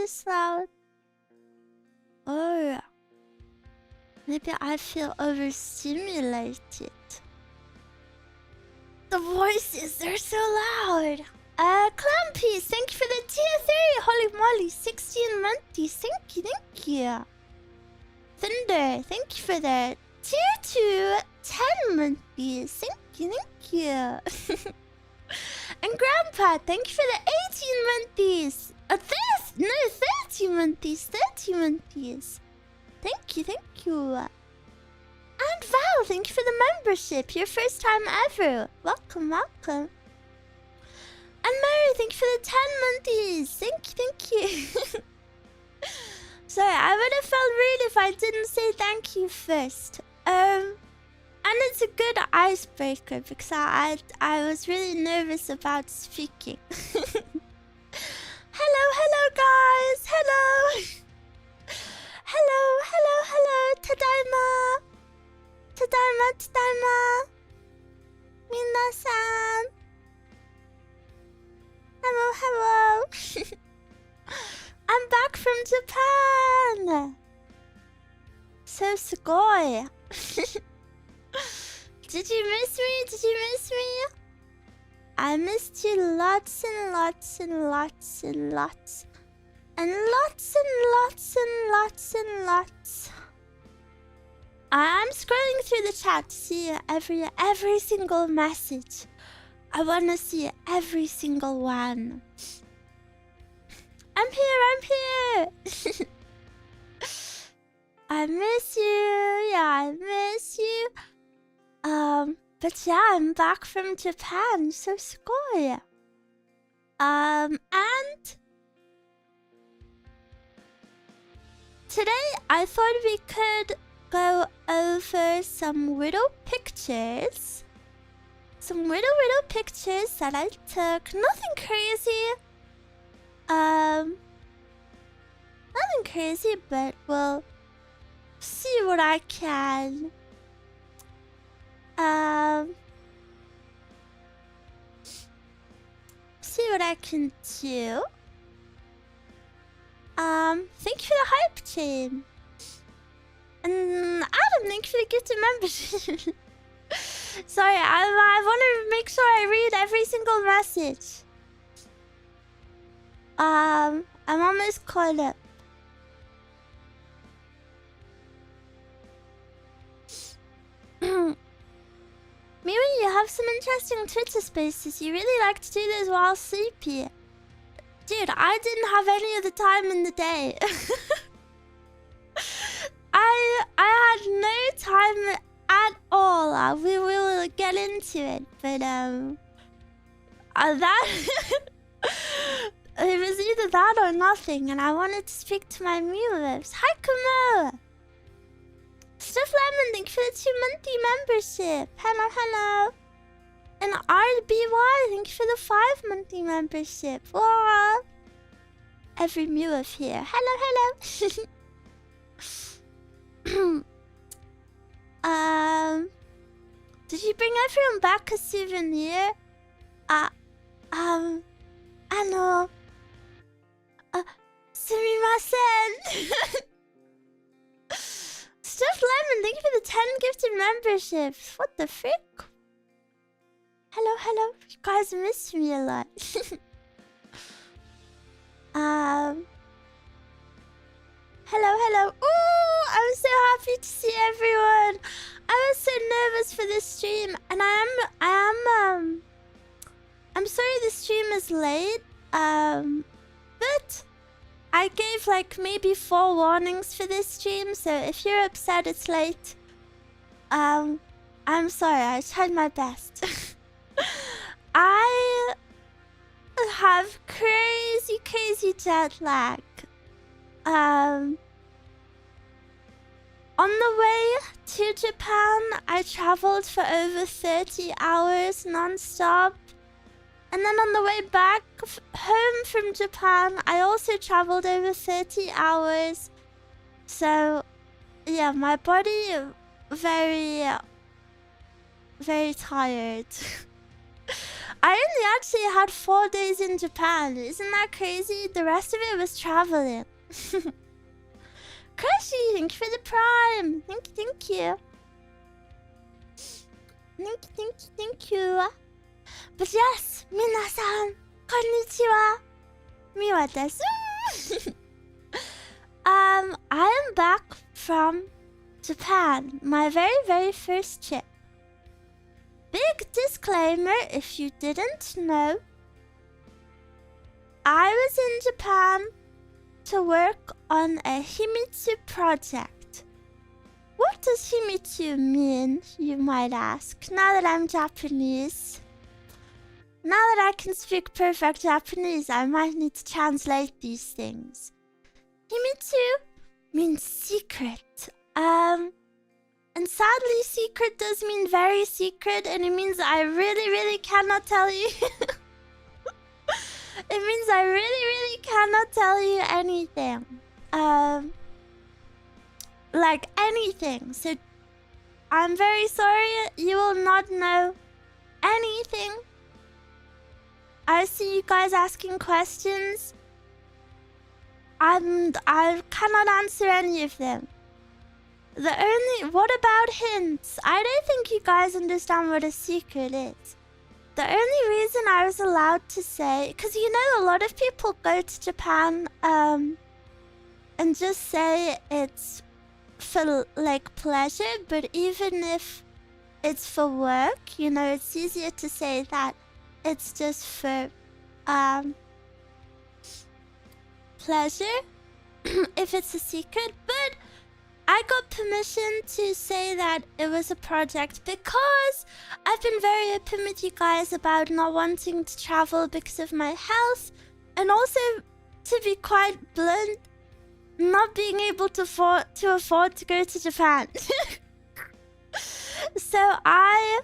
this loud? Oh, maybe I feel overstimulated. The voices, they're so loud. Clampy, thank you for the tier 3. Holy moly, 16 months. Thank you. Thunder, thank you for the tier 2, 10 months. Thank you. And Grandpa, thank you for the 18 months. 30 months. 30 months. Thank you. And Val, thank you for the membership. Your first time ever. Welcome. And Mary, thank you for the 10 months. Thank you. Sorry, I would have felt rude if I didn't say thank you first. And it's a good icebreaker because I was really nervous about speaking. Hello guys. Hello. Tadaima. Minasan. Hello. I'm back from Japan. So sugoi. Did you miss me? I missed you lots. I'm scrolling through the chat to see every single message. I wanna see every single one. I'm here. I miss you. Yeah, I miss you. But yeah, I'm back from Japan. So sugoi. And today I thought we could go over some little pictures. Some little pictures that I took. Nothing crazy. Nothing crazy, but we'll see what I can. See what I can do. Thank you for the hype chain. And Adam, thank you for the gifted membership. Sorry, I want to make sure I read every single message. I'm almost caught up. Maybe you have some interesting Twitter spaces. You really like to do those while sleepy. Dude, I didn't have any of the time in the day. I had no time at all. We will get into it, but that it was either that or nothing, and I wanted to speak to my Miwa. Hi, Kumo. Stuff Lemon, thank you for the 2-monthly membership. Hello. And RBY, thank you for the 5-monthly membership. Whoa. Every Miwa here. Hello. Did you bring everyone back a souvenir? I know. Sumimasen. Stuff Lemon, thank you for the 10 gifted memberships. What the frick? Hello. You guys missed me a lot. Hello. Ooh, I'm so happy to see everyone. I was so nervous for this stream, and I'm sorry the stream is late. But I gave like maybe 4 warnings for this stream, so if you're upset it's late, I'm sorry. I tried my best. I have crazy jet lag. On the way to Japan, I traveled for over 30 hours non-stop. And then on the way back home from Japan, I also traveled over 30 hours. So, yeah, my body very tired. I only actually had 4 days in Japan. Isn't that crazy? The rest of it was traveling. Crushy, thank you for the prime. Thank you, thank you. Thank you, thank you, thank you. But yes, minasan, konnichiwa. Miwa desu. I am back from Japan. My very, very first trip. Big disclaimer, if you didn't know, I was in Japan to work on a Himitsu project. What does Himitsu mean, you might ask, now that I'm Japanese? Now that I can speak perfect Japanese, I might need to translate these things. Himitsu means secret. And sadly, secret does mean very secret, and it means I really, really cannot tell you. It means I really, really cannot tell you anything. Like anything. So I'm very sorry, you will not know anything. I see you guys asking questions. I cannot answer any of them. What about hints? I don't think you guys understand what a secret is. The only reason I was allowed to say, because you know a lot of people go to Japan and just say it's for like pleasure, but even if it's for work, you know, it's easier to say that it's just for pleasure if it's a secret. But I got permission to say that it was a project because I've been very open with you guys about not wanting to travel because of my health, and also, to be quite blunt, not being able to afford to go to Japan. So I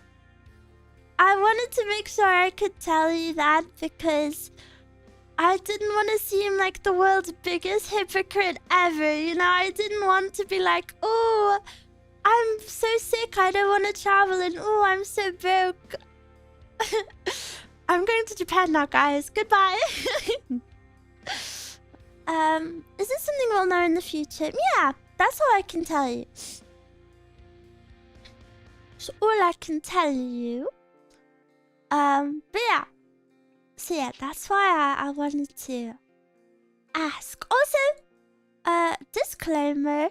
wanted to make sure I could tell you that because I didn't want to seem like the world's biggest hypocrite ever, you know? I didn't want to be like, oh, I'm so sick, I don't want to travel, and oh, I'm so broke. I'm going to Japan now, guys. Goodbye. Is this something we'll know in the future? Yeah, that's all I can tell you. That's all I can tell you. But yeah. So yeah, that's why I wanted to ask. Also, disclaimer,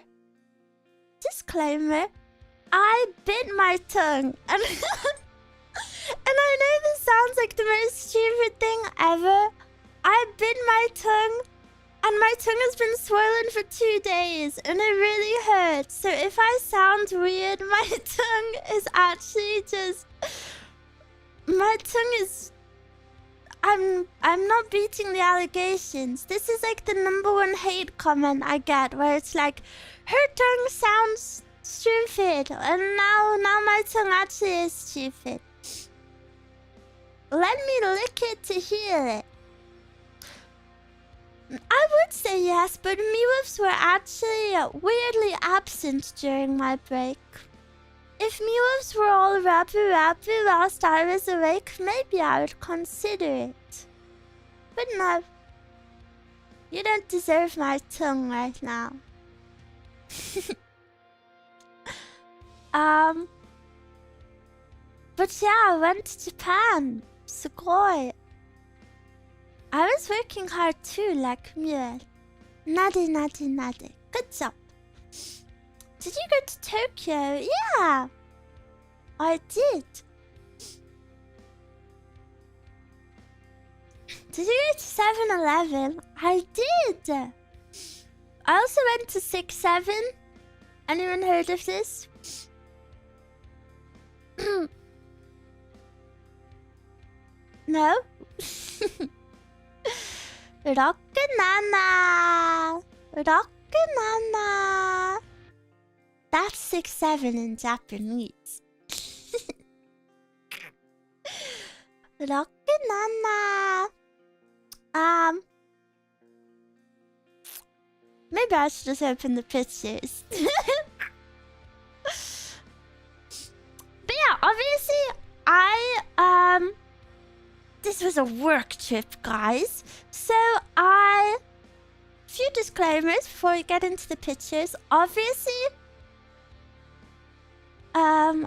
I bit my tongue. And, and I know this sounds like the most stupid thing ever. I bit my tongue, and my tongue has been swollen for 2 days, and it really hurts. So if I sound weird, my tongue is actually just... My tongue is... I'm not beating the allegations. This is like the #1 hate comment I get, where it's like, her tongue sounds stupid, and now my tongue actually is stupid. Let me lick it to hear it. I would say yes, but Miwas were actually weirdly absent during my break. If Miwas were all rapu whilst I was awake, maybe I would consider it. But no. You don't deserve my tongue right now. But yeah, I went to Japan. Sugoi. I was working hard too, like Miwa. Nade. Good job. Did you go to Tokyo? Yeah, I did. Did you go to 7-Eleven? I did. I also went to 6-7. Anyone heard of this? No? Rockanana. That's 6-7 in Japanese. Rockanana. Maybe I should just open the pictures. But yeah, obviously, I this was a work trip, guys. So few disclaimers before we get into the pictures. Obviously, I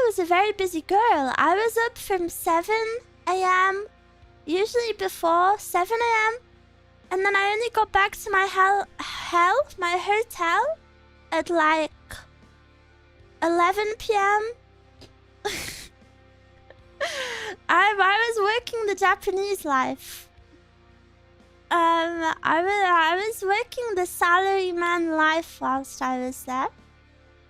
was a very busy girl. I was up from 7 a.m. usually before 7 a.m. and then I only got back to my my hotel at like 11 p.m. I was working the Japanese life. I was working the salaryman life whilst I was there.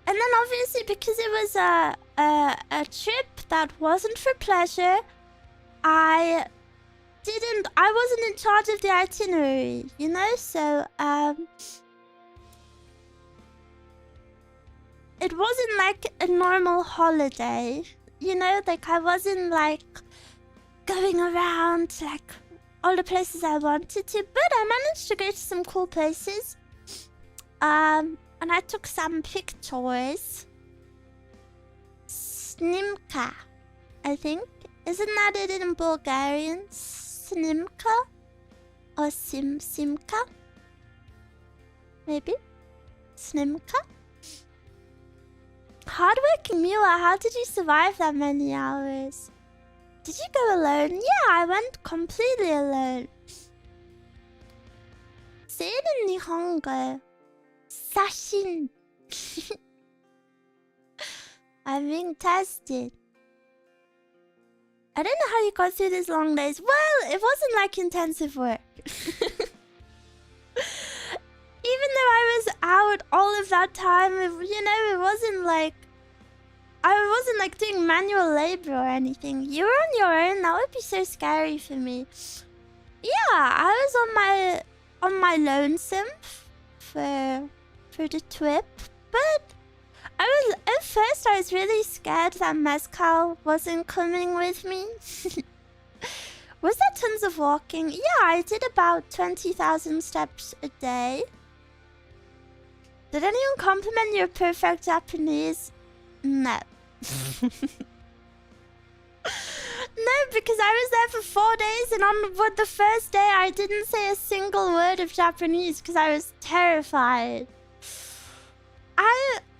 And then obviously because it was a trip that wasn't for pleasure, I wasn't in charge of the itinerary, you know? So it wasn't like a normal holiday, you know? Like I wasn't like going around like all the places I wanted to, but I managed to go to some cool places. And I took some pictures. Snimka, I think. Isn't that it in Bulgarian? Snimka? Or Simka? Maybe? Snimka? Hardworking Miwa, how did you survive that many hours? Did you go alone? Yeah, I went completely alone. Say it in Nihongo. Sashin. I'm being tested. I don't know how you got through these long days. Well, it wasn't like intensive work. Even though I was out all of that time, you know, it wasn't like I wasn't like doing manual labor or anything. You were on your own. That would be so scary for me. Yeah, I was on my lonesome for the trip, but at first I was really scared that Mezcal wasn't coming with me. Was that tons of walking? Yeah, I did about 20,000 steps a day. Did anyone compliment your perfect Japanese? No. No, because I was there for 4 days and on the first day I didn't say a single word of Japanese because I was terrified.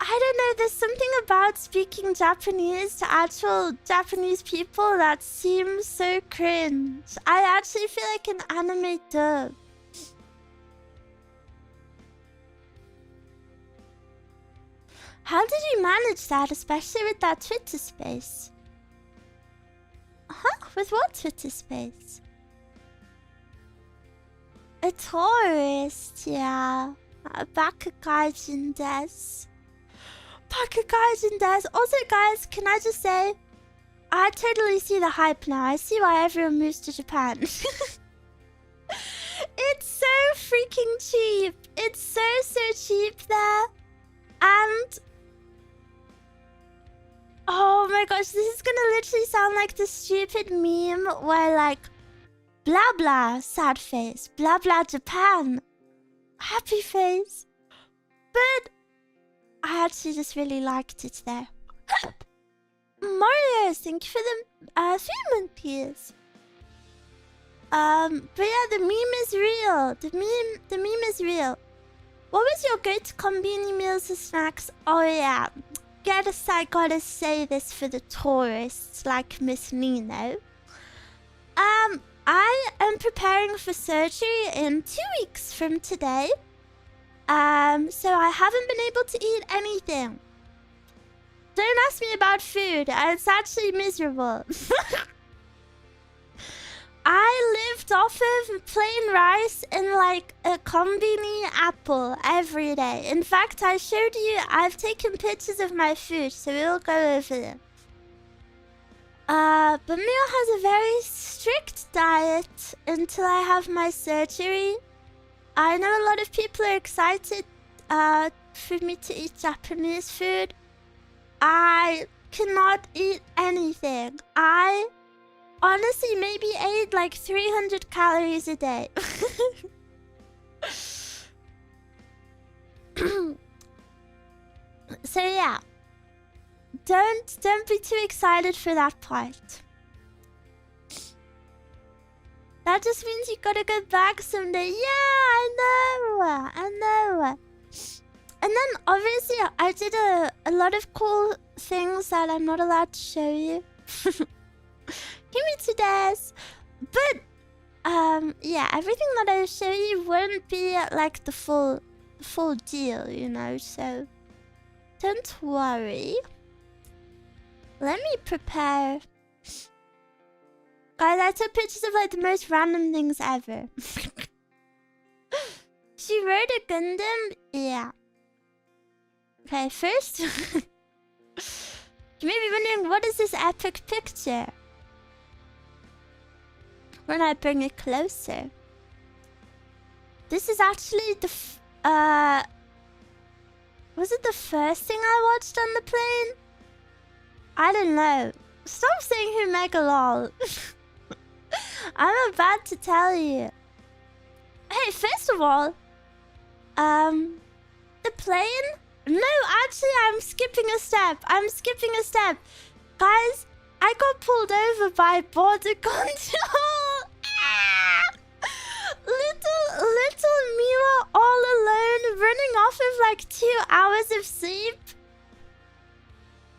I don't know, there's something about speaking Japanese to actual Japanese people that seems so cringe. I actually feel like an anime dub. How did you manage that, especially with that Twitter space? Huh? With what Twitter space? A tourist, yeah. Bakugaijin desu. Bakugaijin desu. Also, guys, can I just say, I totally see the hype now. I see why everyone moves to Japan. It's so freaking cheap. It's so cheap there. And oh my gosh, this is gonna literally sound like the stupid meme where like, blah blah, sad face, blah blah Japan, happy face. But I actually just really liked it there. Mario, thank you for the 3 months. But yeah, the meme is real. The meme is real. What was your go-to combini meals or snacks? Oh yeah. I gotta say this for the tourists like Miss Nino. I am preparing for surgery in 2 weeks from today. So I haven't been able to eat anything. Don't ask me about food. It's actually miserable. I lived off of plain rice and like a combini apple every day. In fact, I showed you, I've taken pictures of my food, so we'll go over them. But Mio has a very strict diet until I have my surgery. I know a lot of people are excited for me to eat Japanese food. I cannot eat anything. I honestly maybe ate like 300 calories a day. So yeah, don't be too excited for that part. That just means you gotta go back someday. Yeah, I know. And then obviously I did a lot of cool things that I'm not allowed to show you. Himitu desu. But yeah, everything that I show you won't be like the full deal, you know, so don't worry. Let me prepare. Guys, I took pictures of like the most random things ever. She rode a Gundam? Yeah. Okay, first you may be wondering, what is this epic picture? When I bring it closer. This is actually the was it the first thing I watched on the plane? I don't know. Stop saying who mega lol. I'm about to tell you. Hey, first of all, the plane? No, actually, I'm skipping a step. Guys, I got pulled over by border control. Little Miwa all alone, running off of like 2 hours of sleep.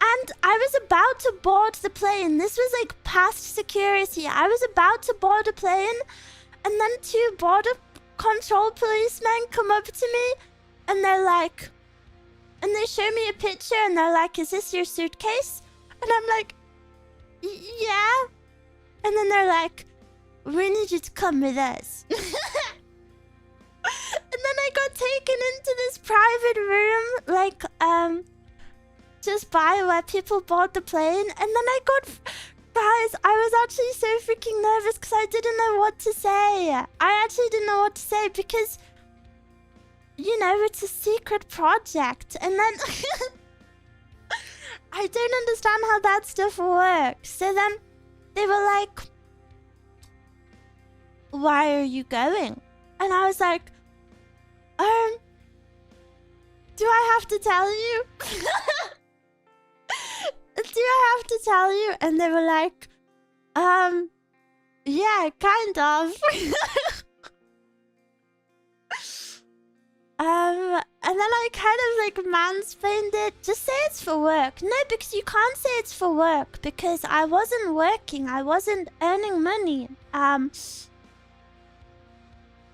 And I was about to board the plane. This was like past security. I was about to board a plane, and then 2 border control policemen come up to me, and they're like, and they show me a picture, and they're like, "Is this your suitcase?" And I'm like, "Yeah." And then they're like, "We need you to come with us." And then I got taken into this private room, like, just by where people board the plane. And then I got... Guys, I was actually so freaking nervous because I didn't know what to say. I actually didn't know what to say because, you know, it's a secret project. And then... I don't understand how that stuff works. So then they were like, "Why are you going?" And I was like, do I have to tell you? Do I have to tell you? And they were like, yeah, kind of. And then I kind of like mansplained it. Just say it's for work. No, because you can't say it's for work because I wasn't working. I wasn't earning money. And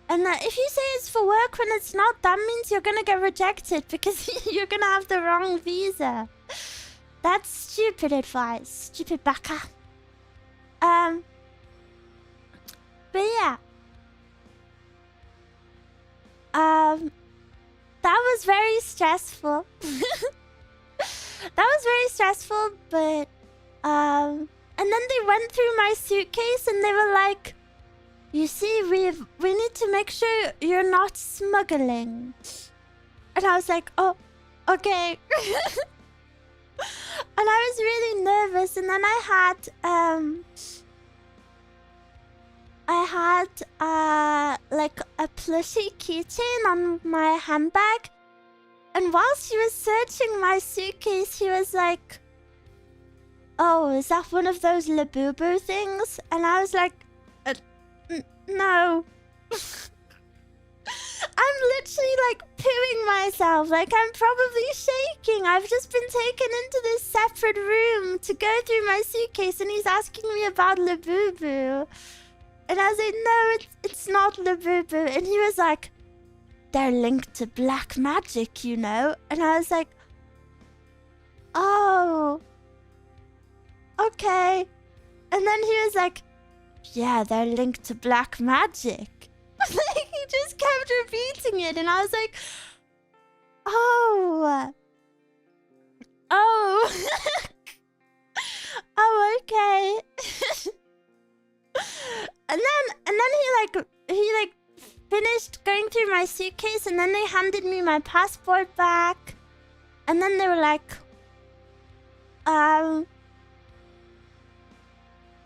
if you say it's for work when it's not, that means you're gonna get rejected because you're gonna have the wrong visa. That's stupid advice. Stupid baka. But yeah. That was very stressful. That was very stressful, but and then they went through my suitcase and they were like, "You see, we need to make sure you're not smuggling." And I was like, "Oh, okay." And I was really nervous, and then I had like a plushie keychain on my handbag, and while she was searching my suitcase, she was like, "Oh, is that one of those Labubu things?" And I was like, "No." I'm literally like pooing myself, like I'm probably shaking. I've just been taken into this separate room to go through my suitcase, and he's asking me about Labubu. And I was like, "No, it's not Labubu." And he was like, "They're linked to black magic, you know." And I was like, "Oh, okay." And then he was like, "Yeah, they're linked to black magic." Like, he just kept repeating it, and I was like, "Oh, oh." "Oh, okay." And then he finished going through my suitcase, and then they handed me my passport back, and then they were like,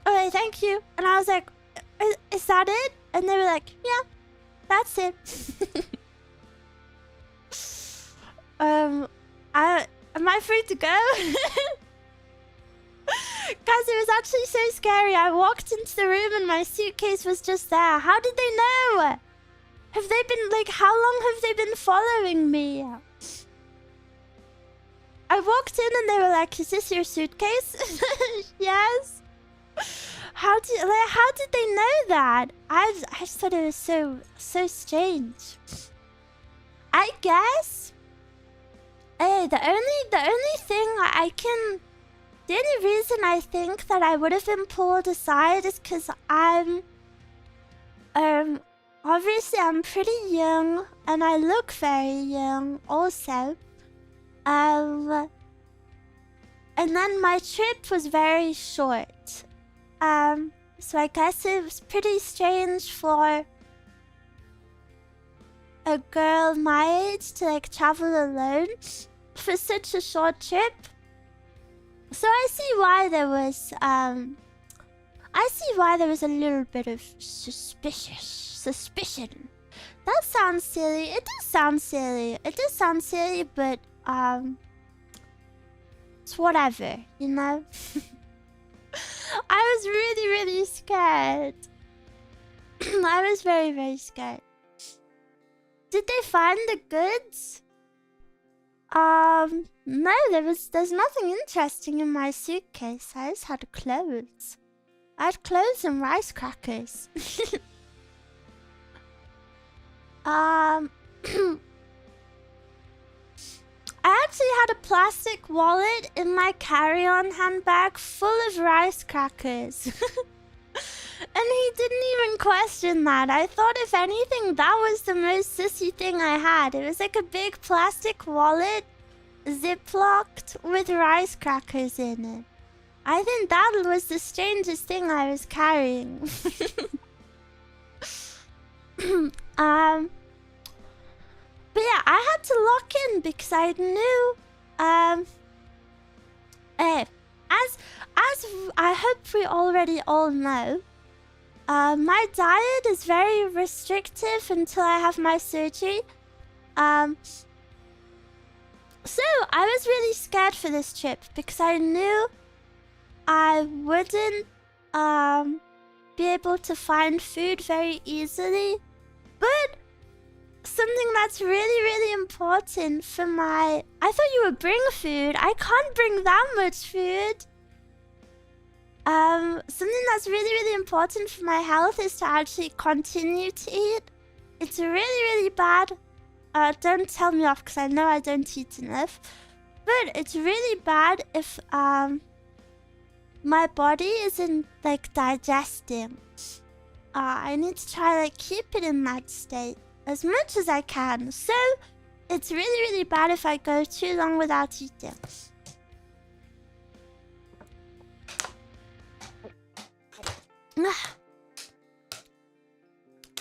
"Okay, thank you." And I was like, Is that it?" And they were like, "Yeah, that's it." Am I free to go? Guys, it was actually so scary. I walked into the room and my suitcase was just there. How did they know? Have they been, like, how long have they been following me? I walked in and they were like, is this your suitcase? Yes. How did they know that? I just thought it was so strange. I guess. Hey, the only thing the only reason I think that I would have been pulled aside is because obviously I'm pretty young and I look very young also. And then my trip was very short. So I guess it was pretty strange for a girl my age to like travel alone for such a short trip. So I see why there was a little bit of suspicion. That sounds silly. It does sound silly. But it's whatever, you know. I was really scared. I was very scared. Did they find the goods? No, there's nothing interesting in my suitcase. I just had clothes. I had clothes and rice crackers. I actually had a plastic wallet in my carry-on handbag full of rice crackers. And he didn't even question that. I thought if anything, that was the most sissy thing I had. It was like a big plastic wallet, ziplocked with rice crackers in it. I think that was the strangest thing I was carrying. But yeah, I had to lock in because I knew, as I hope we already all know, my diet is very restrictive until I have my surgery. So I was really scared for this trip because I knew I wouldn't be able to find food very easily. But something that's really important for my... I thought you would bring food. I can't bring that much food. Something that's really important for my health is to actually continue to eat. It's really bad. Don't tell me off because I know I don't eat enough. But it's really bad if my body isn't like digesting. I need to try like keep it in that state as much as I can. So it's really bad if I go too long without eating.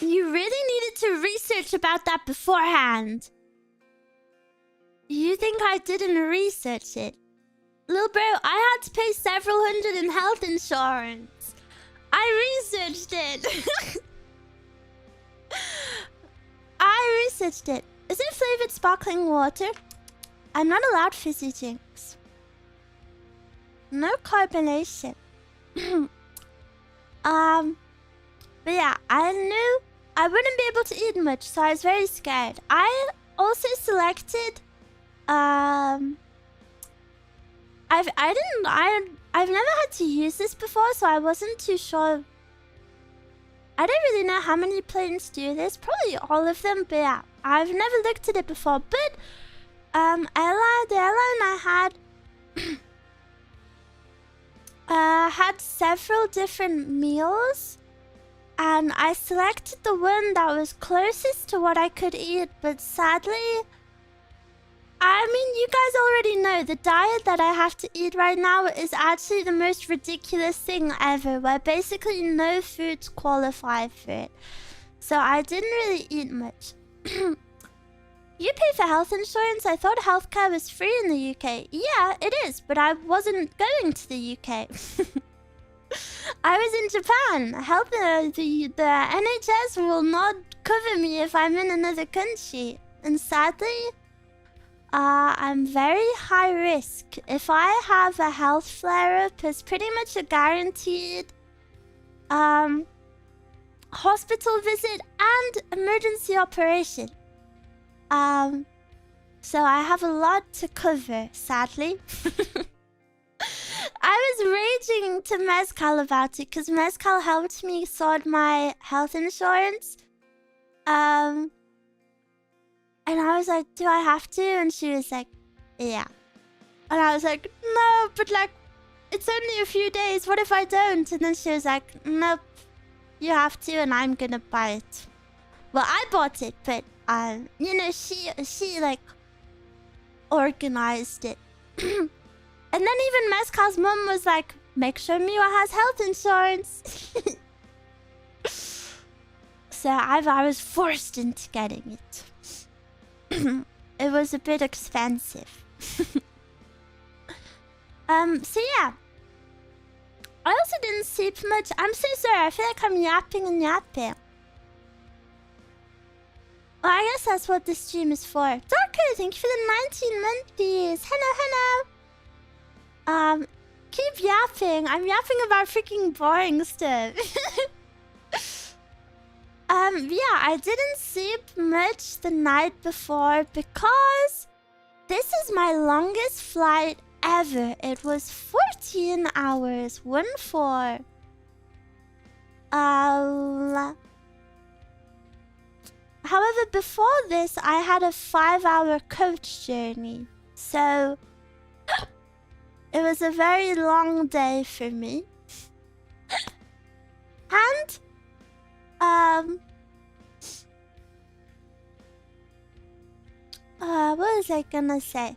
You really needed to research about that beforehand. You think I didn't research it? Little bro, I had to pay several hundred in health insurance. I researched it. I researched it. Is it flavored sparkling water? I'm not allowed fizzy drinks. No carbonation. But yeah, I knew I wouldn't be able to eat much, so I was very scared. I also selected I've never had to use this before, so I wasn't too sure. I don't really know how many planes do this. Probably all of them, but yeah, I've never looked at it before. But the airline I had had several different meals, and I selected the one that was closest to what I could eat. But sadly, I mean, you guys already know the diet that I have to eat right now is actually the most ridiculous thing ever, where basically no foods qualify for it. So I didn't really eat much. You pay for health insurance? I thought healthcare was free in the UK. Yeah, it is, but I wasn't going to the UK. I was in Japan. The NHS will not cover me if I'm in another country. And sadly, I'm very high risk. If I have a health flare-up, it's pretty much a guaranteed hospital visit and emergency operation. So I have a lot to cover, sadly. I was raging to Mezcal about it because Mezcal helped me sort my health insurance. And I was like, do I have to? And she was like, yeah. And I was like, no, but like, it's only a few days. What if I don't? And then she was like, nope, you have to, and I'm gonna buy it. Well, I bought it, but you know, she like organized it. And then even Mezcal's mom was like, make sure Miwa has health insurance. So I was forced into getting it. It was a bit expensive. So yeah. I also didn't sleep much. I'm so sorry. I feel like I'm yapping and yapping. Well, I guess that's what this stream is for. Darko, thank you for the 19 months. Hello, hello. Keep yapping. I'm yapping about freaking boring stuff. Yeah, I didn't sleep much the night before because this is my longest flight ever. It was 14 hours. 1-4. However, before this, I had a 5-hour coach journey. So it was a very long day for me. And what was I gonna say?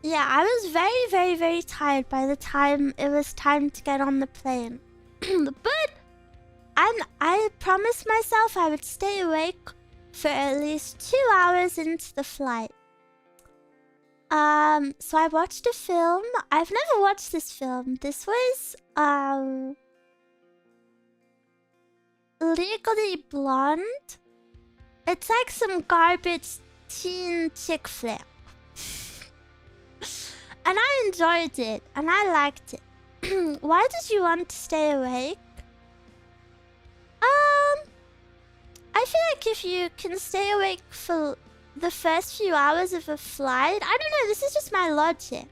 Yeah, I was very tired by the time it was time to get on the plane. But I promised myself I would stay awake for at least 2 hours into the flight. So I watched a film. I've never watched this film. This was Legally Blonde. It's like some garbage teen chick flick. And I enjoyed it, and I liked it. Why did you want to stay awake? I feel like if you can stay awake for the first few hours of a flight, I don't know, this is just my logic.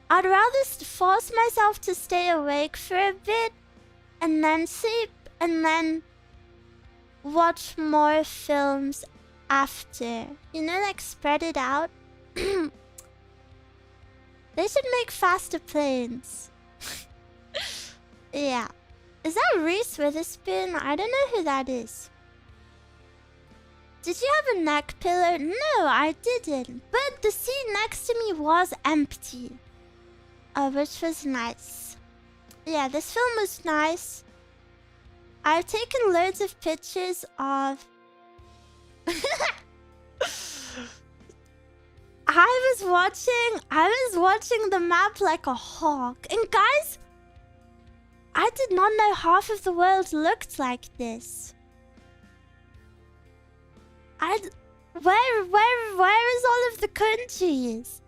I'd rather force myself to stay awake for a bit, and then sleep, and then watch more films after. You know, like spread it out. They should make faster planes. Yeah. Is that Reese Witherspoon? I don't know who that is. Did you have a neck pillow? No, I didn't. But the seat next to me was empty. Which was nice. Yeah, this film was nice. I've taken loads of pictures of... I was watching the map like a hawk. And guys, I did not know half of the world looked like this. Where is all of the countries?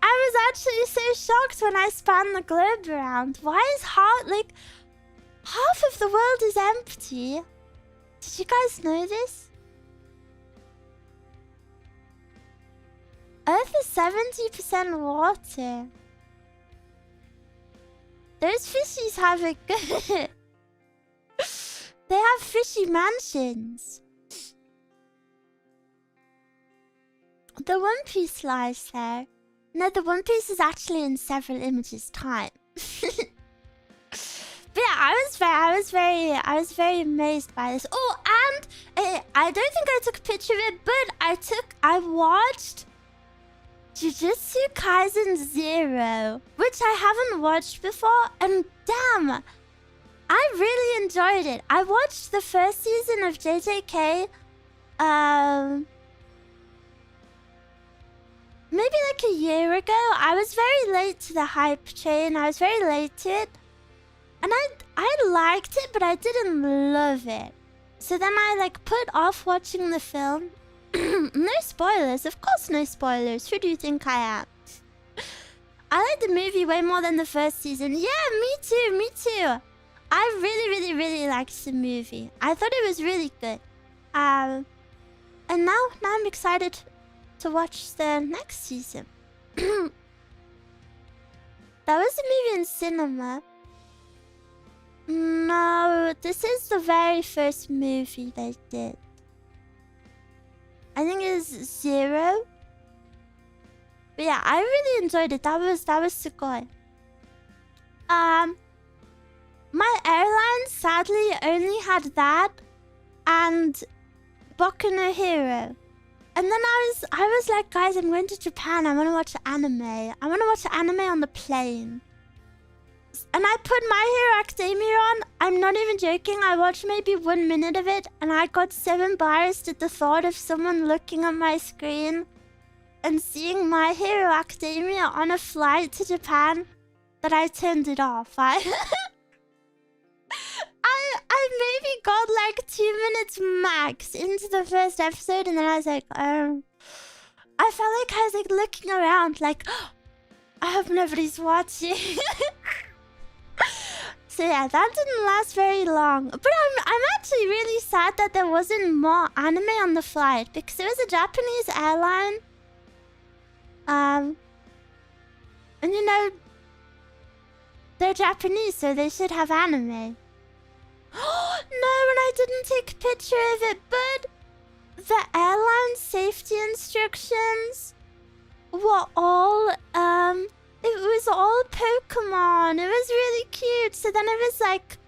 I was actually so shocked when I spanned the globe around. Why is half of the world is empty? Did you guys know this? Earth is 70% water. Those fishies have it good. They have fishy mansions. The One Piece lies there. No, the One Piece is actually in several images time. But yeah, I was very amazed by this. Oh, and I don't think I took a picture of it, but I watched Jujutsu Kaisen 0, which I haven't watched before, and damn, I really enjoyed it. I watched the first season of JJK, maybe like a year ago. I was very late to the hype train. I was very late to it. And I liked it, but I didn't love it. So then I like put off watching the film. No spoilers, of course no spoilers. Who do you think I am? I like the movie way more than the first season. Yeah, me too, me too. I really liked the movie. I thought it was really good. And now I'm excited to watch the next season. That was the movie in cinema. No, this is the very first movie they did. I think it was Zero. But yeah, I really enjoyed it. That was sugoi. My airline sadly only had that and Boku no Hero. And then I was like, guys, I'm going to Japan. I want to watch anime. I want to watch anime on the plane. And I put My Hero Academia on. I'm not even joking. I watched maybe 1 minute of it, and I got so embarrassed at the thought of someone looking at my screen and seeing My Hero Academia on a flight to Japan that I turned it off. I maybe got like 2 minutes max into the first episode, and then I was like, I felt like I was like looking around, like, oh, I hope nobody's watching. So yeah, that didn't last very long. But I'm actually really sad that there wasn't more anime on the flight, because it was a Japanese airline. And you know, they're Japanese, so they should have anime. Oh no, and I didn't take a picture of it, but the airline safety instructions were all it was all Pokemon. It was really cute. So then it was like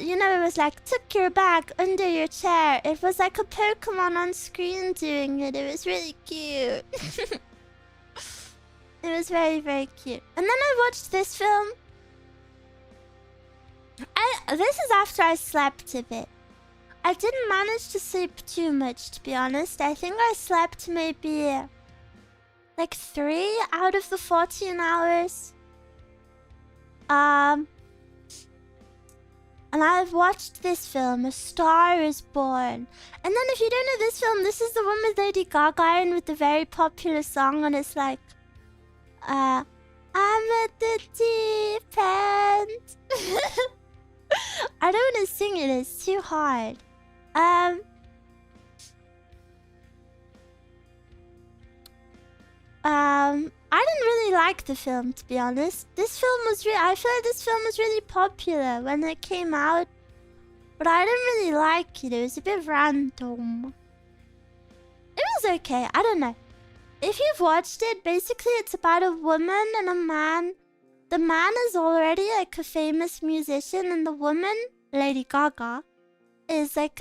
you know, it was like, tuck your bag under your chair. It was like a Pokemon on screen doing it. It was really cute. It was very cute. And then I watched this film. This is after I slept a bit. I didn't manage to sleep too much, to be honest. I think I slept maybe like 3 out of the 14 hours. And I've watched this film, A Star Is Born. And then if you don't know this film, this is the one with Lady Gaga in with the very popular song, and it's like, I'm at the deep end. I don't want to sing it, it's too hard. I didn't really like the film, to be honest. This film was I feel like this film was really popular when it came out, but I didn't really like it. It was a bit random. It was okay, I don't know. If you've watched it, basically it's about a woman and a man. The man is already like a famous musician, and the woman, Lady Gaga, is like,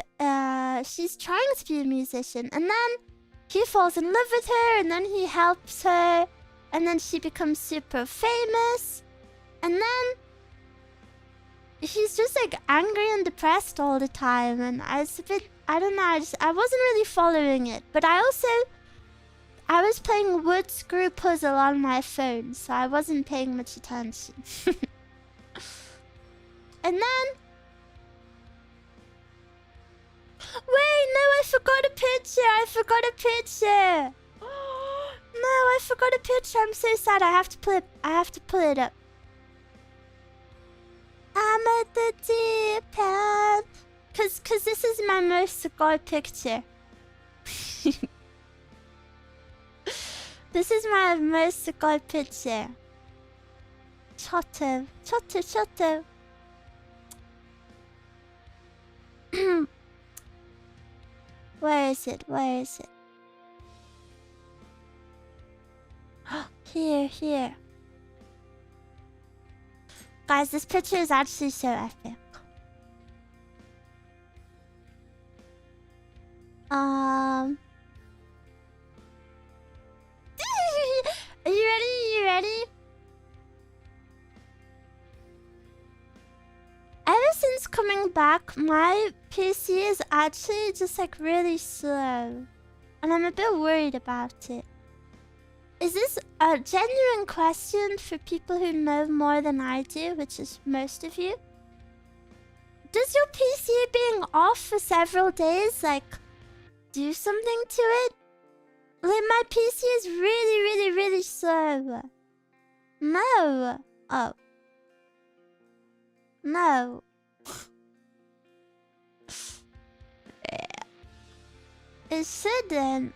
she's trying to be a musician. And then he falls in love with her, and then he helps her, and then she becomes super famous. And then she's just like angry and depressed all the time. And I was a bit, I don't know, I wasn't really following it. But I was playing wood screw puzzle on my phone, so I wasn't paying much attention. And then... Wait, no, I forgot a picture! I forgot a picture! No, I forgot a picture. I'm so sad. I have to pull it up. I'm at the deep end. Cause this is my most good picture. This is my most good picture. Choto. Where is it? Here. Guys, this picture is actually so epic. Are you ready? Ever since coming back, my PC is actually just like really slow. And I'm a bit worried about it. Is this a genuine question for people who know more than I do, which is most of you? does your PC being off for several days, like, do something to it? Like, my PC is really, really, really slow. No. Oh. No. It shouldn't.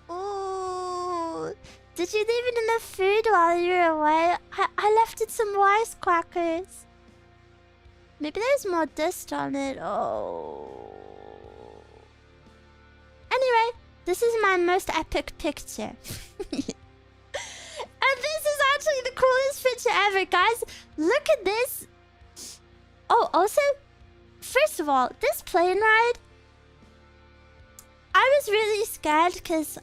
Ooh. Did you leave it enough food while you were away? I left it some wisecrackers. Maybe there's more dust on it. Oh. Anyway, this is my most epic picture. And this is actually the coolest picture ever, guys. Look at this. Oh, also, first of all, this plane ride, I was really scared because,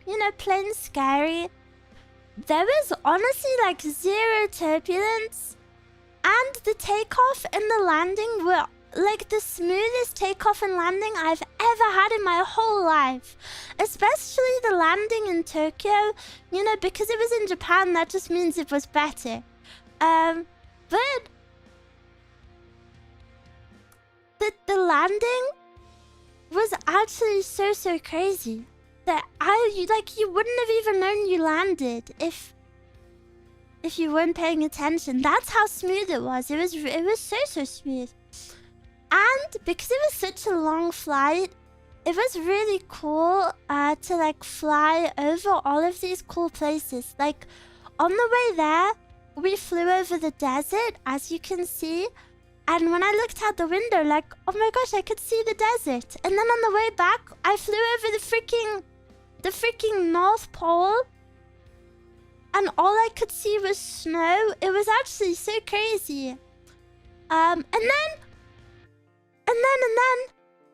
you know, plane's scary. There was honestly like zero turbulence. And the takeoff and the landing were like the smoothest takeoff and landing I've ever had in my whole life. Especially the landing in Tokyo. You know, because it was in Japan, that just means it was better. But the landing was actually so crazy that you wouldn't have even known you landed if you weren't paying attention. That's how smooth it was. It was so smooth. And because it was such a long flight, it was really cool to like fly over all of these cool places. Like on the way there, we flew over the desert, as you can see. And when I looked out the window, like, oh my gosh, I could see the desert. And then on the way back, I flew over the freaking North Pole. And all I could see was snow. It was actually so crazy. And then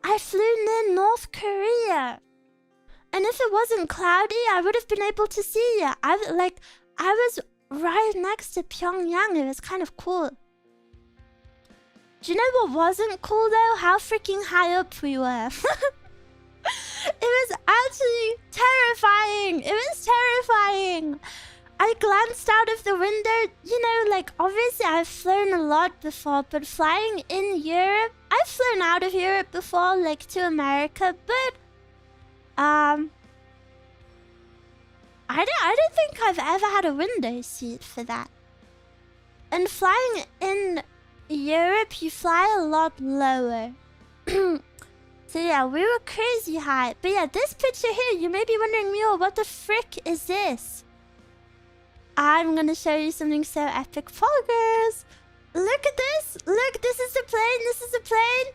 I flew near North Korea. And if it wasn't cloudy, I would have been able to see it. I was right next to Pyongyang. It was kind of cool. Do you know what wasn't cool though? How freaking high up we were. It was actually terrifying. It was terrifying. I glanced out of the window. You know, like obviously I've flown a lot before, but flying in Europe, I've flown out of Europe before, like to America, but I don't think I've ever had a window seat for that. And flying in Europe, you fly a lot lower. So yeah, we were crazy high. But yeah, this picture here, you may be wondering, Miwa, what the frick is this? I'm gonna show you something so epic, poggers. Look at this. Look, this is the plane. This is the plane.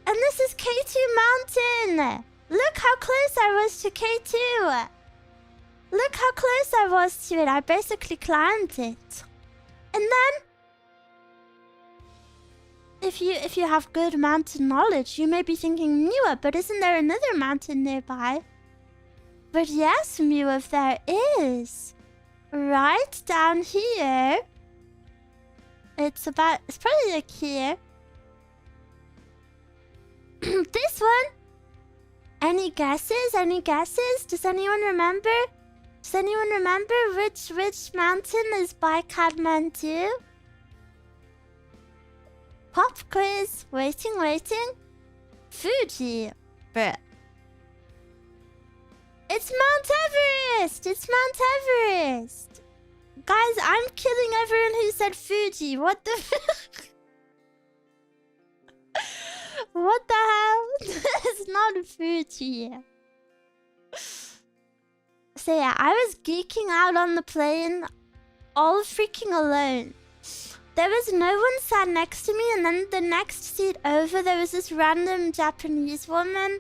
And this is K2 Mountain. Look how close I was to K2. Look how close I was to it. I basically climbed it. And then if you have good mountain knowledge, you may be thinking, Miwa, but isn't there another mountain nearby? But yes, Miwa, there is. Right down here. It's probably like here. This one. Any guesses? Any guesses? Does anyone remember? Does anyone remember which mountain is by Kathmandu? Pop quiz. Waiting. Fuji. Bruh. It's Mount Everest! It's Mount Everest! Guys, I'm killing everyone who said Fuji. What the What the hell? It's not Fuji. So yeah, I was geeking out on the plane all freaking alone. There was no one sat next to me, and then the next seat over, there was this random Japanese woman.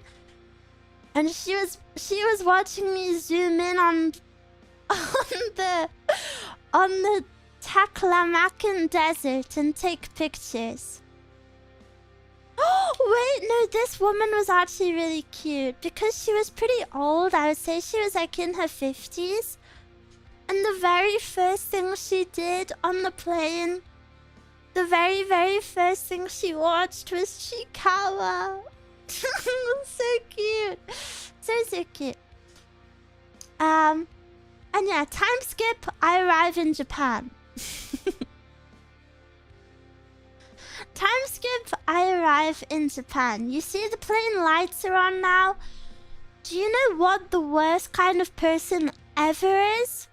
And she was watching me zoom in on the Taklamakan desert and take pictures. Oh wait, no, this woman was actually really cute because she was pretty old. I would say she was like in her 50s. And the very first thing she did on the plane, the very first thing she watched was Chikawa. So cute. So cute. And yeah, time skip, I arrive in Japan. time skip, I arrive in Japan. You see the plane lights are on now? Do you know what the worst kind of person ever is?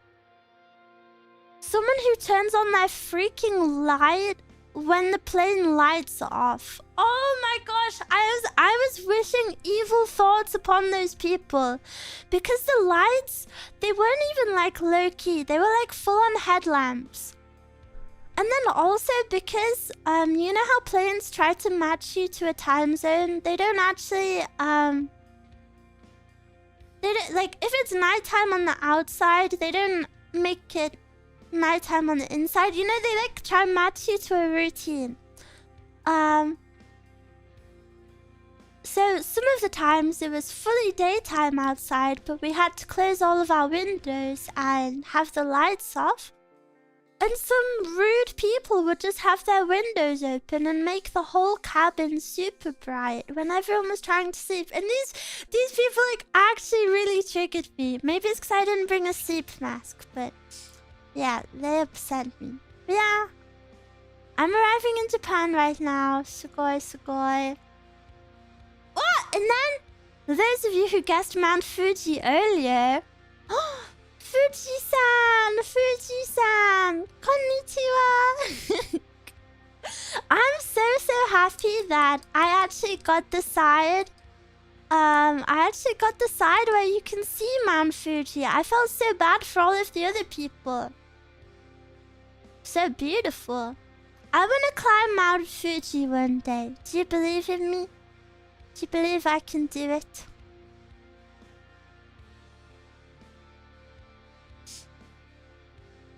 Someone who turns on their freaking light when the plane lights off. Oh my gosh, I was wishing evil thoughts upon those people. Because the lights, they weren't even like low-key. They were like full-on headlamps. And then also because, you know how planes try to match you to a time zone? They don't actually, like, if it's nighttime on the outside, they don't make it nighttime on the inside. You know, they like try and match you to a routine. So some of the times it was fully daytime outside, but we had to close all of our windows and have the lights off. And some rude people would just have their windows open and make the whole cabin super bright when everyone was trying to sleep. And these people like actually really triggered me. Maybe it's because I didn't bring a sleep mask, but yeah, they upset me. But yeah, I'm arriving in Japan right now. Sugoi, sugoi. Oh, and then those of you who guessed Mount Fuji earlier. Fuji-san! Fuji-san! Konnichiwa! I'm so happy that I actually got the side. Where you can see Mount Fuji. I felt so bad for all of the other people. So beautiful. I want to climb Mount Fuji one day. Do you believe in me? Do you believe I can do it?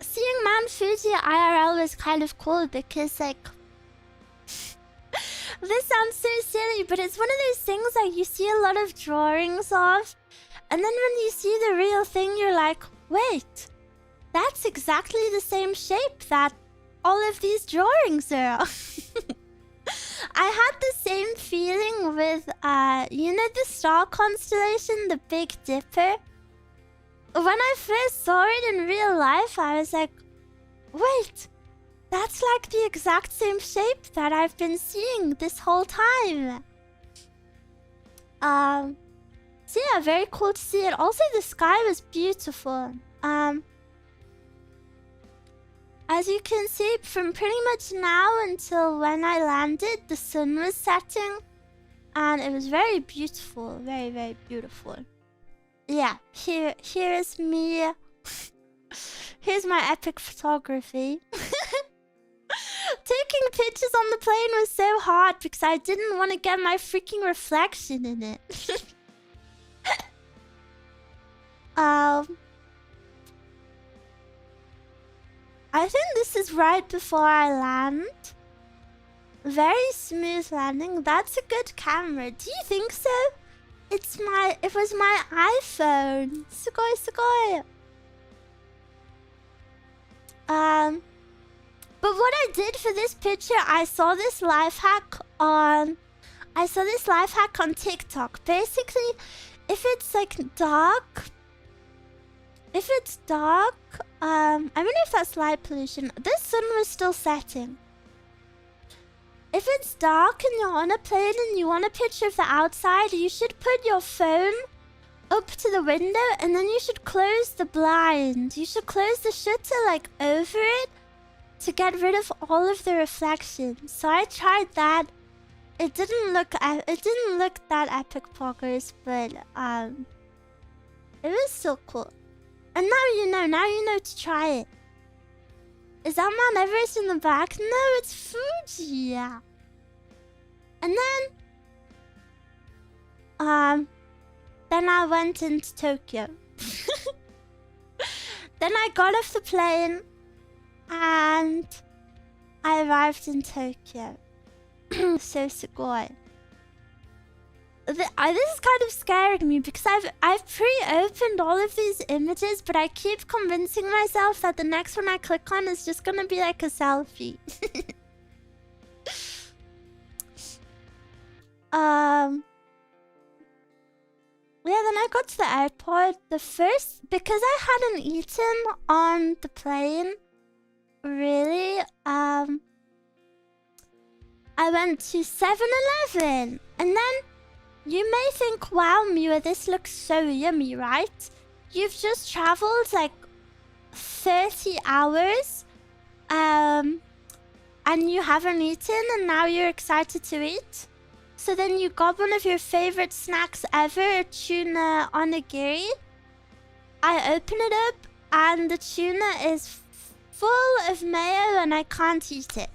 Seeing Mount Fuji IRL was kind of cool because, like, this sounds so silly, but it's one of those things that you see a lot of drawings of, and then when you see the real thing, you're like, wait, that's exactly the same shape that all of these drawings are. I had the same feeling with, you know, the star constellation, the Big Dipper. When I first saw it in real life, I was like, wait, that's like the exact same shape that I've been seeing this whole time. So yeah, very cool to see it. Also, the sky was beautiful. As you can see, from pretty much now until when I landed, the sun was setting. And it was very beautiful. Very, very beautiful. Yeah, here is me. Here's my epic photography. Taking pictures on the plane was so hard because I didn't want to get my freaking reflection in it. I think this is right before I land. Very smooth landing. That's a good camera. Do you think so? It was my iPhone. Sugoi, sugoi. But what I did for this picture, I saw this life hack on TikTok. Basically, if it's like dark, I wonder if that's light pollution. This sun was still setting. If it's dark and you're on a plane and you want a picture of the outside, you should put your phone up to the window and then you should close the blind. You should close the shutter like over it to get rid of all of the reflections. So I tried that. It didn't look that epic, poggers, but it was still cool. And now you know to try it. Is that Mount Everest in the back? No, it's Fuji. Yeah. And then I went into Tokyo. Then I got off the plane and I arrived in Tokyo. So sugoi. This is kind of scaring me because I've pre-opened all of these images, but I keep convincing myself that the next one I click on is just gonna be like a selfie. Yeah, then I got to the airport. Because I hadn't eaten on the plane, really, I went to 7-Eleven. And then you may think, wow, Miwa, this looks so yummy, right? You've just traveled like 30 hours. And you haven't eaten and now you're excited to eat. So then you got one of your favorite snacks ever, a tuna onigiri. I open it up and the tuna is full of mayo and I can't eat it.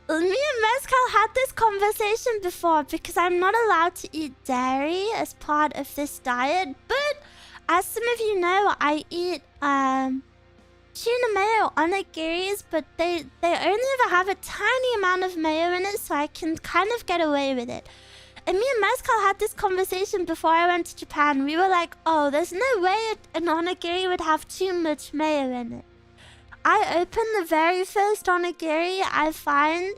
Me and Mezcal had this conversation before because I'm not allowed to eat dairy as part of this diet. But as some of you know, I eat tuna mayo onigiris, but they only ever have a tiny amount of mayo in it, so I can kind of get away with it. And me and Mezcal had this conversation before I went to Japan. We were like, oh, there's no way an onigiri would have too much mayo in it. I open the very first onigiri I find,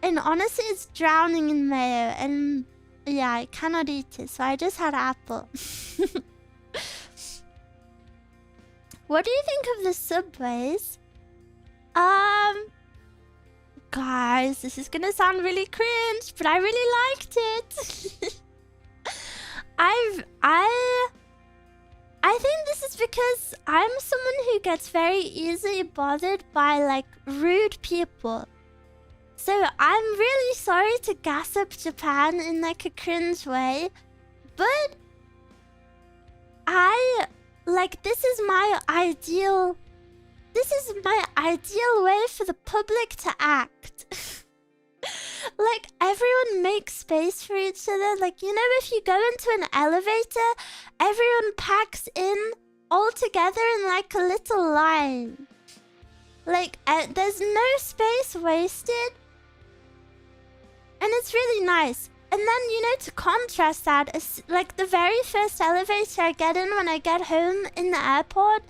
and honestly, it's drowning in mayo. And yeah, I cannot eat it, so I just had apple. What do you think of the subways? Guys, this is gonna sound really cringe, but I really liked it. I think this is because I'm someone who gets very easily bothered by like rude people. So I'm really sorry to gas up Japan in like a cringe way, but this is my ideal way for the public to act. Like, everyone makes space for each other. Like, you know, if you go into an elevator, everyone packs in all together in like a little line. Like, there's no space wasted. And it's really nice. And then, you know, to contrast that, like the very first elevator I get in when I get home in the airport,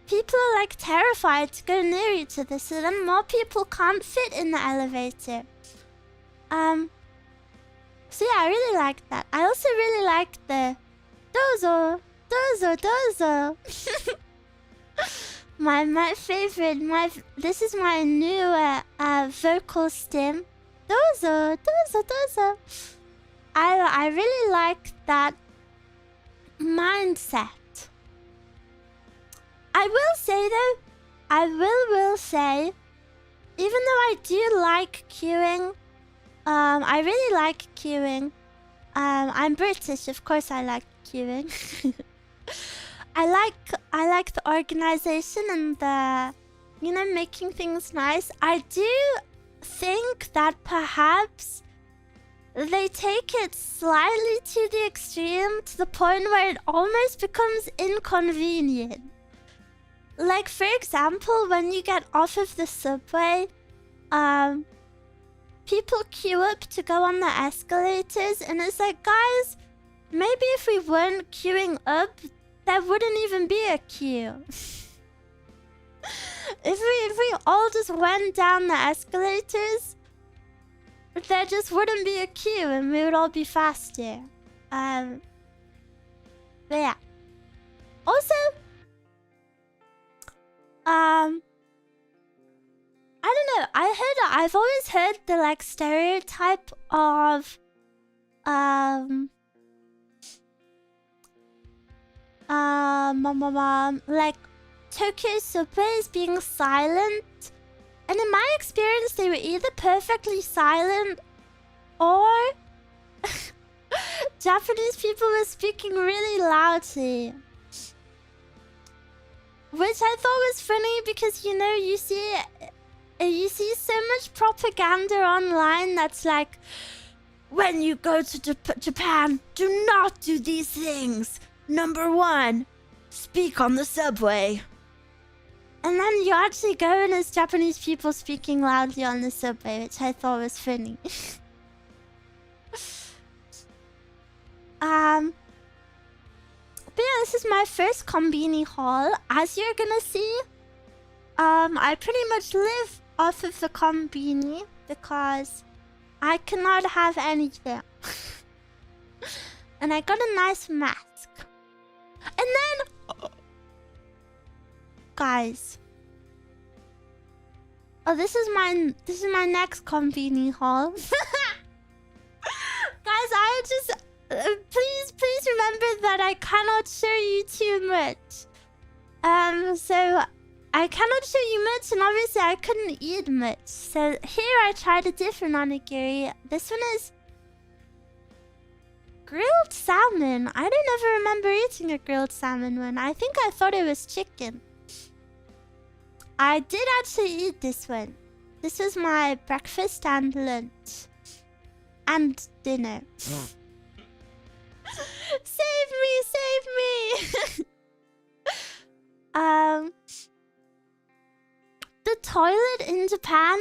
people are like terrified to go near each other, so then more people can't fit in the elevator. So yeah, I really liked that. I also really liked the dozo, dozo, dozo. my favorite, this is my new vocal stim. Dozo, dozo, dozo. I really like that mindset. I will say though, I will say, even though I do like queuing, I really like queuing. I'm British, of course I like queuing. I like the organization and the, you know, making things nice. I do think that perhaps they take it slightly to the extreme, to the point where it almost becomes inconvenient. Like, for example, when you get off of the subway, people queue up to go on the escalators, and it's like, guys, maybe if we weren't queuing up, there wouldn't even be a queue. If we all just went down the escalators, there just wouldn't be a queue and we would all be faster. But yeah. Also, I don't know. I've always heard the like stereotype of like Tokyo subways being silent, and in my experience they were either perfectly silent or Japanese people were speaking really loudly, which I thought was funny because, you know, you see so much propaganda online that's like, when you go to Japan, do not do these things. Number 1, speak on the subway. And then you actually go and it's Japanese people speaking loudly on the subway, which I thought was funny. But yeah, this is my first Konbini haul. As you're gonna see, I pretty much live off of the Konbini because I cannot have anything. And I got a nice mask. And then, guys, Oh, this is my next conveni haul. Guys, I just please remember that I cannot show you too much. So I cannot show you much, and obviously I couldn't eat much. So here I tried a different onigiri. This one is grilled salmon. I don't ever remember eating a grilled salmon one. I think I thought it was chicken. I did actually eat this one. This was my breakfast and lunch. And dinner. Save me! The toilet in Japan?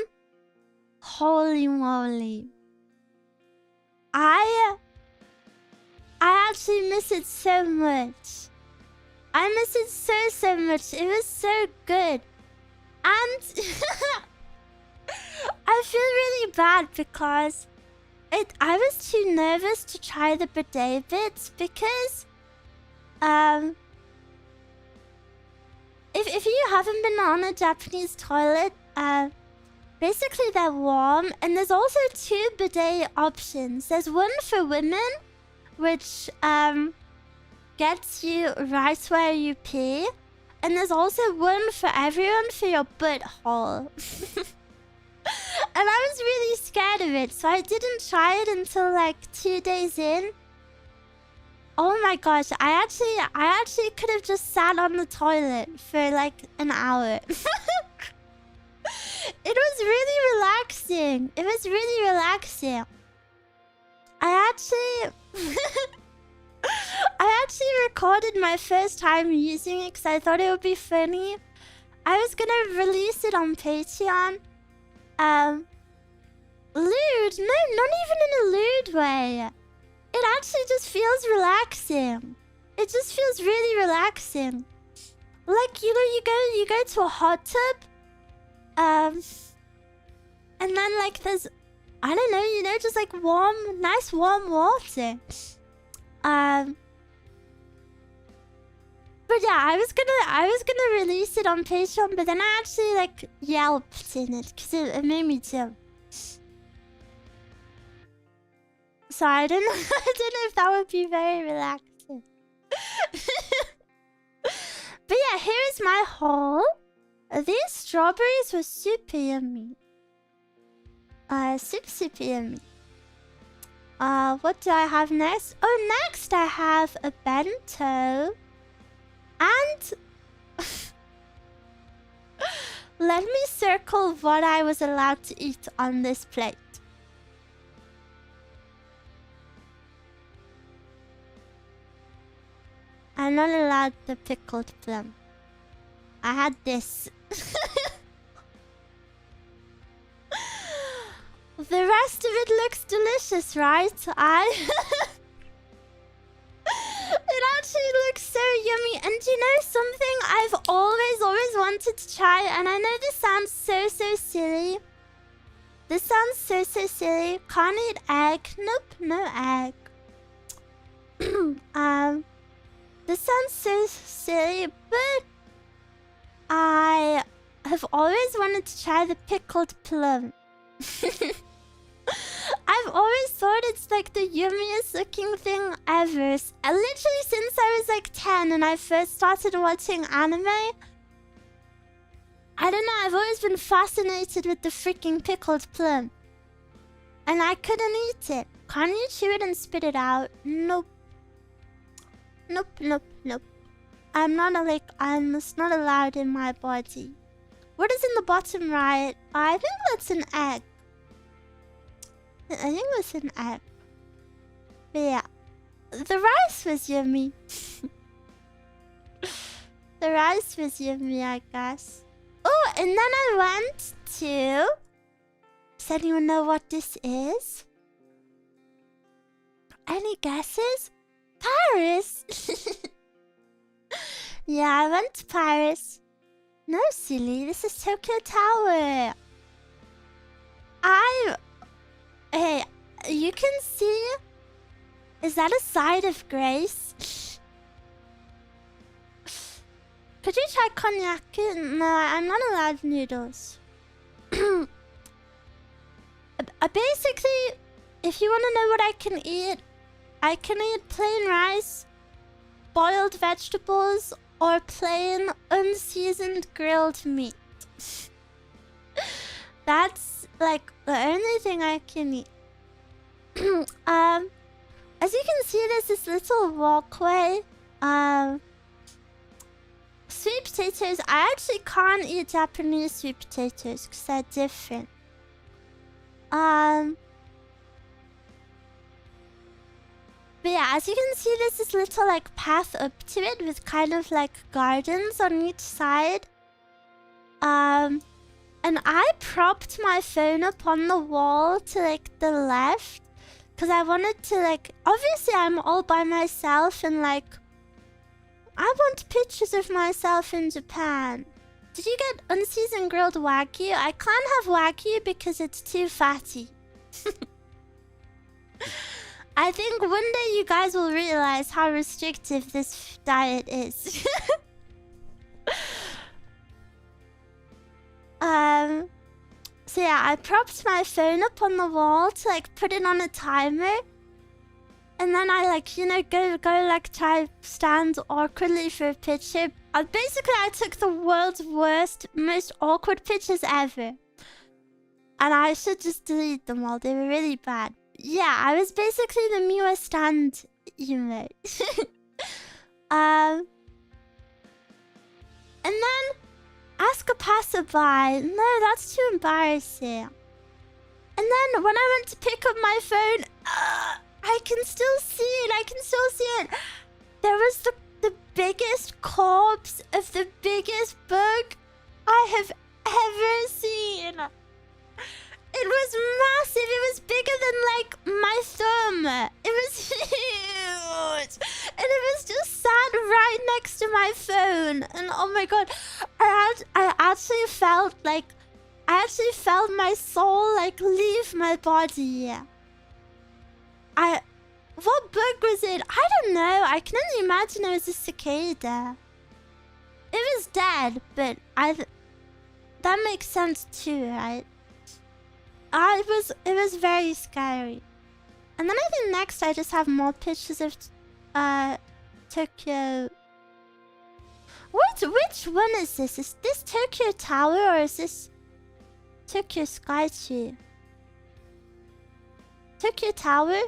Holy moly. I actually miss it so much. I miss it so much. It was so good. And I feel really bad because I was too nervous to try the bidet bits because if you haven't been on a Japanese toilet, basically they're warm, and there's also 2 bidet options. There's one for women, which gets you right where you pee, and there's also one for everyone for your butthole. And I was really scared of it, so I didn't try it until like 2 days in. Oh my gosh, I actually could have just sat on the toilet for like an hour. It was really relaxing. It was really relaxing. I actually recorded my first time using it because I thought it would be funny. I was gonna release it on Patreon. Lewd? No, not even in a lewd way. It actually just feels relaxing. It just feels really relaxing. Like, you know, you go to a hot tub, and then like there's, I don't know, you know, just like nice warm water. But yeah, I was gonna release it on Patreon, but then I actually like yelped in it because it made me jump. So I don't know, I don't know if that would be very relaxing. But yeah, here's my haul. These strawberries were super yummy. Super yummy. What do I have next? Oh, next I have a bento. And let me circle what I was allowed to eat on this plate. I'm not allowed the pickled plum. I had this. The rest of it looks delicious, right? It actually looks so yummy. And you know something I've always wanted to try? And I know this sounds so silly. This sounds so silly. Can't eat egg. Nope, no egg. This sounds so silly, but I have always wanted to try the pickled plum. I've always thought it's like the yummiest looking thing ever. Literally since I was like 10 and I first started watching anime. I don't know, I've always been fascinated with the freaking pickled plum. And I couldn't eat it. Can't you chew it and spit it out? Nope. Nope. I'm just not allowed in my body. What is in the bottom right? I think that's an egg. I think that's an egg. But yeah. The rice was yummy. The rice was yummy, I guess. Oh, and then I went to... Does anyone know what this is? Any guesses? Paris? Yeah, I went to Paris. No, silly, this is Tokyo Tower. Hey, you can see... Is that a side of grace? Could you try cognac? No, I'm not allowed noodles. Basically, if you want to know what I can eat plain rice, boiled vegetables, or plain unseasoned grilled meat. That's like the only thing I can eat. As you can see, there's this little walkway. Sweet potatoes. I actually can't eat Japanese sweet potatoes because they're different. But yeah, as you can see, there's this little like path up to it with kind of like gardens on each side. And I propped my phone up on the wall to like the left because I wanted to like, obviously I'm all by myself and like, I want pictures of myself in Japan. Did you get unseasoned grilled wagyu? I can't have wagyu because it's too fatty. I think one day you guys will realize how restrictive this diet is. So yeah, I propped my phone up on the wall to like put it on a timer. And then I like, you know, go like try stand awkwardly for a picture. Basically, I took the world's worst, most awkward pictures ever. And I should just delete them all. They were really bad. Yeah, I was basically the Miwa stand emote. And then ask a passerby. No, that's too embarrassing. And then when I went to pick up my phone, I can still see it. I can still see it. There was the biggest corpse of the biggest bug I have ever seen. It was massive. It was bigger than like my thumb. It was huge. And it was just sat right next to my phone. And oh my god, I actually felt my soul like leave my body. What bug was it? I don't know. I can only imagine it was a cicada. It was dead, but that makes sense too, right? It was very scary. And then I think next I just have more pictures of Tokyo. Which one is this? Is this Tokyo Tower or is this Tokyo Skytree? Tokyo Tower?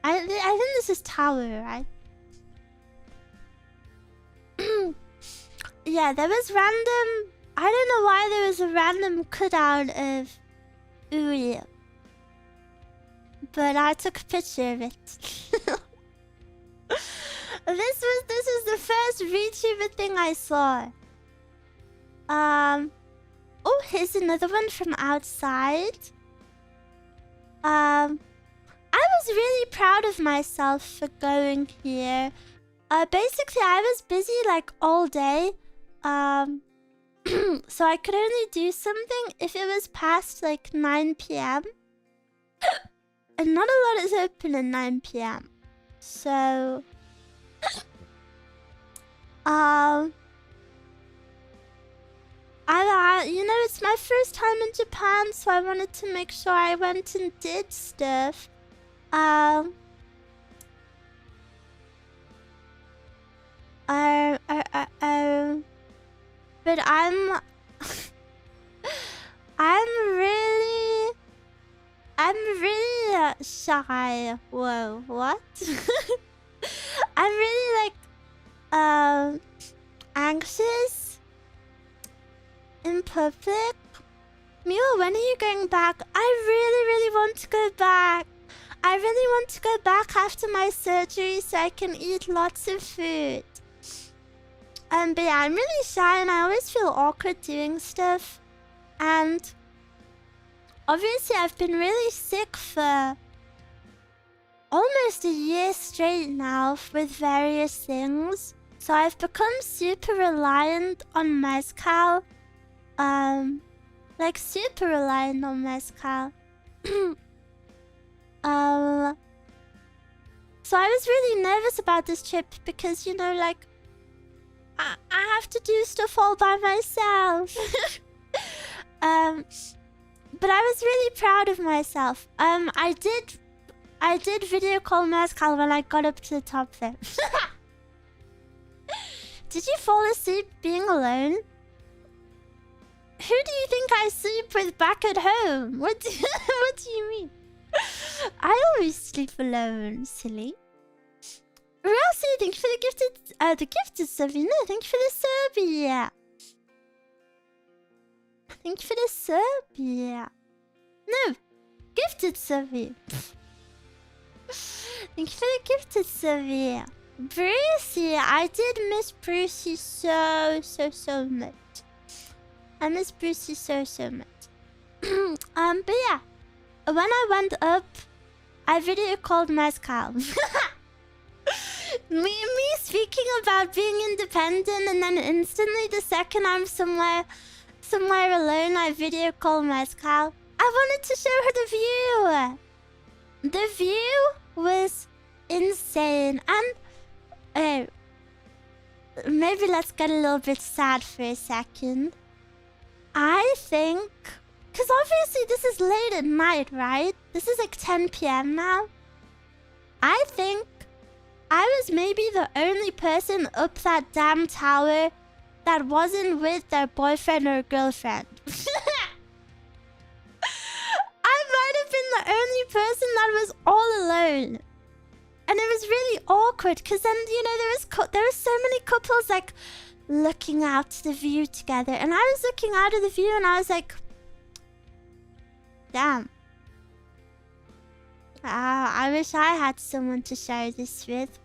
I think this is Tower, right? Yeah, there was random... I don't know why there was a random cutout of Uri. But I took a picture of it. This is the first VTuber thing I saw. Oh, here's another one from outside. I was really proud of myself for going here. Basically, I was busy like all day. So I could only do something if it was past like 9 p.m. And not a lot is open at 9 p.m. So... you know, it's my first time in Japan, so I wanted to make sure I went and did stuff. But I'm really shy. Whoa, what? I'm really like anxious in public. Miwa, when are you going back? I really want to go back. I really want to go back after my surgery so I can eat lots of food. But yeah, I'm really shy and I always feel awkward doing stuff. And obviously I've been really sick for almost a year straight now with various things. So I've become super reliant on mezcal. Like super reliant on mezcal. So I was really nervous about this trip because, you know, like, I have to do stuff all by myself. But I was really proud of myself. I did video call Mezcal when I got up to the top there. Did you fall asleep being alone? Who do you think I sleep with back at home? What do you mean? I always sleep alone, silly. Rossi, thank you for the gifted sub. No, thank you for the sub, yeah. Thank you for the sub, yeah. No, gifted sub. Thank you for the gifted sub, yeah. Brucey, I did miss Brucey so much. I miss Brucey so much. But yeah, when I went up, I video called Mezcal. me speaking about being independent, and then instantly the second I'm somewhere alone, I video call Mezcal. I wanted to show her the view. The view was insane, and maybe let's get a little bit sad for a second. I think, because obviously this is late at night, right? This is like 10 p.m. now. I think I was maybe the only person up that damn tower that wasn't with their boyfriend or girlfriend. I might have been the only person that was all alone. And it was really awkward because then, you know, there was so many couples like looking out to the view together. And I was looking out of the view and I was like, damn. I wish I had someone to share this with.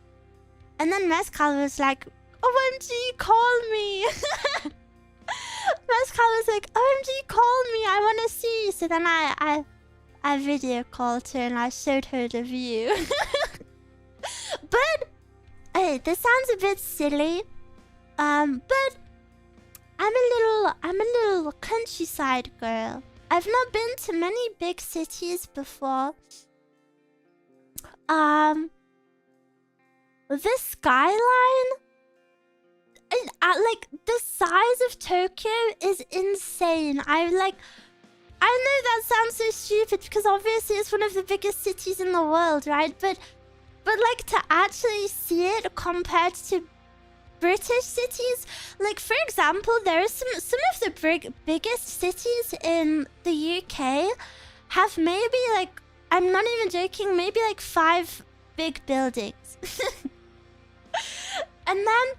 And then Mezcal was like, OMG, call me. Mezcal was like, OMG, call me. I want to see. So then I video called her and I showed her the view. But, hey, this sounds a bit silly. But I'm a little countryside girl. I've not been to many big cities before. The skyline, like the size of Tokyo is insane. I know that sounds so stupid because obviously it's one of the biggest cities in the world, right? But like to actually see it compared to British cities, like for example, there are some of the biggest cities in the UK have maybe like, I'm not even joking, maybe like 5 big buildings. And then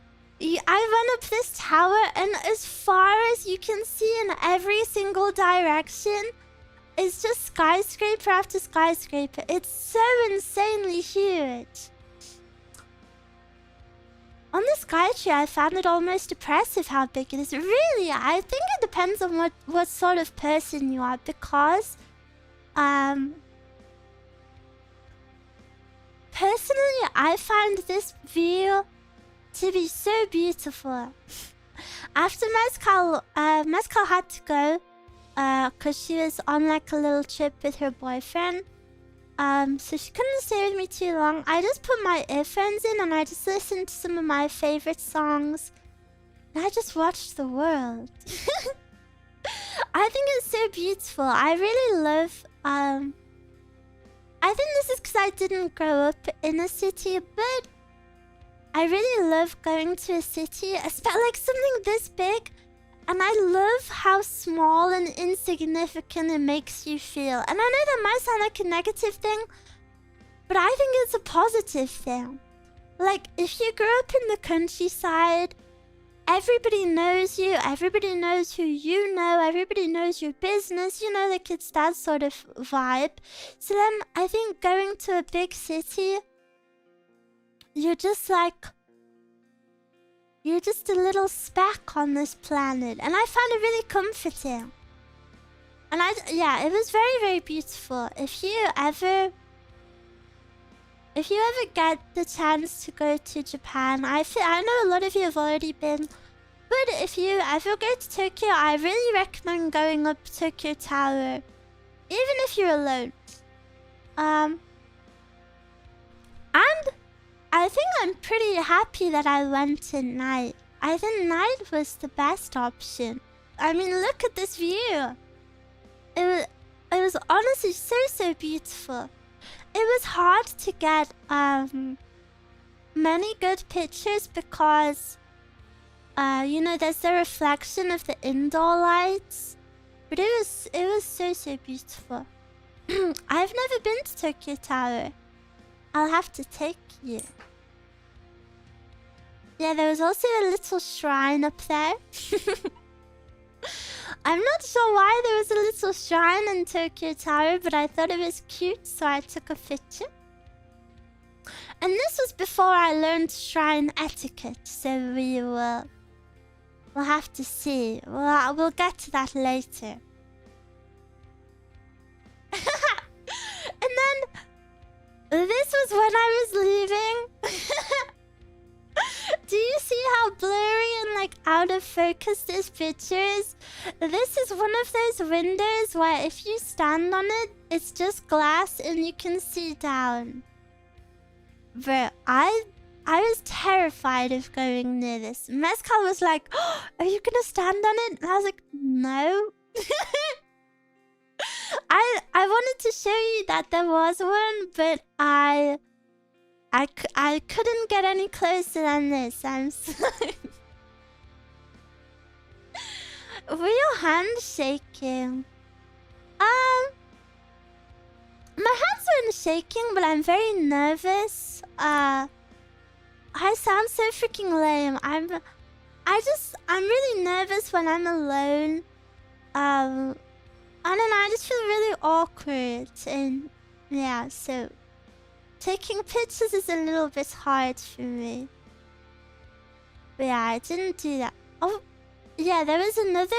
I went up this tower and as far as you can see in every single direction is just skyscraper after skyscraper. It's so insanely huge. On the Skytree, I found it almost oppressive how big it is. Really, I think it depends on what sort of person you are because personally, I find this view to be so beautiful. After Mezcal had to go because she was on like a little trip with her boyfriend. So she couldn't stay with me too long. I just put my earphones in and I just listened to some of my favorite songs. And I just watched the world. I think it's so beautiful. I really love... I think this is because I didn't grow up in a city, but I really love going to a city, especially like something this big. And I love how small and insignificant it makes you feel. And I know that might sound like a negative thing, but I think it's a positive thing. Like, if you grew up in the countryside, everybody knows you, everybody knows who you know, everybody knows your business, you know, like it's that sort of vibe. So then I think going to a big city, you're just like... You're just a little speck on this planet. And I found it really comforting. And yeah, it was very, very beautiful. If you ever get the chance to go to Japan, I know a lot of you have already been. But if you ever go to Tokyo, I really recommend going up Tokyo Tower. Even if you're alone. And I think I'm pretty happy that I went at night. I think night was the best option. I mean, look at this view. it was honestly so beautiful. It was hard to get many good pictures because you know, there's the reflection of the indoor lights. But it was so beautiful. I've never been to Tokyo Tower. I'll have to take you. Yeah, there was also a little shrine up there. I'm not sure why there was a little shrine in Tokyo Tower, but I thought it was cute, so I took a picture. And this was before I learned shrine etiquette, so we'll have to see. We'll get to that later. And then this was when I was leaving. Do you see how blurry and like out of focus this picture is? This is one of those windows where if you stand on it, it's just glass and you can see down. But I was terrified of going near this. Mezcal was like, oh, are you gonna stand on it? And I was like, no. I wanted to show you that there was one, but I couldn't get any closer than this. I'm sorry. Were your hands shaking? My hands weren't shaking, but I'm very nervous. I sound so freaking lame. I'm really nervous when I'm alone. I don't know, I just feel really awkward, and yeah, so taking pictures is a little bit hard for me. But yeah, I didn't do that. Oh, yeah, there was another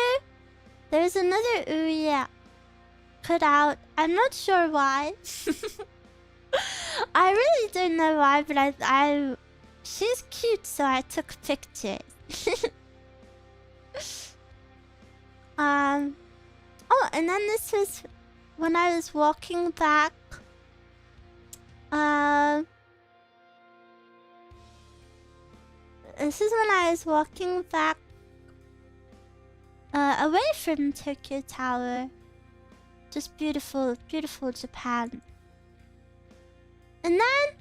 Ouya cut out. I'm not sure why. I really don't know why, but she's cute, so I took pictures. Oh, and then this was when I was walking back. This is when I was walking back away from Tokyo Tower. Just beautiful, beautiful Japan. And then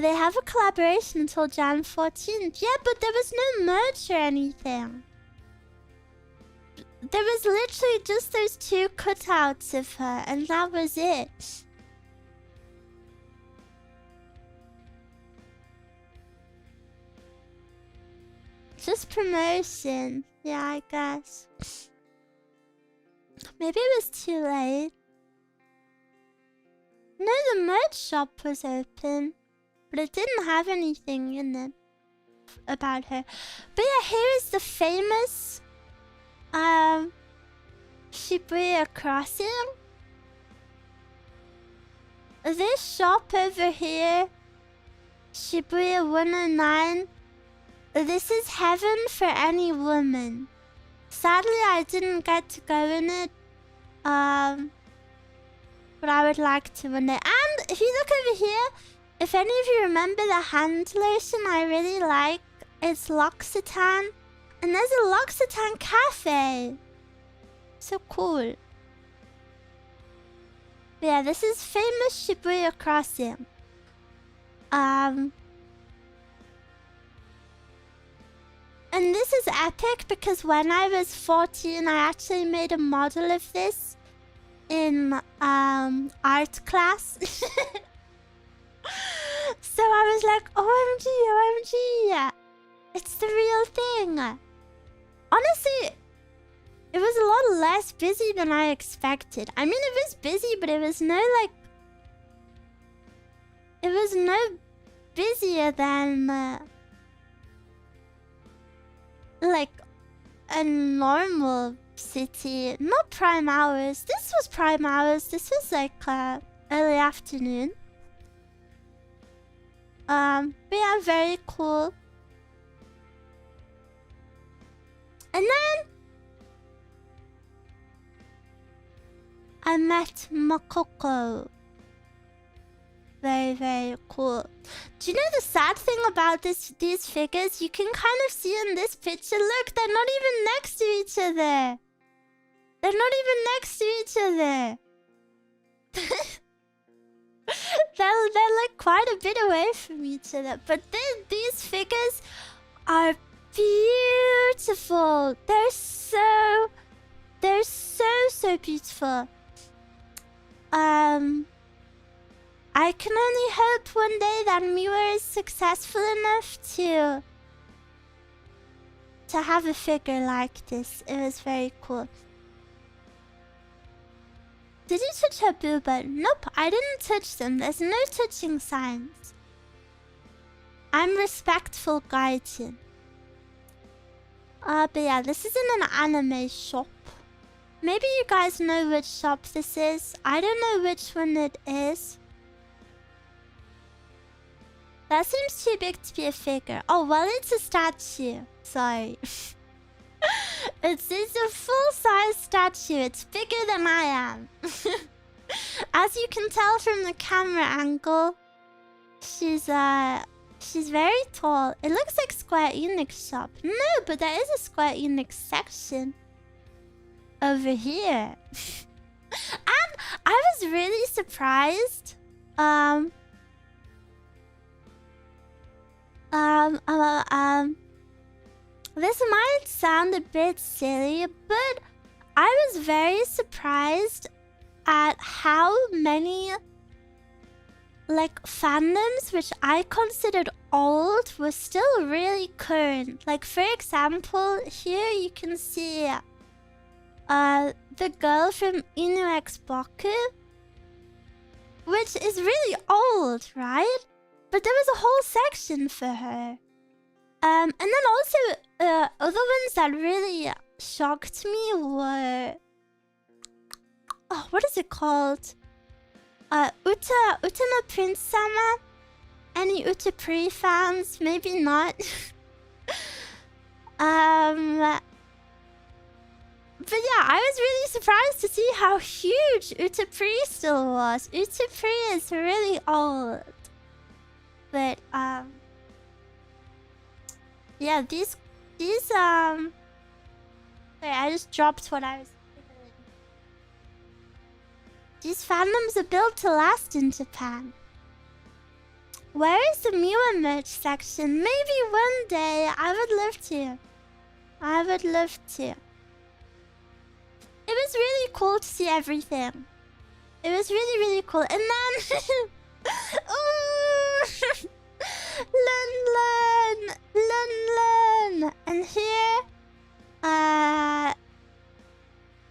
they have a collaboration until Jan 14th. Yeah, but there was no merch or anything. There was literally just those two cutouts of her, and that was it. Just promotion. Yeah, I guess. Maybe it was too late. No, the merch shop was open, but it didn't have anything in it about her. But yeah, here is the famous Shibuya crossing. This shop over here, Shibuya 109, this is heaven for any woman. Sadly, I didn't get to go in it, but I would like to one day. And if you look over here, if any of you remember the hand lotion I really like, it's L'Occitane. And there's a L'Occitane cafe. So cool. But yeah, this is famous Shibuya crossing. And this is epic because when I was 14, I actually made a model of this in art class. So I was like, OMG, OMG. It's the real thing. Honestly, it was a lot less busy than I expected. I mean, it was busy, but it was no busier than like a normal city. Not prime hours. This was prime hours. This was like early afternoon. But yeah, very cool. And then I met Makoko. Very, very cool. Do you know the sad thing about these figures? You can kind of see in this picture, look, they're not even next to each other. They're not even next to each other. they're like quite a bit away from each other. But these figures are beautiful. They're so beautiful. I can only hope one day that Miwa is successful enough to have a figure like this. It was very cool. Did you touch her booba? Nope, I didn't touch them. There's no touching signs. I'm respectful gaijin. But yeah, this is in an anime shop. Maybe you guys know which shop this is. I don't know which one it is. That seems too big to be a figure. Oh, well, it's a statue. Sorry. It's a full-size statue. It's bigger than I am. As you can tell from the camera angle, she's very tall. It looks like Square Enix shop. No, but there is a Square Enix section over here. And I was really surprised. This might sound a bit silly, but I was very surprised at how many like fandoms which I considered old were still really current. Like, for example, here you can see the girl from Inu X Boku, which is really old, right? But there was a whole section for her. And then also, other ones that really shocked me were... Oh, what is it called? Uta no Prince-sama? Any Uta Pri fans? Maybe not. But yeah, I was really surprised to see how huge Uta Pri still was. Uta Pri is really old. But, yeah, these, sorry, I just dropped what I was thinking. These fandoms are built to last in Japan. Where is the Miwa merch section? Maybe one day. I would love to. I would love to. It was really cool to see everything. It was really, really cool. And then... Ooh! Lun. And here,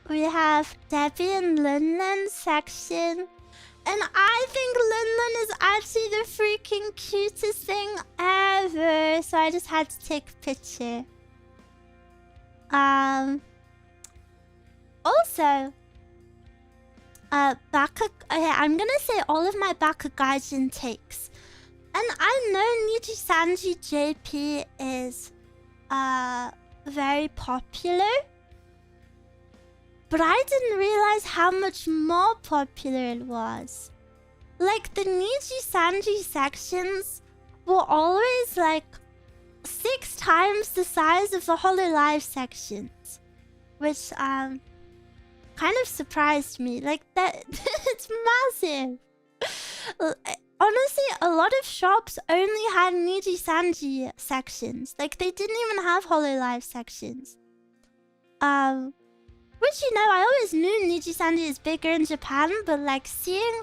we have Debbie and Lun section. And I think Lun is actually the freaking cutest thing ever. So I just had to take a picture. Also, I'm gonna say all of my Bakugaijin takes. And I know Niji Sanji JP is very popular, but I didn't realize how much more popular it was. Like, the Niji Sanji sections were always like 6 times the size of the Hololive sections, which kind of surprised me. Like, that it's massive. Honestly, a lot of shops only had Niji Sanji sections. Like, they didn't even have Hololive sections. Which, you know, I always knew Niji Sanji is bigger in Japan, but like seeing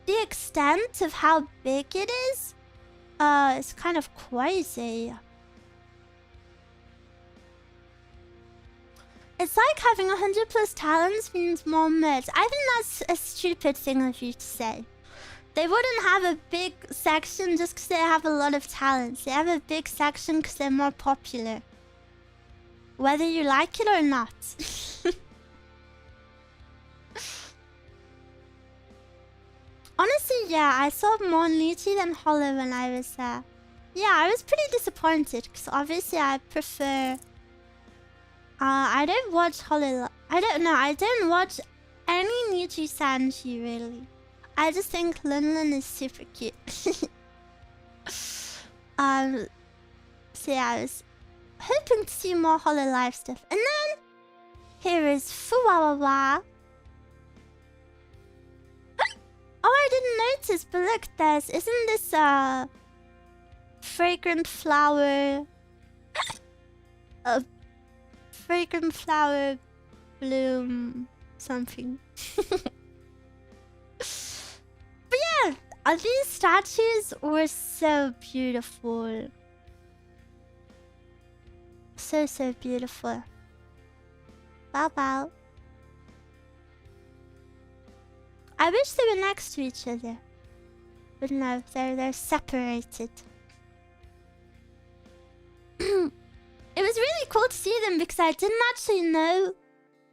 the extent of how big it is kind of crazy. It's like having 100 plus talents means more merch. I think that's a stupid thing of you to say. They wouldn't have a big section just because they have a lot of talents. They have a big section because they're more popular. Whether you like it or not. Honestly, yeah, I saw more Nietzsche than Holo when I was there. Yeah, I was pretty disappointed because obviously I prefer... I don't watch Holo... I don't know, I don't watch any Nietzsche Sanji really. I just think Lin is super cute. So yeah, I was hoping to see more Hololive stuff. And then here is Fuwawawa. Oh, I didn't notice, but look, isn't this fragrant flower? A fragrant flower bloom something. But yeah, these statues were so beautiful. So beautiful. Bow. I wish they were next to each other. But no, they're separated. It was really cool to see them because I didn't actually know.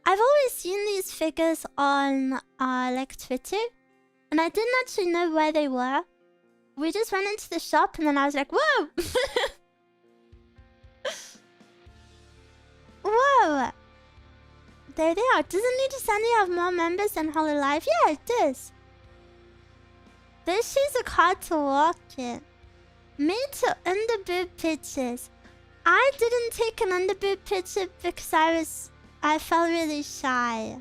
I've always seen these figures on like Twitter, and I didn't actually know where they were. We just went into the shop and then I was like, whoa! Whoa! There they are. Doesn't New Descending have more members than Hololive? Yeah, it does. This shoes are hard to walk in. Made to underboob pictures. I didn't take an underboob picture because I felt really shy.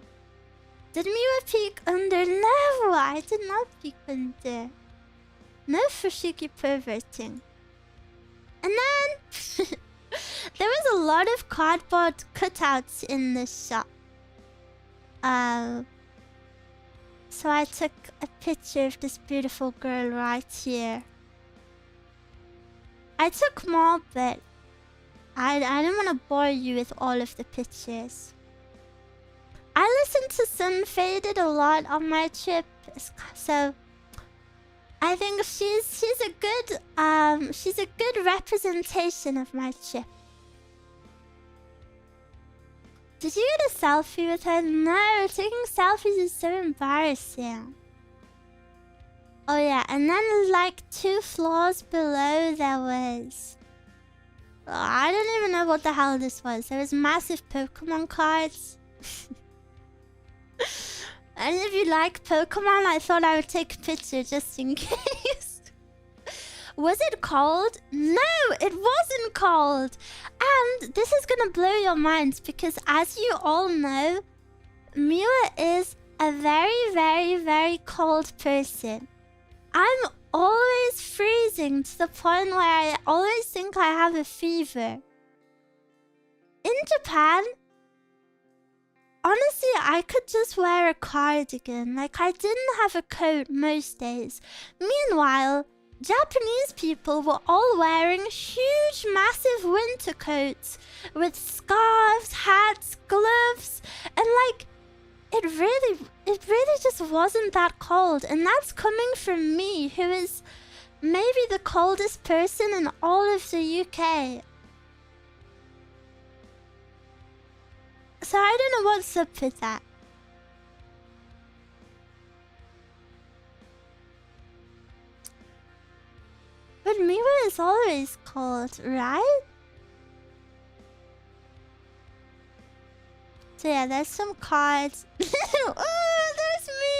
Did Miwa peek under? No, I did not peek under. No fushigi perverting. And then there was a lot of cardboard cutouts in this shop. So I took a picture of this beautiful girl right here. I took more, but I didn't want to bore you with all of the pictures. I listened to Sun Faded a lot on my trip, so I think she's a good representation of my trip. Did you get a selfie with her? No, taking selfies is so embarrassing. Oh yeah, and then like 2 floors below there was... Oh, I don't even know what the hell this was. There was massive Pokemon cards. And if you like Pokemon, I thought I would take a picture just in case. Was it cold? No, it wasn't cold. And this is gonna blow your minds because as you all know, Miwa is a very cold person. I'm always freezing to the point where I always think I have a fever. In Japan, honestly, I could just wear a cardigan. Like, I didn't have a coat most days. Meanwhile, Japanese people were all wearing huge, massive winter coats with scarves, hats, gloves, and like, it really just wasn't that cold. And that's coming from me, who is maybe the coldest person in all of the UK. So I don't know what's up with that. But Miwa is always cold, right? So yeah, there's some cards. Oh, there's me!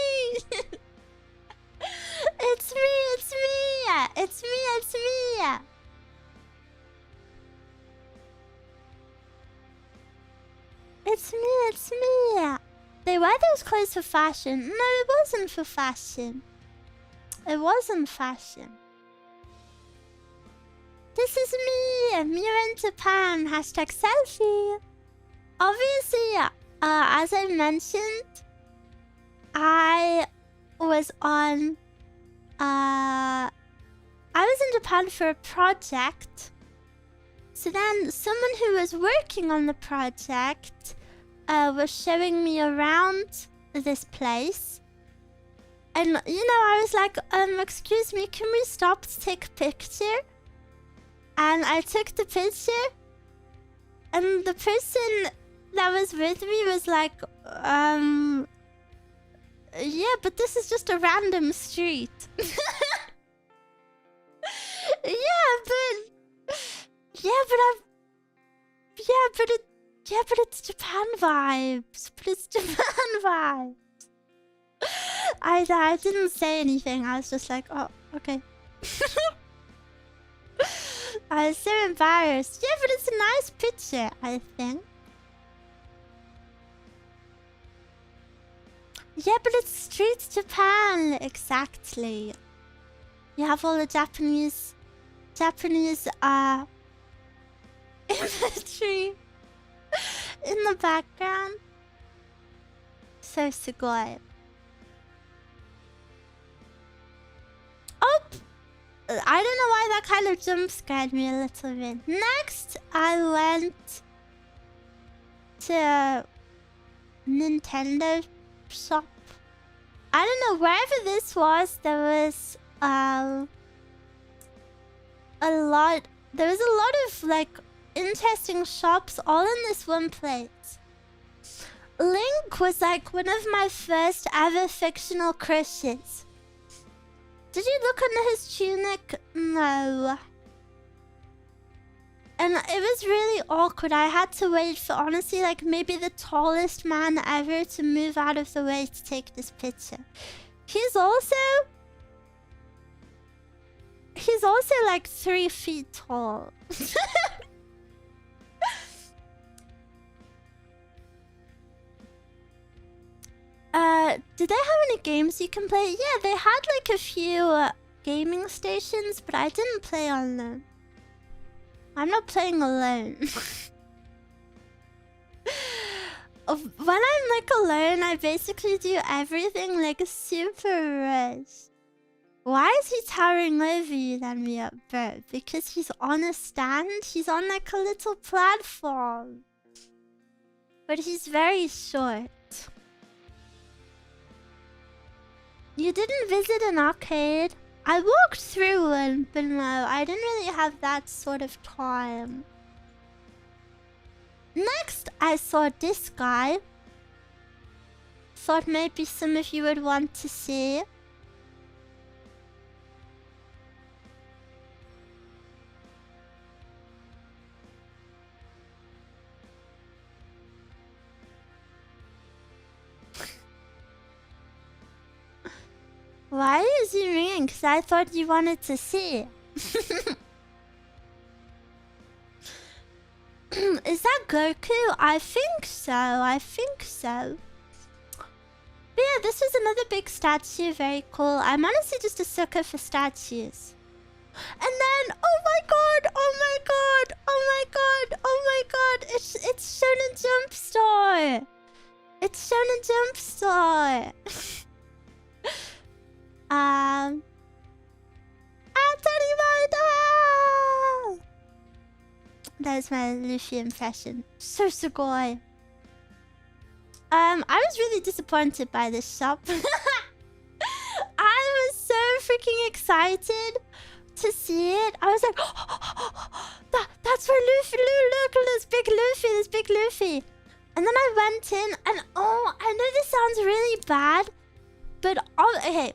It's me! It's me! It's me! It's me! They wear those clothes for fashion. No, it wasn't for fashion. It wasn't fashion. This is me! Miwa in Japan! Hashtag selfie! Obviously, as I mentioned, I was in Japan for a project. So then someone who was working on the project was showing me around this place. And, you know, I was like, excuse me, can we stop to take a picture? And I took the picture. And the person that was with me was like, yeah, but this is just a random street. But it's Japan vibes. I didn't say anything. I was just like, oh, okay. I was so embarrassed. Yeah, but it's a nice picture, I think. Yeah, but it's Street Japan, exactly. You have all the Japanese imagery in the background. So sugoi. Oh! I don't know why that kind of jump scared me a little bit. Next, I went to Nintendo shop. I don't know, wherever this was, there was a lot of like interesting shops all in this one place. Link was like one of my first ever fictional crushes. Did you look under his tunic? No. And it was really awkward. I had to wait for, honestly, like maybe the tallest man ever to move out of the way to take this picture. He's also like 3 feet tall. Did they have any games you can play? Yeah, they had like a few gaming stations, but I didn't play on them. I'm not playing alone. When I'm like alone, I basically do everything like super rush. Why is he towering over you then, Miwa? Bro, because he's on a stand. He's on like a little platform. But he's very short. You didn't visit an arcade? I walked through one, but no, I didn't really have that sort of time. Next, I saw this guy. Thought maybe some of you would want to see. Why are you zooming in? Because I thought you wanted to see. Is that Goku? I think so. I think so. But yeah, this was another big statue. Very cool. I'm honestly just a sucker for statues. And then, oh my god! Oh my god! Oh my god! Oh my god! It's Shonen Jump Store. It's Shonen Jump Store. That is my Luffy impression. So sugoi. I was really disappointed by this shop. I was so freaking excited to see it. I was like, that's where Luffy, look, this big Luffy. And then I went in and oh, I know this sounds really bad, but okay.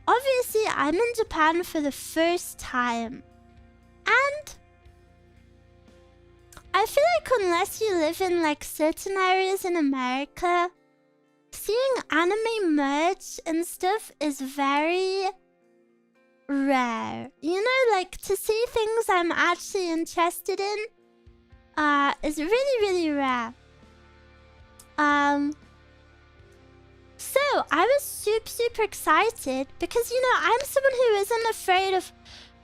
Obviously, I'm in Japan for the first time. And I feel like unless you live in like certain areas in America, seeing anime merch and stuff is very rare. You know, like to see things I'm actually interested in is really, really rare. So I was super excited because, you know, I'm someone who isn't afraid of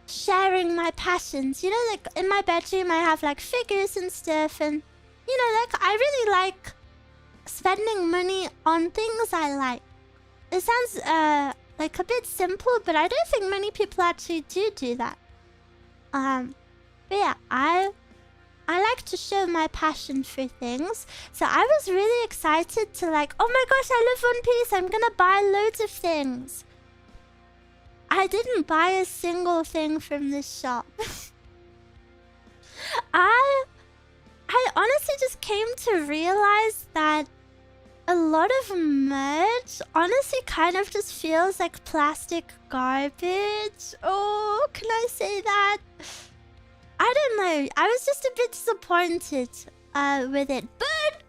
sharing my passions. You know, like in my bedroom I have like figures and stuff, and you know, like I really like spending money on things I like. It sounds like a bit simple, but I don't think many people actually do that. But yeah, I like to show my passion for things. So I was really excited to like, oh my gosh, I love One Piece. I'm gonna buy loads of things. I didn't buy a single thing from this shop. I honestly just came to realize that a lot of merch honestly kind of just feels like plastic garbage. Oh, can I say that? I don't know. I was just a bit disappointed with it. But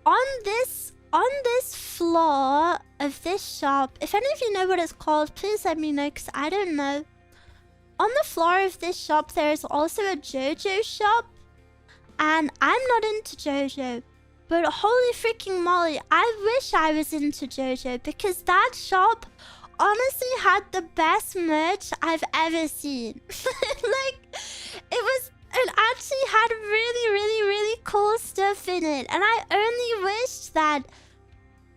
on this on this floor of this shop, if any of you know what it's called, please let me know, because I don't know. On the floor of this shop, there is also a JoJo shop. And I'm not into JoJo. But holy freaking moly, I wish I was into JoJo, because that shop honestly had the best merch I've ever seen. Like, it actually had really, really, really cool stuff in it. And I only wished that,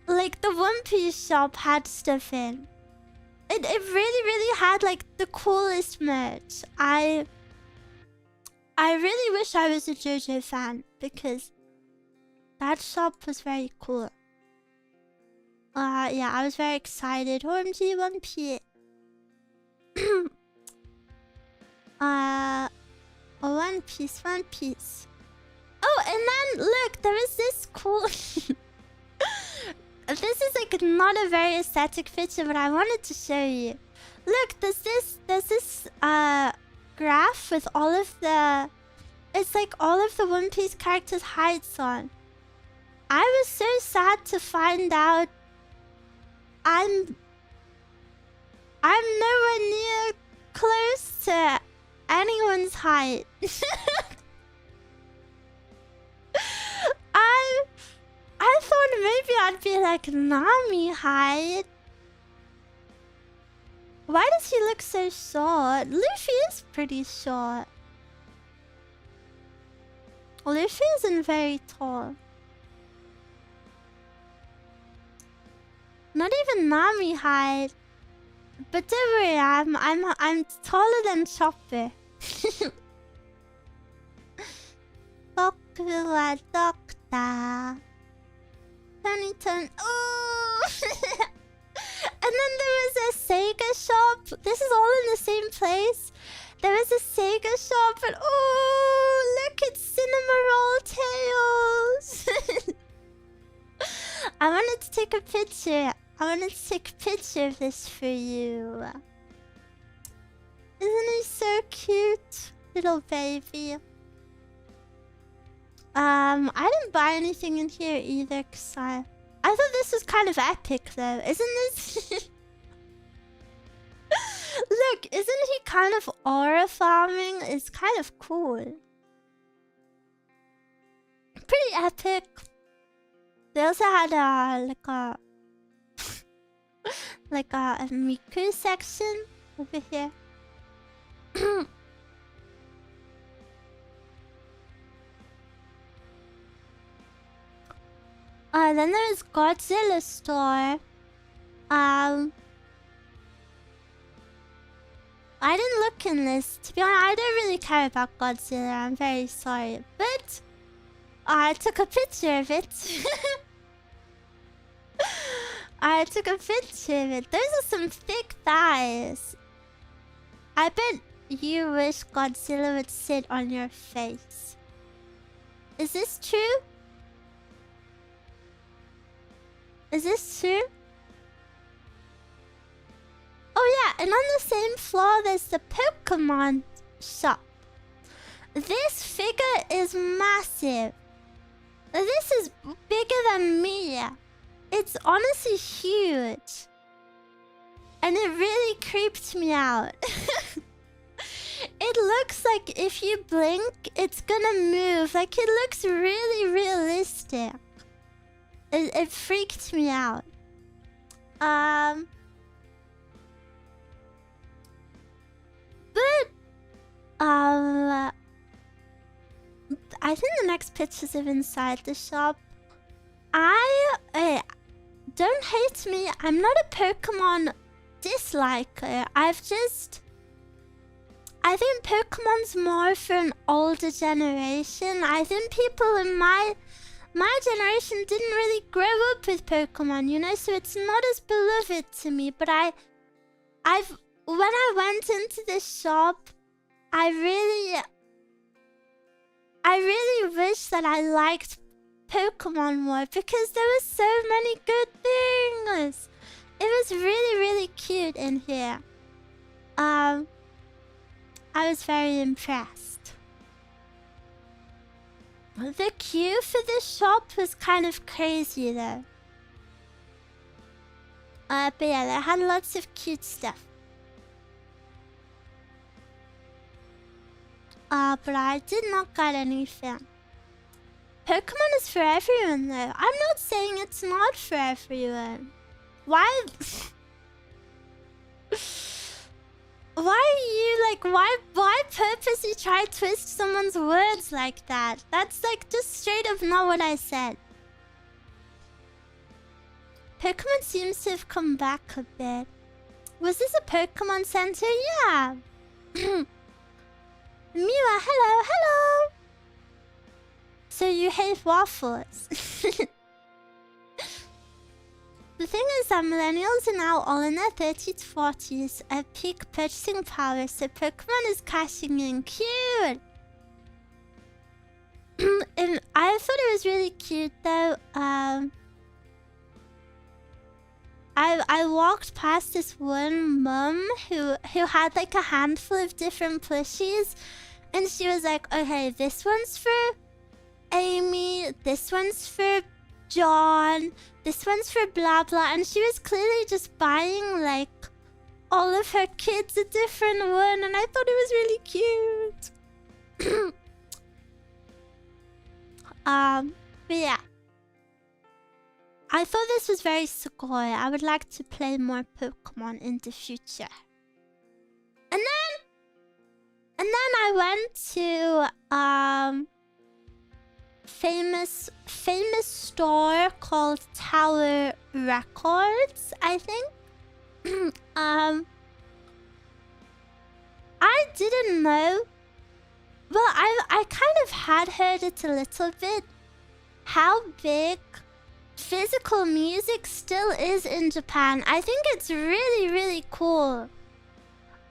like, the One Piece shop had stuff in. It really, really had, like, the coolest merch. I really wish I was a JoJo fan, because that shop was very cool. Yeah, I was very excited. OMG, One Piece. One Piece, One Piece. Oh, and then look, there is this cool. This is like not a very aesthetic picture, but I wanted to show you. Look, there's this graph with all of the. It's like all of the One Piece characters' heights on. I was so sad to find out I'm nowhere near close to anyone's height. I thought maybe I'd be like Nami height. Why does he look so short? Luffy is pretty short. Luffy isn't very tall. Not even Nami height. But don't worry, I'm taller than Chopper. Boku wa dokta. Turn. Ooh. And then there was a Sega shop. This is all in the same place. There was a Sega shop, and ooh, look, it's Cinema Roll Tales. I wanted to take a picture. Of this for you. Isn't he so cute? Little baby. I didn't buy anything in here either, because I thought this was kind of epic, though. Isn't this? Look, isn't he kind of aura farming? It's kind of cool. Pretty epic. They also had like a Miku section over here. Then there's Godzilla store. I didn't look in this. To be honest, I don't really care about Godzilla. I'm very sorry. But I took a picture of it. Those are some thick thighs. I bet you wish Godzilla would sit on your face. Is this true? Oh yeah, and on the same floor there's the Pokemon shop. This figure is massive. This is bigger than me. It's honestly huge. And it really creeped me out. It looks like if you blink, it's gonna move. Like, it looks really realistic. It freaked me out. But I think the next pictures of inside the shop. Don't hate me. I'm not a Pokemon disliker. I think Pokemon's more for an older generation. I think people in my generation didn't really grow up with Pokemon, you know, so it's not as beloved to me. But when I went into this shop, I really wish that I liked Pokemon more, because there were so many good things. It was really, really cute in here. I was very impressed. The queue for this shop was kind of crazy though. But yeah, they had lots of cute stuff. But I did not get anything. Pokemon is for everyone, though. I'm not saying it's not for everyone. Why? Why are you like? Why purposely try to twist someone's words like that? That's like just straight up not what I said. Pokemon seems to have come back a bit. Was this a Pokemon Center? Yeah. Miwa, hello, hello. So you hate waffles. The thing is that millennials are now all in their 30s to 40s at peak purchasing power, so Pokemon is cashing in. Cute! And I thought it was really cute though. I walked past this one mum who had like a handful of different plushies, and she was like, okay, this one's for Amy, this one's for John, this one's for blah blah, and she was clearly just buying like all of her kids a different one, and I thought it was really cute. But yeah, I thought this was very sugoi. I would like to play more Pokemon in the future. And then I went to famous store called Tower Records, I think. I didn't know. Well, I kind of had heard it a little bit. How big physical music still is in Japan. I think it's really, really cool.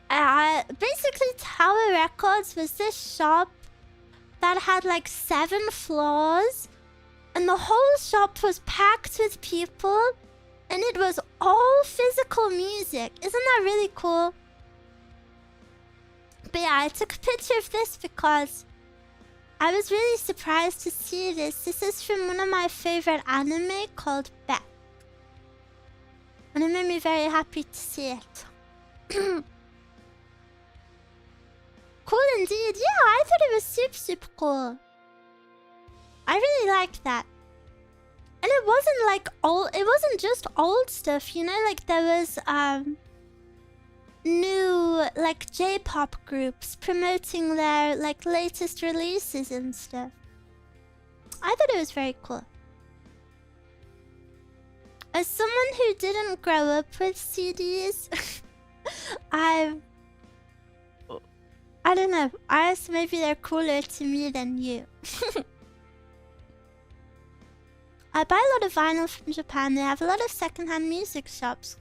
Basically, Tower Records was this shop that had like 7 floors, and the whole shop was packed with people, and it was all physical music. Isn't that really cool? But yeah, I took a picture of this because I was really surprised to see this. This is from one of my favorite anime called Beck, and it made me very happy to see it. Cool indeed. Yeah, I thought it was super cool. I really liked that. And it wasn't like old, it wasn't just old stuff, you know, like there was new like J-pop groups promoting their like latest releases and stuff. I thought it was very cool. As someone who didn't grow up with CDs, I don't know. I guess maybe they're cooler to me than you. I buy a lot of vinyl from Japan. They have a lot of secondhand music shops.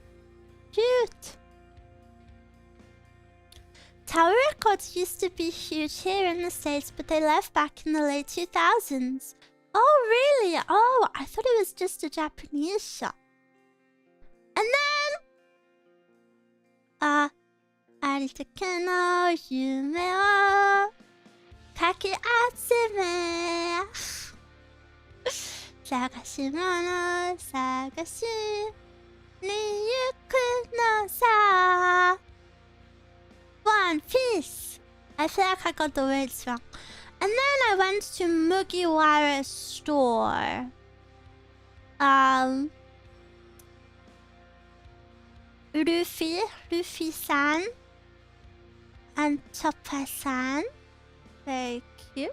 Cute. Tower Records used to be huge here in the States, but they left back in the late 2000s. Oh, really? Oh, I thought it was just a Japanese shop. And then... ありたくの夢をかき集め探し物探しに行くのさ One Piece. I feel like I got the words wrong. And then I went to Mugiwara store. Luffy-san and Chopper-san. Very cute.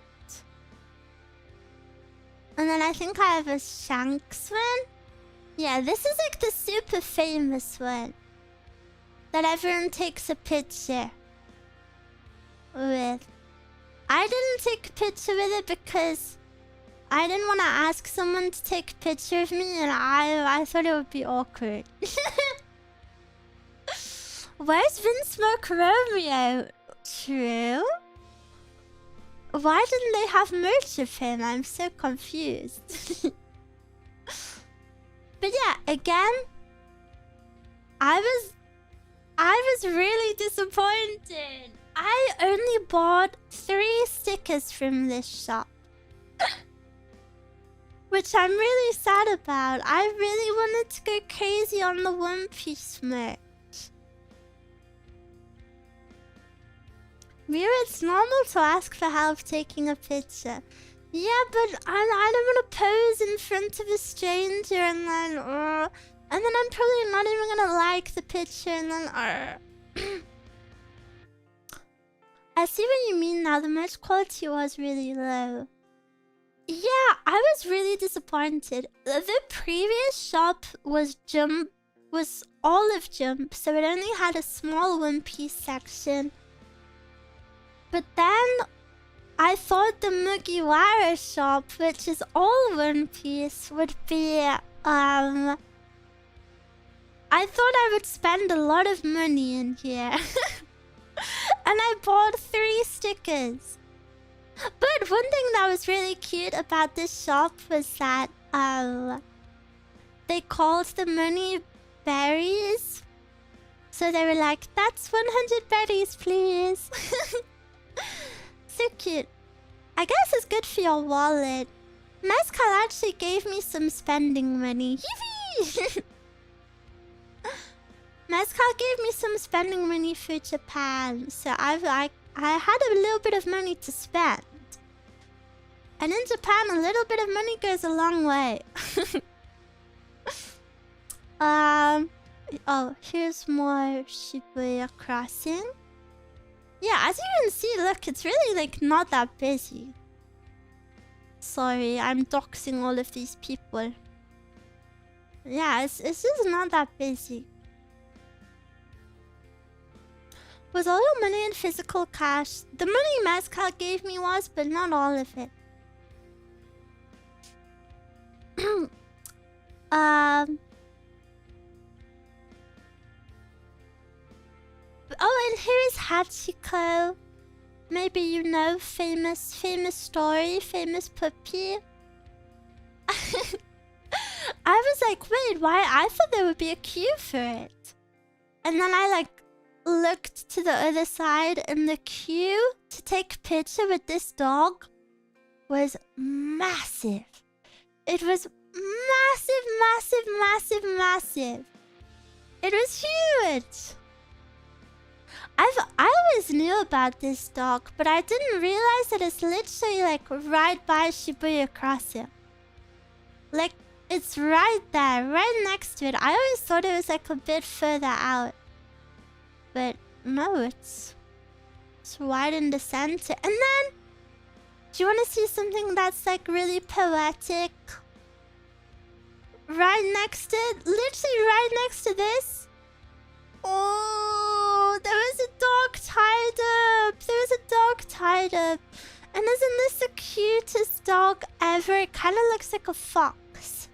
And then I think I have a Shanks one. Yeah, this is like the super famous one that everyone takes a picture with. I didn't take a picture with it because I didn't want to ask someone to take a picture of me, and I thought it would be awkward. Where's Vinsmoke Romeo? True? Why didn't they have merch of him? I'm so confused. But yeah, again, I was really disappointed. I only bought 3 stickers from this shop. which I'm really sad about. I really wanted to go crazy on the One Piece merch. Miwa, it's normal to ask for help taking a picture. Yeah, but I don't want to pose in front of a stranger and then I'm probably not even gonna like the picture and then I see what you mean now. The merch quality was really low. Yeah, I was really disappointed. The previous shop was Olive Jump, so it only had a small One Piece section. But then I thought the Mugiwara shop, which is all One Piece, would be I thought I would spend a lot of money in here. And I bought 3 stickers. But one thing that was really cute about this shop was that they called the money berries. So they were like, that's 100 berries, please. So cute. I guess it's good for your wallet. Mezcal actually gave me some spending money. Yippee! Mezcal gave me some spending money for Japan. So I had a little bit of money to spend. And in Japan, a little bit of money goes a long way. Oh, here's more Shibuya Crossing. Yeah, as you can see, look, it's really like not that busy. Sorry, I'm doxing all of these people. Yeah, it's just not that busy. Was all your money in physical cash? The money Mezcal gave me was, but not all of it. Oh, and here's Hachiko. Maybe you know, famous story, famous puppy. I was like, wait, why? I thought there would be a queue for it. And then I like looked to the other side and the queue to take a picture with this dog was massive. It was massive. It was huge. I always knew about this dog, but I didn't realize that it's literally like right by Shibuya Crossing. Like, it's right there, right next to it. I always thought it was like a bit further out. But no, it's right in the center. And then, do you want to see something that's like really poetic? Right next to it, literally right next to this. Oh, there was a dog tied up. And isn't this the cutest dog ever? It kind of looks like a fox.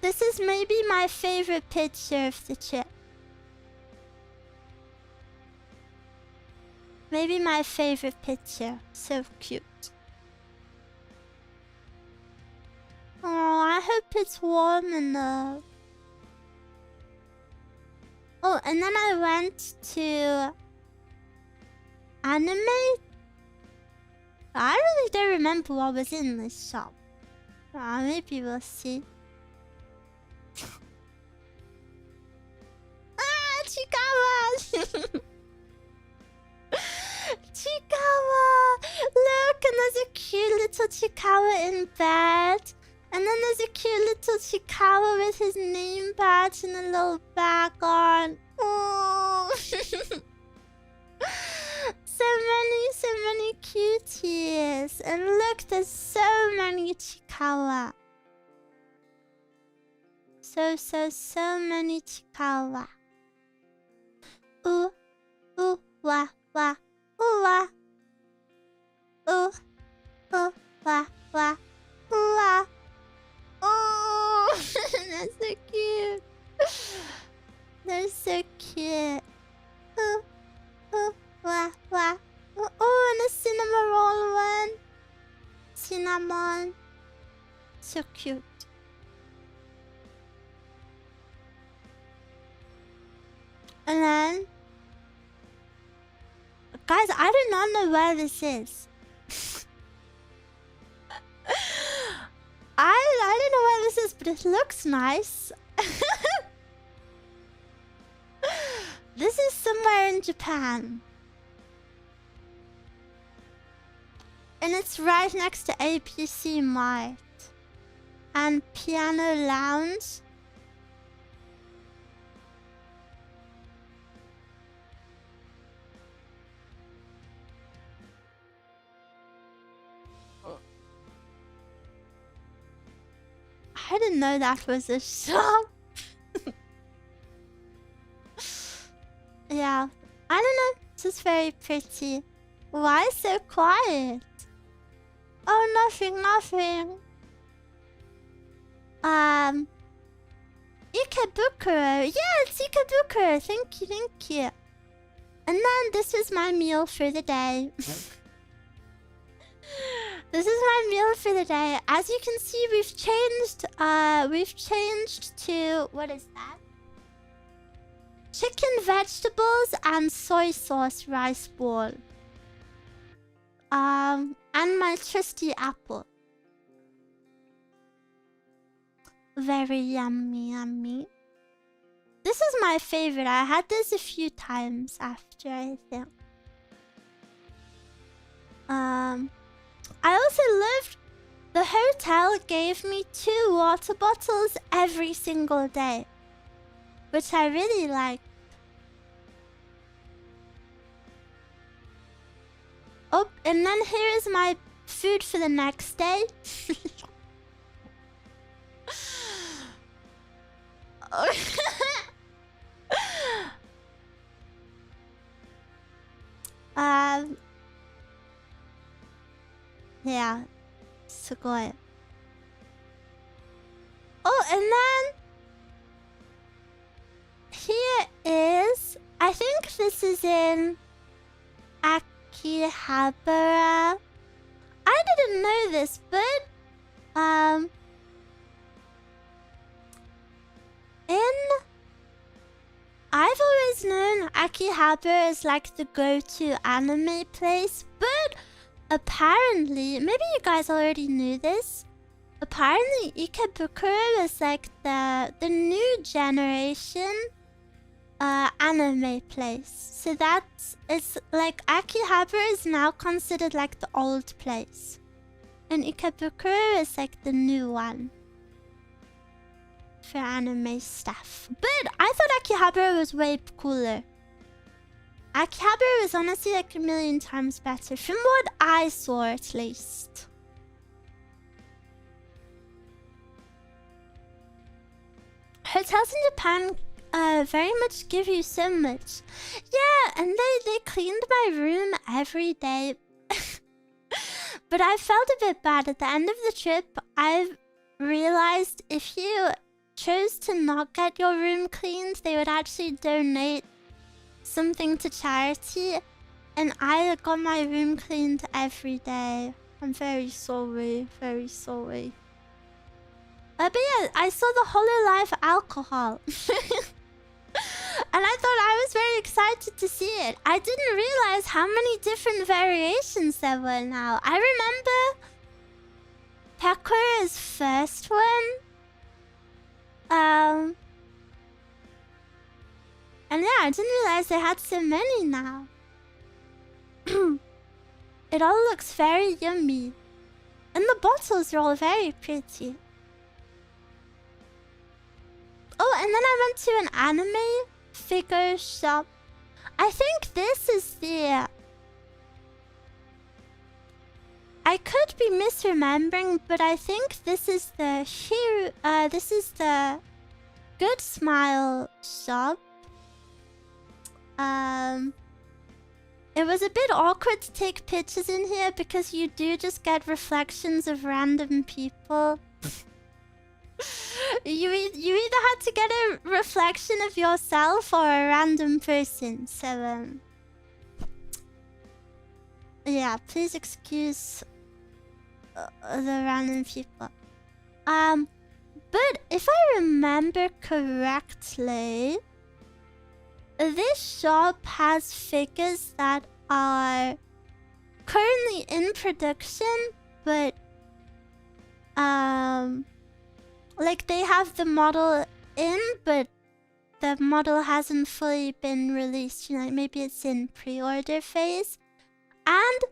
This is maybe my favorite picture of the trip. Maybe my favorite picture. So cute. Oh, I hope it's warm enough. Oh, and then I went to anime. I really don't remember what was in this shop. Maybe we'll see. Chikawa! Chikawa! Look, and there's a cute little Chikawa in bed. And then there's a cute little Chikawa with his name badge and a little bag on. Oh! So many cuties. And look, there's so many Chikawa. So many Chikawa. Ooh, ooh, wah, wah, ooh, wah. Ooh, ooh, wah, wah, ooh, wah. Oh, that's so cute. They're so cute. Ooh, ooh, wah, wah. Oh, and a cinnamon roll one. Cinnamon. So cute. And then, guys, I do not know where this is. but it looks nice. This is somewhere in Japan. And it's right next to APC Mart and Piano Lounge. I didn't know that was a shop. Yeah, I don't know. This is very pretty. Why so quiet? Oh, nothing. Ikebukuro. Yeah, it's Ikebukuro. Thank you. And then this is my meal for the day. This is my meal for the day. As you can see, we've changed to, what is that? Chicken, vegetables, and soy sauce rice bowl. And my trusty apple. Very yummy. This is my favorite. I had this a few times after, I think. I also loved the hotel gave me 2 water bottles every single day, which I really liked. Oh, and then here is my food for the next day. Yeah, すごい. Oh, and then here is, I think this is in Akihabara. I didn't know this, but I've always known Akihabara as like the go-to anime place, but apparently, maybe you guys already knew this, apparently Ikebukuro is like the new generation anime place. So it's like Akihabara is now considered like the old place, and Ikebukuro is like the new one for anime stuff. But I thought Akihabara was way cooler. Akihabara was honestly like a million times better, from what I saw at least. Hotels in Japan very much give you so much. Yeah, and they cleaned my room every day. But I felt a bit bad at the end of the trip. I realized if you chose to not get your room cleaned, they would actually donate something to charity, and I got my room cleaned every day. I'm very sorry. But yeah, I saw the Hololive alcohol. And I thought I was very excited to see it. I didn't realize how many different variations there were now. I remember Pekura's first one. And yeah, I didn't realize they had so many now. It all looks very yummy. And the bottles are all very pretty. Oh, and then I went to an anime figure shop. I think this is the... I could be misremembering, but I think this is the this is the Good Smile shop. It was a bit awkward to take pictures in here because you do just get reflections of random people. You either had to get a reflection of yourself or a random person. So yeah, please excuse the random people. But if I remember correctly, this shop has figures that are currently in production, but Like, they have the model in, but the model hasn't fully been released. You know, maybe it's in pre-order phase. And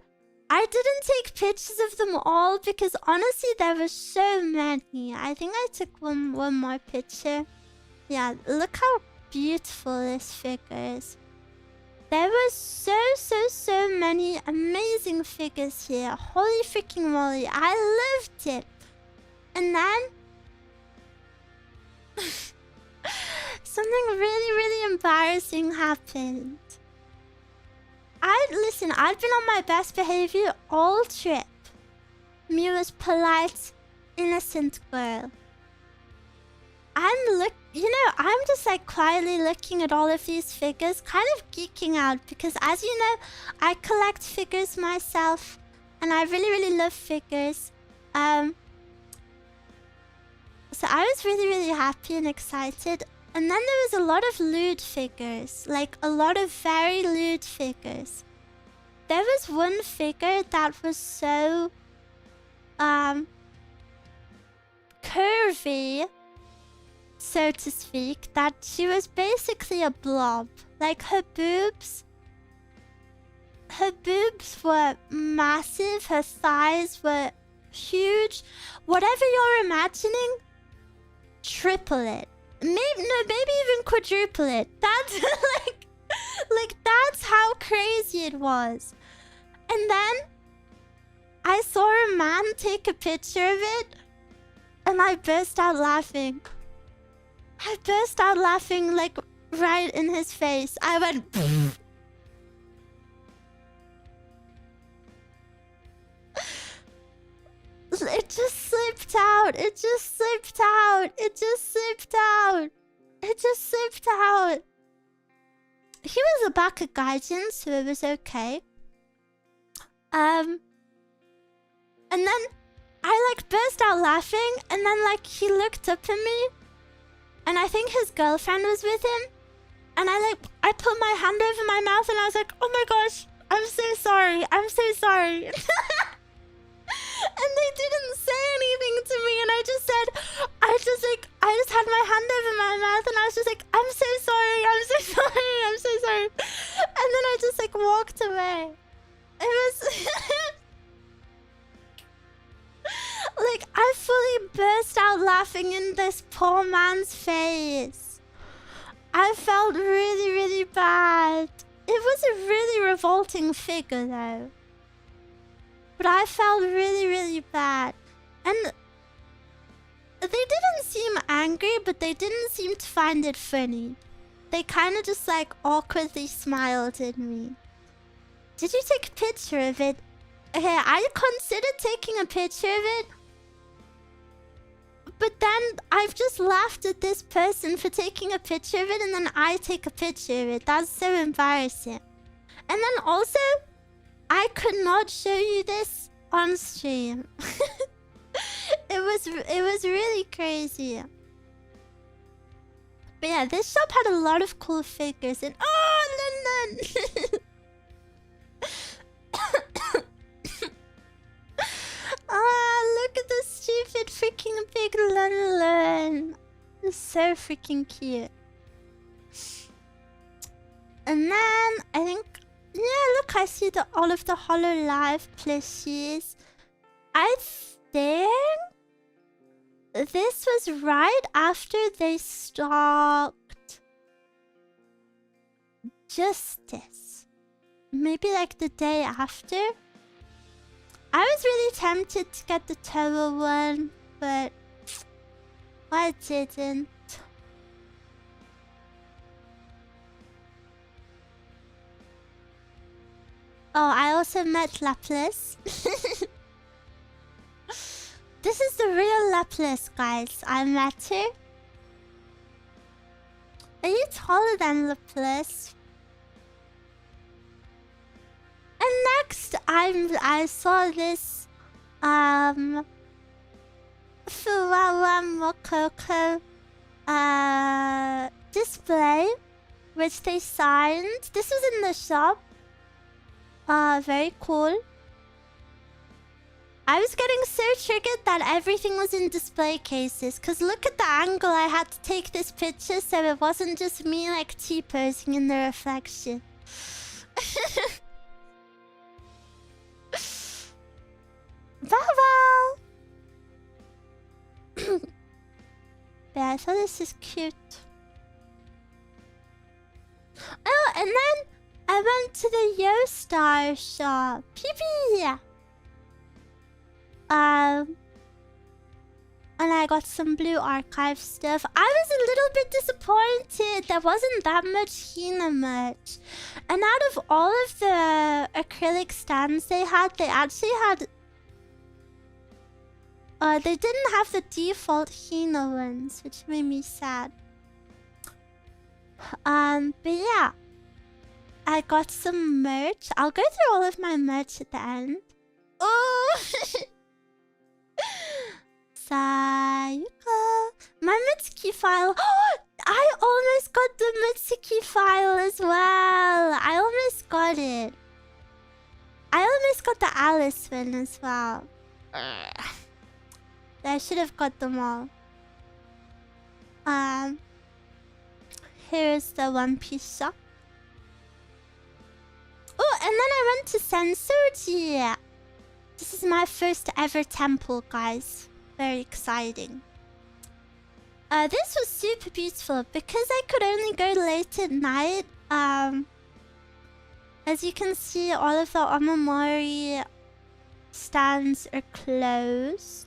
I didn't take pictures of them all because honestly there were so many. I think I took one more picture. Yeah, look how beautiful this figure is. There were so many amazing figures here. Holy freaking moly, I loved it. And then something really embarrassing happened. Listen, I'd been on my best behavior all trip. Miwa's polite, innocent girl. I'm just like quietly looking at all of these figures, kind of geeking out because, as you know, I collect figures myself, and I really love figures. So I was really happy and excited. And then there was a lot of lewd figures, like a lot of very lewd figures. There was one figure that was so curvy, so to speak, that she was basically a blob. Like her boobs were massive, her thighs were huge. Whatever you're imagining, triple it. Maybe even quadruple it. That's like that's how crazy it was. And then I saw a man take a picture of it, and I burst out laughing. I burst out laughing like right in his face. I went It just slipped out. It just slipped out. It just slipped out. It just slipped out. He was a Baka Gaijin, so it was okay. And then I like burst out laughing, and then like he looked up at me, and I think his girlfriend was with him, and I put my hand over my mouth and I was like, oh my gosh, I'm so sorry. I'm so sorry. And they didn't say anything to me, and I just had my hand over my mouth, and I was just like, I'm so sorry, I'm so sorry, I'm so sorry. And then I just like walked away. It was like I fully burst out laughing in this poor man's face. I felt really bad. It was a really revolting figure though. But I felt really bad. And they didn't seem angry, but they didn't seem to find it funny. They kind of just like awkwardly smiled at me. Did you take a picture of it? Okay, I considered taking a picture of it. But then I've just laughed at this person for taking a picture of it, and then I take a picture of it. That's so embarrassing. And then also, I could not show you this on stream. It was really crazy. But yeah, this shop had a lot of cool figures, and oh, London! Look at this stupid freaking big London. It's so freaking cute. And then I think, yeah, look, I see all of the Hololive plushies. I think this was right after they stocked Justice. Maybe like the day after. I was really tempted to get the Toa one, but I didn't. Oh, I also met Lapis. This is the real Lapis, guys. I met her. Are you taller than Lapis? And next, I saw this Fuwawa Mokoko display, which they signed. This was in the shop. Very cool. I was getting so triggered that everything was in display cases. Cause look at the angle I had to take this picture so it wasn't just me like T-posing in the reflection. Bravo! Yeah, I thought this is cute. Oh, and then I went to the Yo-Star shop. Pee-pee! And I got some Blue Archive stuff. I was a little bit disappointed. There wasn't that much Hina merch. And out of all of the acrylic stands they actually had... they didn't have the default Hina ones, which made me sad. But yeah. I got some merch. I'll go through all of my merch at the end. Oh! Sayuka. My Mitsuki file. I almost got the Mitsuki file as well. I almost got it. I almost got the Alice one as well. I should have got them all. Here's the One Piece shop. Oh, and then I went to Sensoji. This is my first ever temple, guys. Very exciting. This was super beautiful because I could only go late at night. As you can see, all of the Omamori stands are closed.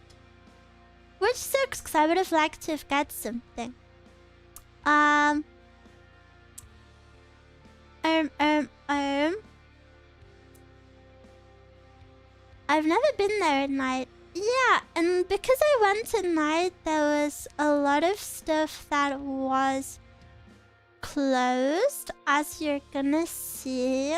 Which sucks because I would have liked to have got something. I've never been there at night. Yeah, and because I went at night, there was a lot of stuff that was closed, as you're gonna see.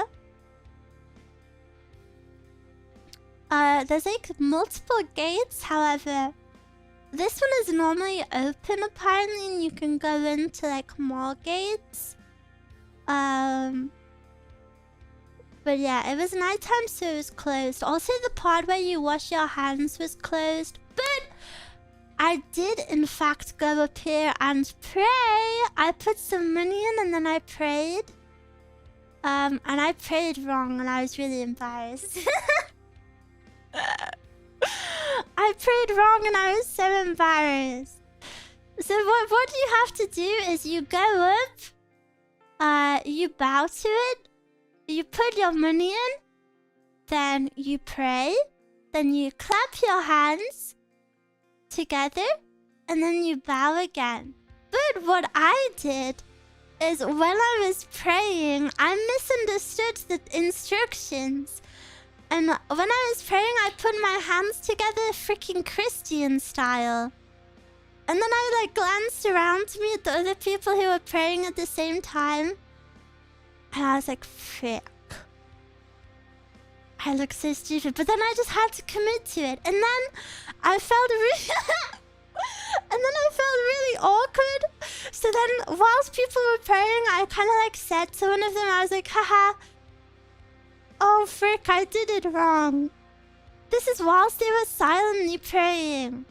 There's like multiple gates, however. This one is normally open apparently, and you can go into like more gates. But yeah, it was nighttime, so it was closed. Also, the part where you wash your hands was closed. But I did, in fact, go up here and pray. I put some money in and then I prayed. And I prayed wrong and I was really embarrassed. I prayed wrong and I was so embarrassed. So what you have to do is you go up, you bow to it, you put your money in, then you pray, then you clap your hands together, and then you bow again. But what I did is when I was praying, I misunderstood the instructions. And when I was praying, I put my hands together freaking Christian style. And then I like glanced around to me at the other people who were praying at the same time. And I was like, frick. I look so stupid. But then I just had to commit to it. And then I felt really awkward. So then whilst people were praying, I kind of like said to one of them, I was like, haha. Oh, frick, I did it wrong. This is whilst they were silently praying.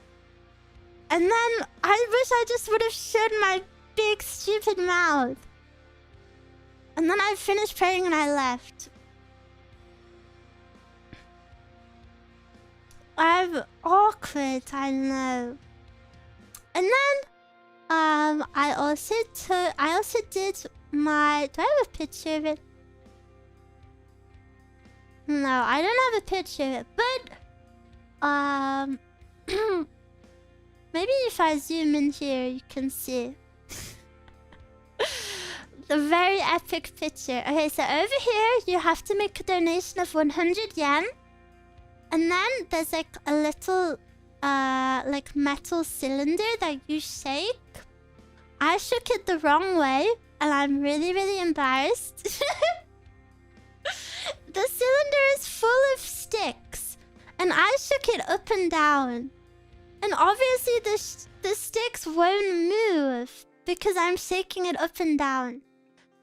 And then I wish I just would have shut my big stupid mouth. And then I finished praying and I left. I'm awkward, I know. And then I also did my... Do I have a picture of it? No, I don't have a picture of it, but maybe if I zoom in here, you can see the very epic picture. Okay, so over here, you have to make a donation of 100 yen, and then there's like a little like metal cylinder that you shake. I shook it the wrong way, and I'm really embarrassed. The cylinder is full of sticks, and I shook it up and down. And obviously the sticks won't move because I'm shaking it up and down.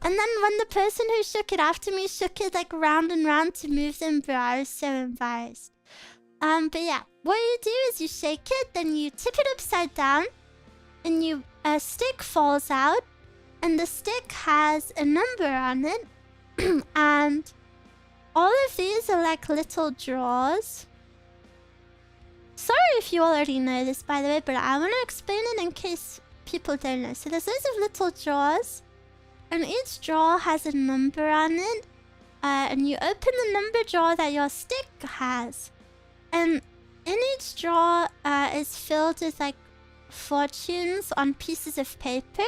And then when the person who shook it after me shook it like round and round to move them, bro, I was so embarrassed. But yeah, what you do is you shake it, then you tip it upside down, and a stick falls out, and the stick has a number on it, and all of these are like little drawers. Sorry if you already know this, by the way, but I want to explain it in case people don't know. So there's loads of little drawers, and each drawer has a number on it, and you open the number drawer that your stick has. And in each drawer is filled with like fortunes on pieces of paper.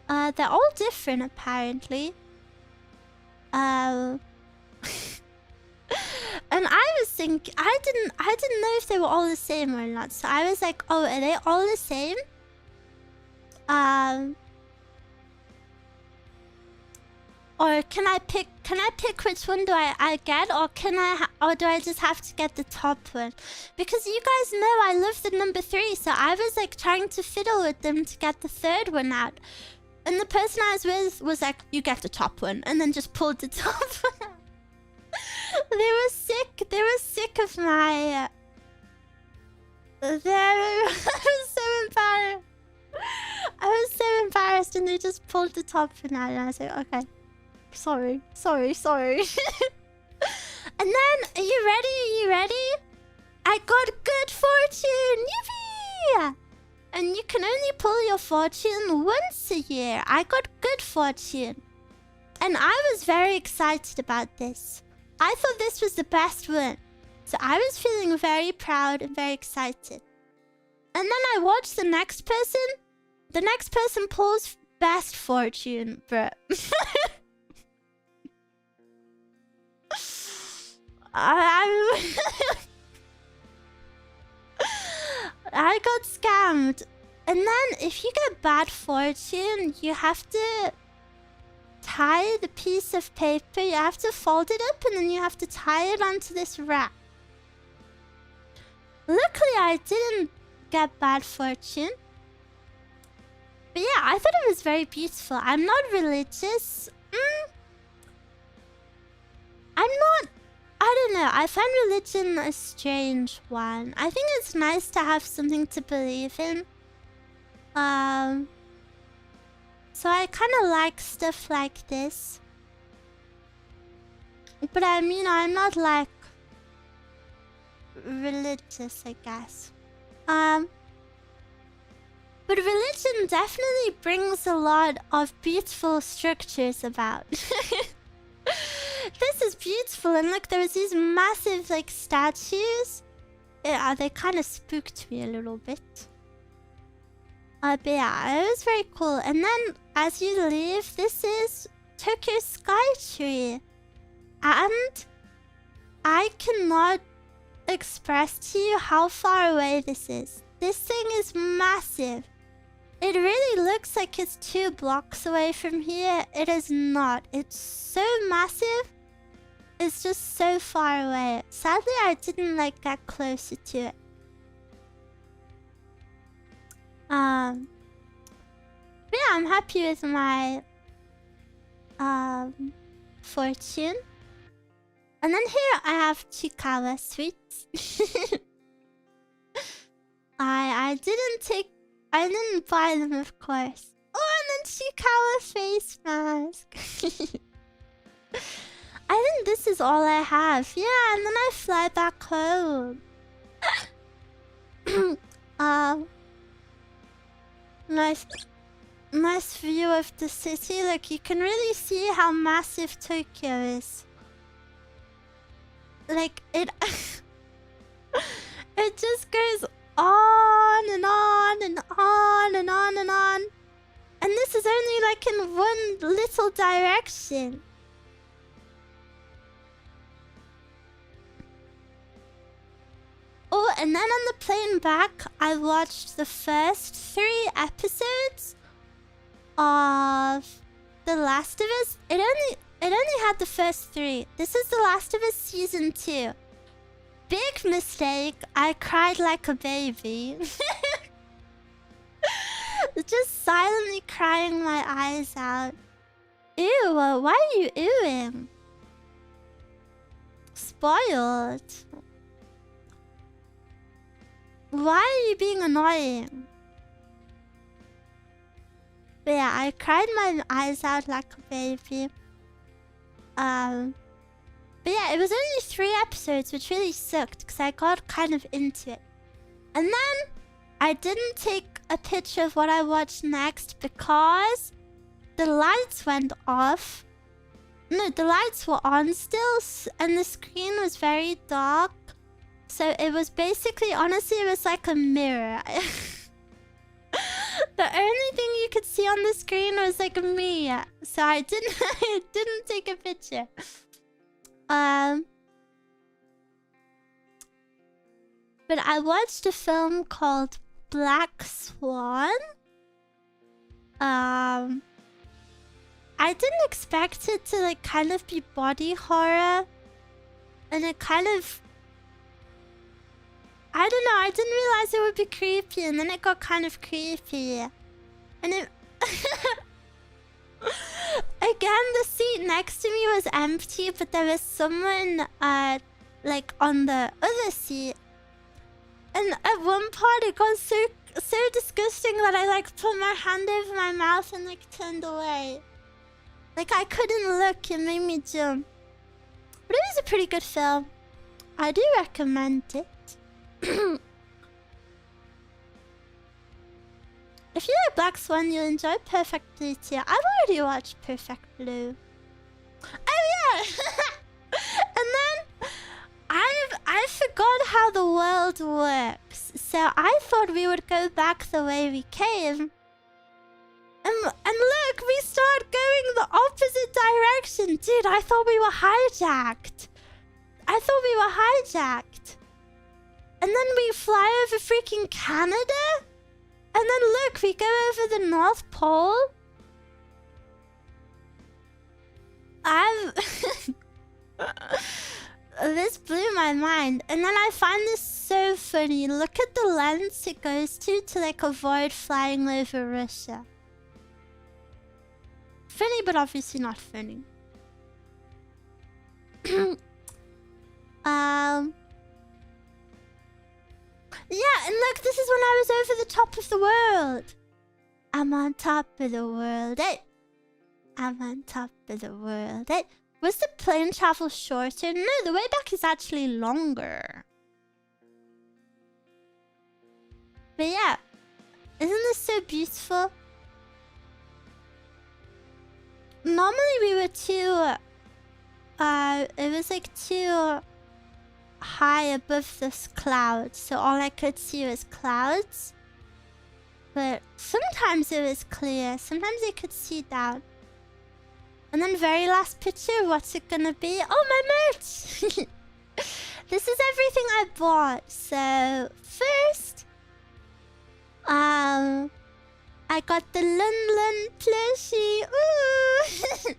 They're all different apparently. And I was thinking, I didn't know if they were all the same or not. So I was like, oh, are they all the same? Or can I pick which one do I get, or or do I just have to get the top one? Because you guys know I love the number 3, so I was like trying to fiddle with them to get the third one out. And the person I was with was like, you get the top one, and then just pulled the top one out. They were sick of my I was so embarrassed, and they just pulled the top one out, and I was like, okay. Sorry. And then, are you ready? I got good fortune! Yippee! And you can only pull your fortune once a year. I got good fortune. And I was very excited about this. I thought this was the best one. So I was feeling very proud and very excited. And then I watched the next person. The next person pulls best fortune, bruh. I got scammed. And then if you get bad fortune, you have to tie the piece of paper. You have to fold it up, and then you have to tie it onto this wrap. Luckily, I didn't get bad fortune. But yeah, I thought it was very beautiful. I'm not religious. I don't know. I find religion a strange one. I think it's nice to have something to believe in. So I kind of like stuff like this. But I mean, I'm not like religious, I guess. But religion definitely brings a lot of beautiful structures about. This is beautiful, and look, there's these massive like statues. Yeah, they kind of spooked me a little bit. But yeah, it was very cool. And then as you leave, this is Tokyo Sky Tree. And I cannot express to you how far away this is. This thing is massive. It really looks like it's 2 blocks away from here. It is not. It's so massive. It's just so far away. Sadly, I didn't like get closer to it. But yeah, I'm happy with my fortune. And then here I have Chikawa sweets. I didn't buy them, of course. Oh, and then Chikawa face mask. I think this is all I have. Yeah, and then I fly back home. Nice view of the city. Like, you can really see how massive Tokyo is. Like, it just goes on and on and on and on and on. And this is only like in one little direction. Oh, and then on the plane back, I watched the first 3 episodes of The Last of Us. It only had the first 3. This is The Last of Us Season 2. Big mistake. I cried like a baby. Just silently crying my eyes out. Ew, why are you ewing? Spoiled. Why are you being annoying? But yeah, I cried my eyes out like a baby. But yeah, it was only 3 episodes, which really sucked because I got kind of into it. And then I didn't take a picture of what I watched next because the lights went off. No, the lights were on still, and the screen was very dark. So it was basically, honestly, it was like a mirror. The only thing you could see on the screen was like me. So I didn't take a picture. But I watched a film called Black Swan. I didn't expect it to like kind of be body horror. And it kind of, I don't know, I didn't realize it would be creepy, and then it got kind of creepy. And it again, the seat next to me was empty, but there was someone like on the other seat. And at one part it got so disgusting that I like put my hand over my mouth and like turned away. Like I couldn't look, it made me jump. But it was a pretty good film. I do recommend it. If you like Black Swan, you'll enjoy Perfect Blue too. I've already watched Perfect Blue. Oh yeah! And then I forgot how the world works. So I thought we would go back the way we came. And look, we start going the opposite direction. Dude, I thought we were hijacked. And then we fly over freaking Canada. And then look, we go over the North Pole. This blew my mind. And then I find this so funny. Look at the lengths it goes to like avoid flying over Russia. Funny, but obviously not funny. Yeah, and look, this is when I was over the top of the world. I'm on top of the world, eh? I'm on top of the world, eh? Was the plane travel shorter? No, the way back is actually longer. But yeah, isn't this so beautiful? Normally we were too... it was like too high above this cloud, so all I could see was clouds. But sometimes it was clear, sometimes I could see down. And then very last picture, what's it gonna be? Oh, my merch! This is everything I bought. So first, I got the Lun Lun plushie. Ooh!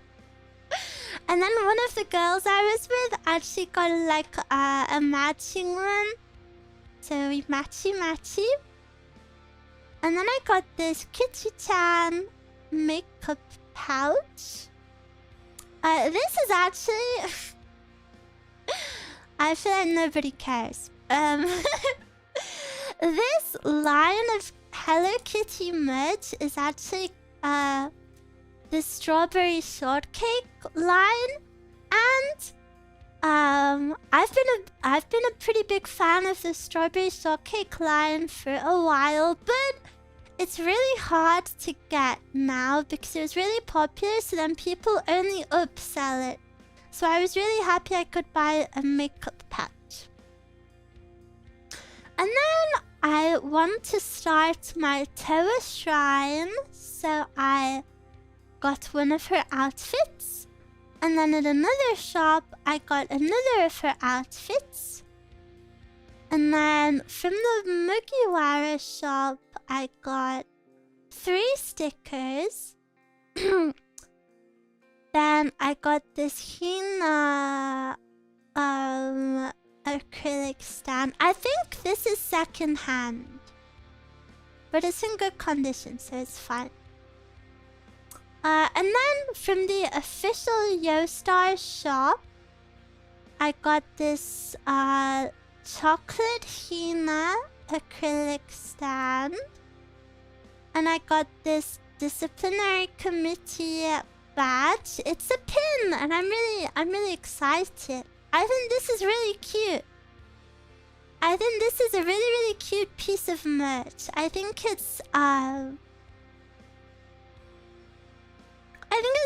And then one of the girls I was with actually got like a matching one. So we matchy. And then I got this Kitty-chan makeup pouch. This is actually... I feel like nobody cares. This line of Hello Kitty merch is actually the strawberry shortcake line, and I've been a pretty big fan of the strawberry shortcake line for a while, but it's really hard to get now because it was really popular, so then people only upsell it. So I was really happy I could buy a makeup patch. And then I want to start my Toa shrine, so I got one of her outfits. And then at another shop, I got another of her outfits. And then from the Mugiwara shop, I got 3 stickers. Then I got this Hina acrylic stand. I think this is secondhand, but it's in good condition, so it's fine. And then from the official YoStar shop, I got this chocolate Hina acrylic stand. And I got this disciplinary committee badge. It's a pin, and I'm really excited. I think this is really cute. I think this is a really cute piece of merch. I think it's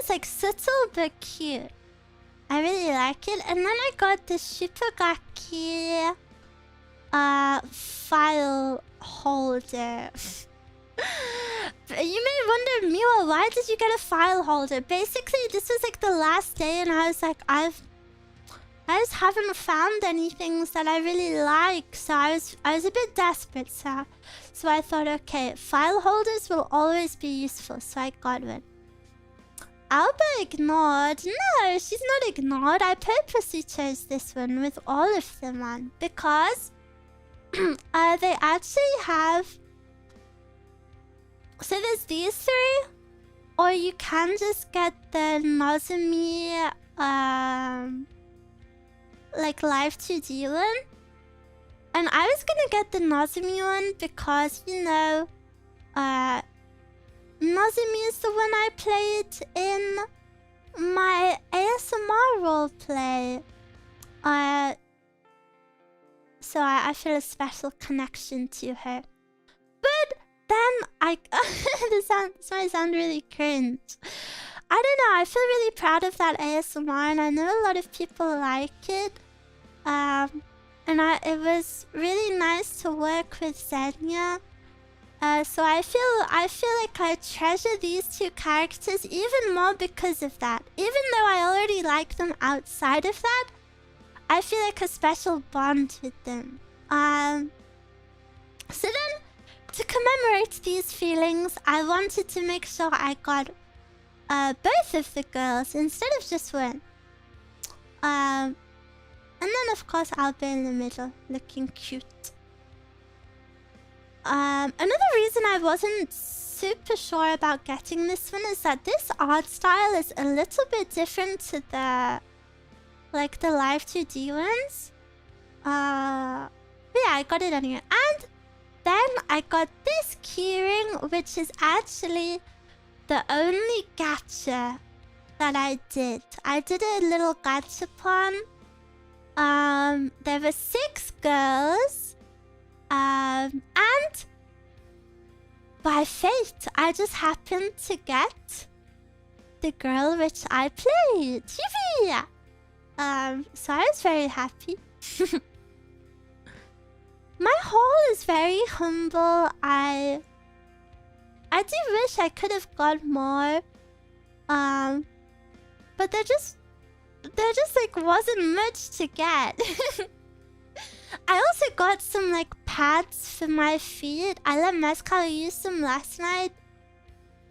like subtle but cute. I really like it. And then I got the Shipugaki file holder. You may wonder, Miwa, why did you get a file holder? Basically, this was like the last day, and I was like, I just haven't found anything that I really like, so I was a bit desperate. So I thought, okay, file holders will always be useful, so I got one. Alba ignored. No, she's not ignored. I purposely chose this one with all of them on because they actually have. So there's these three, or you can just get the Nozomi like live 2D one. And I was gonna get the Nozomi one because, you know, Nozomi is the one I played in my ASMR roleplay. So I feel a special connection to her. But then this might sound really cringe. I don't know, I feel really proud of that ASMR, and I know a lot of people like it. And it was really nice to work with Zenya. So I feel like I treasure these two characters even more because of that. Even though I already like them outside of that, I feel like a special bond with them. So then, to commemorate these feelings, I wanted to make sure I got both of the girls instead of just one. And then of course I'll be in the middle, looking cute. Another reason I wasn't super sure about getting this one is that this art style is a little bit different to the live 2D ones. But yeah, I got it anyway. And then I got this keyring, which is actually the only gacha that I did. I did a little gachapon. There were 6 girls. And by fate, I just happened to get the girl which I played. Yippee! So I was very happy. My haul is very humble. I do wish I could have got more. But there just like wasn't much to get. I also got some like pads for my feet. I let Mezcal use them last night.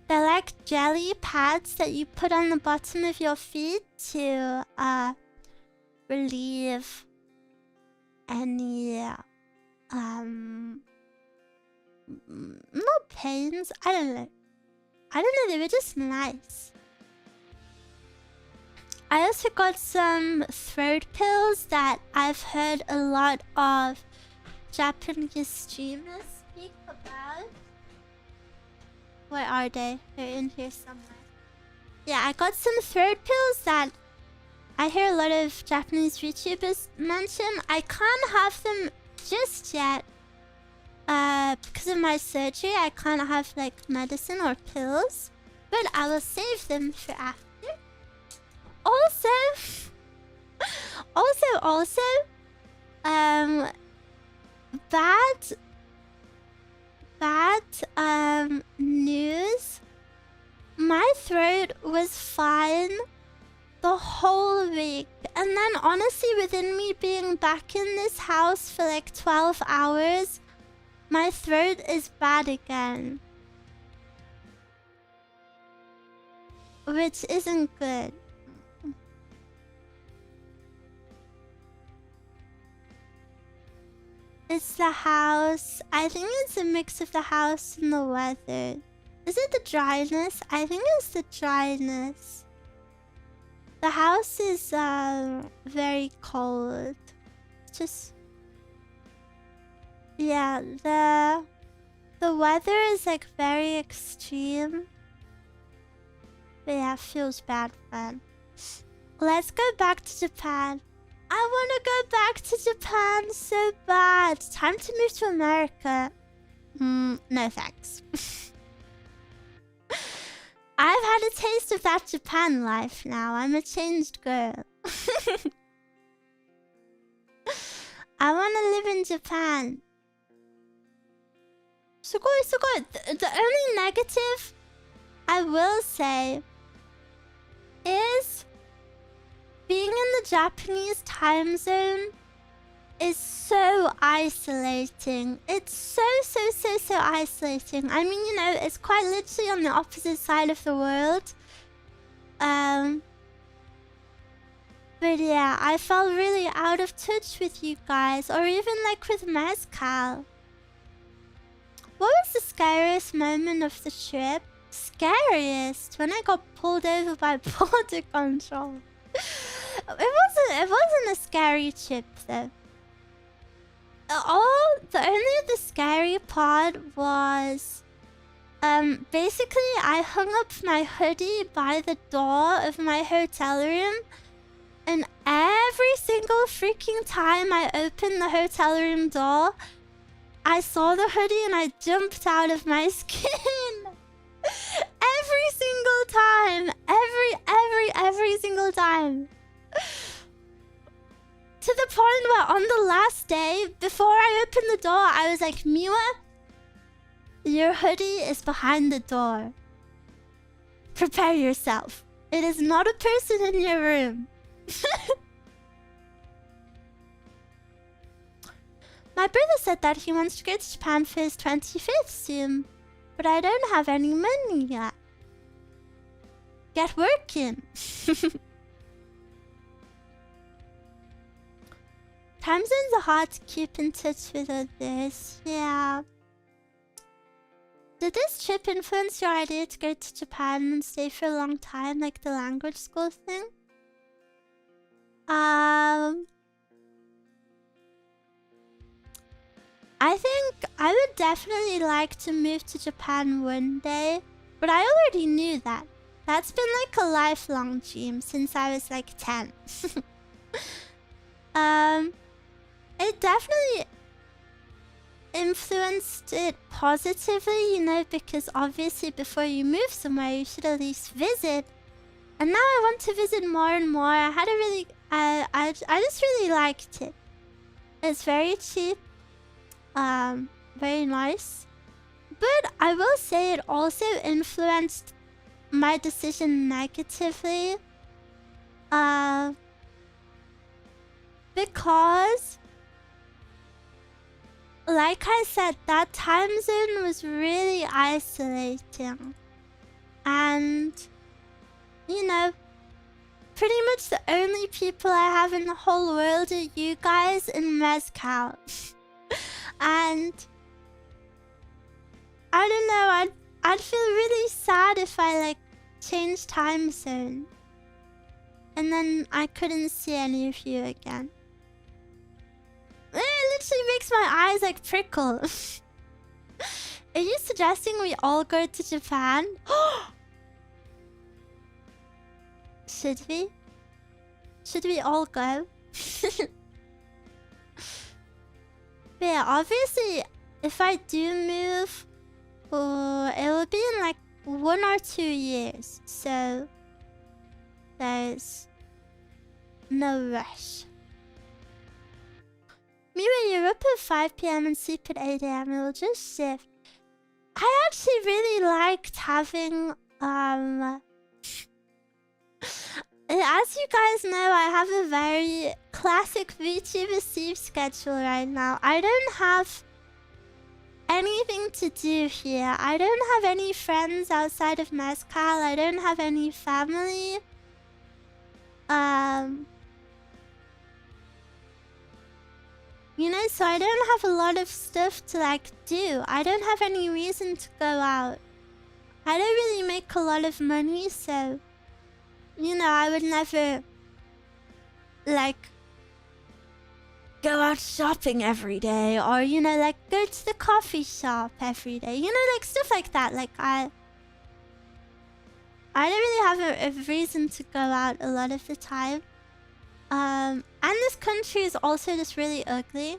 They're like jelly pads that you put on the bottom of your feet to relieve any no pains. I don't know, they were just nice. I also got some throat pills that I've heard a lot of Japanese streamers speak about. Where are they? They're in here somewhere. Yeah, I got some throat pills that I hear a lot of Japanese YouTubers mention. I can't have them just yet. Because of my surgery, I can't have like medicine or pills. But I will save them for after. Also, bad news. My throat was fine the whole week, and then honestly, within me being back in this house for like 12 hours, my throat is bad again, which isn't good. It's the house. I think it's a mix of the house and the weather. Is it the dryness? I think it's the dryness. The house is very cold. Just Yeah, the weather is like very extreme. But yeah, feels bad, man. Let's go back to Japan. I want to go back to Japan so bad. Time to move to America. No thanks. I've had a taste of that Japan life now. I'm a changed girl. I want to live in Japan. Sugoi, sugoi. The only negative I will say is being in the Japanese time zone is so isolating. It's so isolating. I mean, you know, it's quite literally on the opposite side of the world. But yeah, I felt really out of touch with you guys, or even like with Mezcal. What was the scariest moment of the trip? Scariest? When I got pulled over by border control. It wasn't a scary trip though. The scary part was basically I hung up my hoodie by the door of my hotel room, and every single freaking time I opened the hotel room door, I saw the hoodie and I jumped out of my skin. Every single time. Every single time. To the point where on the last day, before I opened the door, I was like, Miwa, your hoodie is behind the door. Prepare yourself. It is not a person in your room. My brother said that he wants to go to Japan for his 25th soon, but I don't have any money yet. Get working. Time zones are hard to keep in touch with others. Yeah. Did this trip influence your idea to go to Japan and stay for a long time, like the language school thing? I think I would definitely like to move to Japan one day, but I already knew that. That's been like a lifelong dream since I was like 10. It definitely influenced it positively, you know, because obviously before you move somewhere, you should at least visit. And now I want to visit more and more. I had a really, I just really liked it. It's very cheap, very nice. But I will say it also influenced my decision negatively. Because, like I said, that time zone was really isolating. And, you know, pretty much the only people I have in the whole world are you guys and Mezcal. And I don't know, I'd feel really sad if I like changed time zone and then I couldn't see any of you again. It literally makes my eyes like prickle. Are you suggesting we all go to Japan? Should we? Should we all go? But yeah, obviously, if I do move, it will be in like 1 or 2 years. So, there's no rush. Miwa, you're up at 5 PM and sleep at 8 AM. It will just shift. I actually really liked having, as you guys know, I have a very classic VTuber sleep schedule right now. I don't have anything to do here. I don't have any friends outside of Mezcal. I don't have any family. You know, so I don't have a lot of stuff to like do. I don't have any reason to go out. I don't really make a lot of money, so, you know, I would never like go out shopping every day, or, you know, like, go to the coffee shop every day. You know, like, stuff like that. Like, I don't really have a reason to go out a lot of the time. And this country is also just really ugly.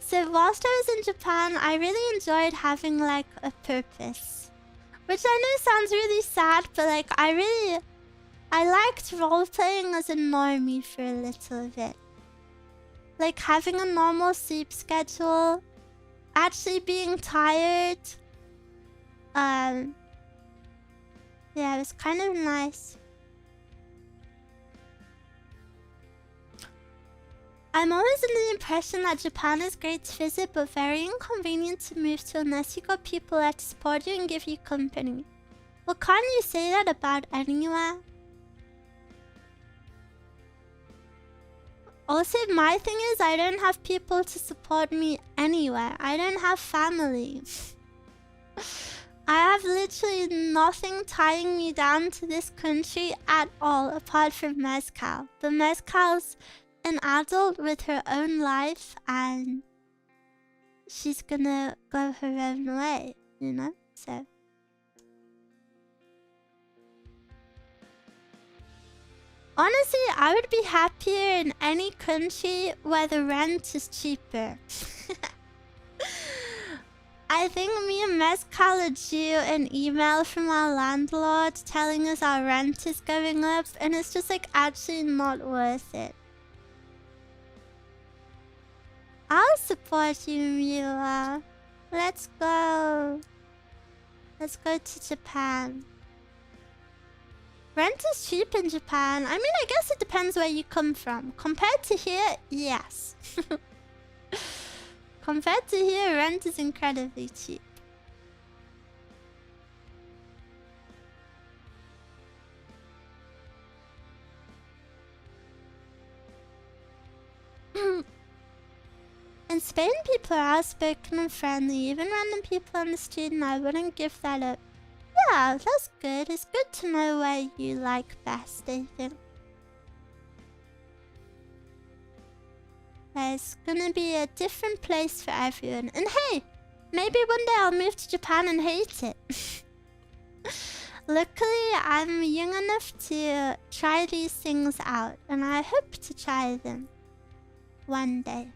So whilst I was in Japan, I really enjoyed having, like, a purpose. Which I know sounds really sad, but, like, I liked role-playing as a normie for a little bit. Like, having a normal sleep schedule, actually being tired. Yeah, it was kind of nice. I'm always under the impression that Japan is great to visit, but very inconvenient to move to unless you got people that support you and give you company. Well, can't you say that about anywhere? Also, my thing is, I don't have people to support me anywhere. I don't have family. I have literally nothing tying me down to this country at all, apart from Mezcal. But Mezcal's an adult with her own life, and she's gonna go her own way, you know? So... honestly, I would be happier in any country where the rent is cheaper. I think me and Mezcal are due an email from our landlord telling us our rent is going up, and it's just like actually not worth it. I'll support you, Miwa. Let's go. Let's go to Japan. Rent is cheap in Japan. I mean, I guess it depends where you come from. Compared to here, yes. Compared to here, rent is incredibly cheap. In Spain, people are outspoken and friendly. Even random people on the street, and I wouldn't give that up. Yeah, that's good. It's good to know where you like best, I think. There's gonna be a different place for everyone. And hey, maybe one day I'll move to Japan and hate it. Luckily, I'm young enough to try these things out, and I hope to try them one day.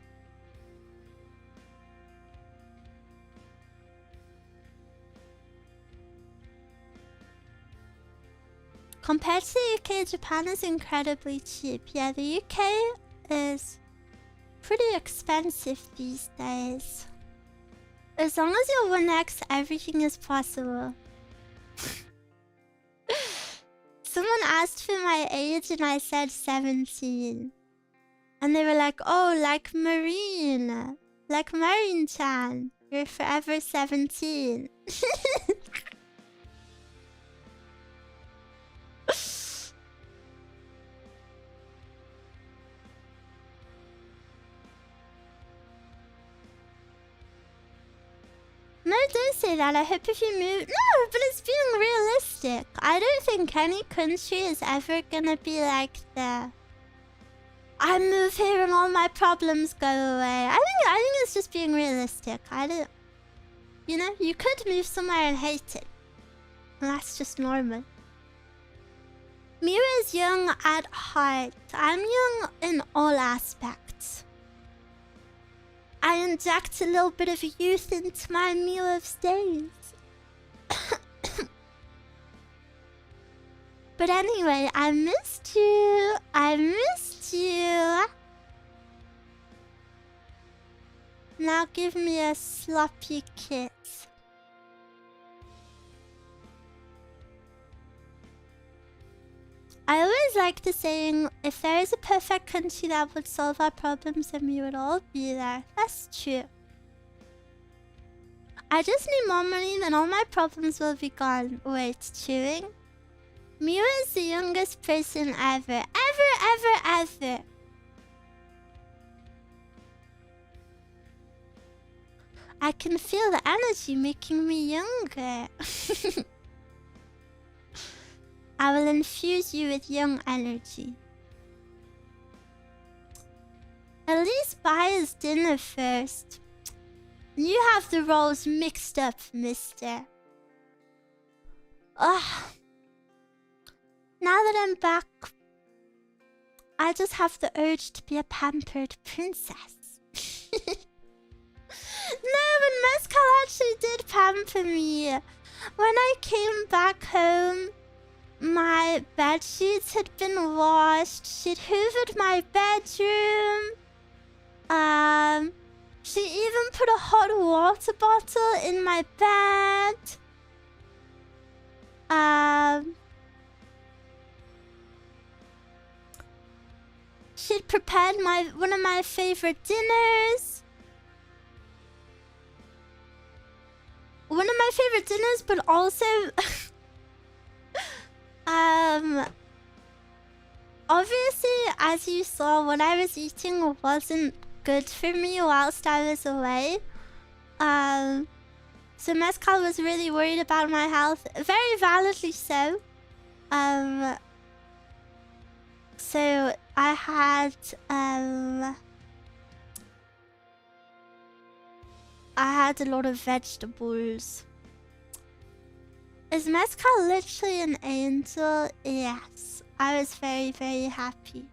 Compared to the UK, Japan is incredibly cheap. Yeah, the UK is pretty expensive these days. As long as you're 1X, everything is possible. Someone asked for my age and I said 17. And they were like, oh, like Marine. Like Marine-chan. You're forever 17. No, don't say that. I hope if you move... No, but it's being realistic. I don't think any country is ever gonna be like the... I move here and all my problems go away. I think it's just being realistic. I don't... You know, you could move somewhere and hate it. And that's just normal. Miwa is young at heart. I'm young in all aspects. I inject a little bit of youth into my Miwa of days. But anyway, I missed you. I missed you. Now give me a sloppy kiss. I always like the saying, if there is a perfect country that would solve our problems, then we would all be there. That's true. I just need more money, then all my problems will be gone. Wait, chewing? Miwa is the youngest person ever. Ever. I can feel the energy making me younger. I will infuse you with young energy. At least buy us dinner first. You have the roles mixed up, mister. Ugh. Now that I'm back, I just have the urge to be a pampered princess. No, but Mezcal actually did pamper me. When I came back home, my bed sheets had been washed. She'd hoovered my bedroom. She even put a hot water bottle in my bed. She'd prepared one of my favorite dinners. One of my favorite dinners, but also obviously, as you saw, what I was eating wasn't good for me whilst I was away. So Mezcal was really worried about my health, very validly so. So I had a lot of vegetables. Is Mezcal literally an angel? Yes. I was very, very happy.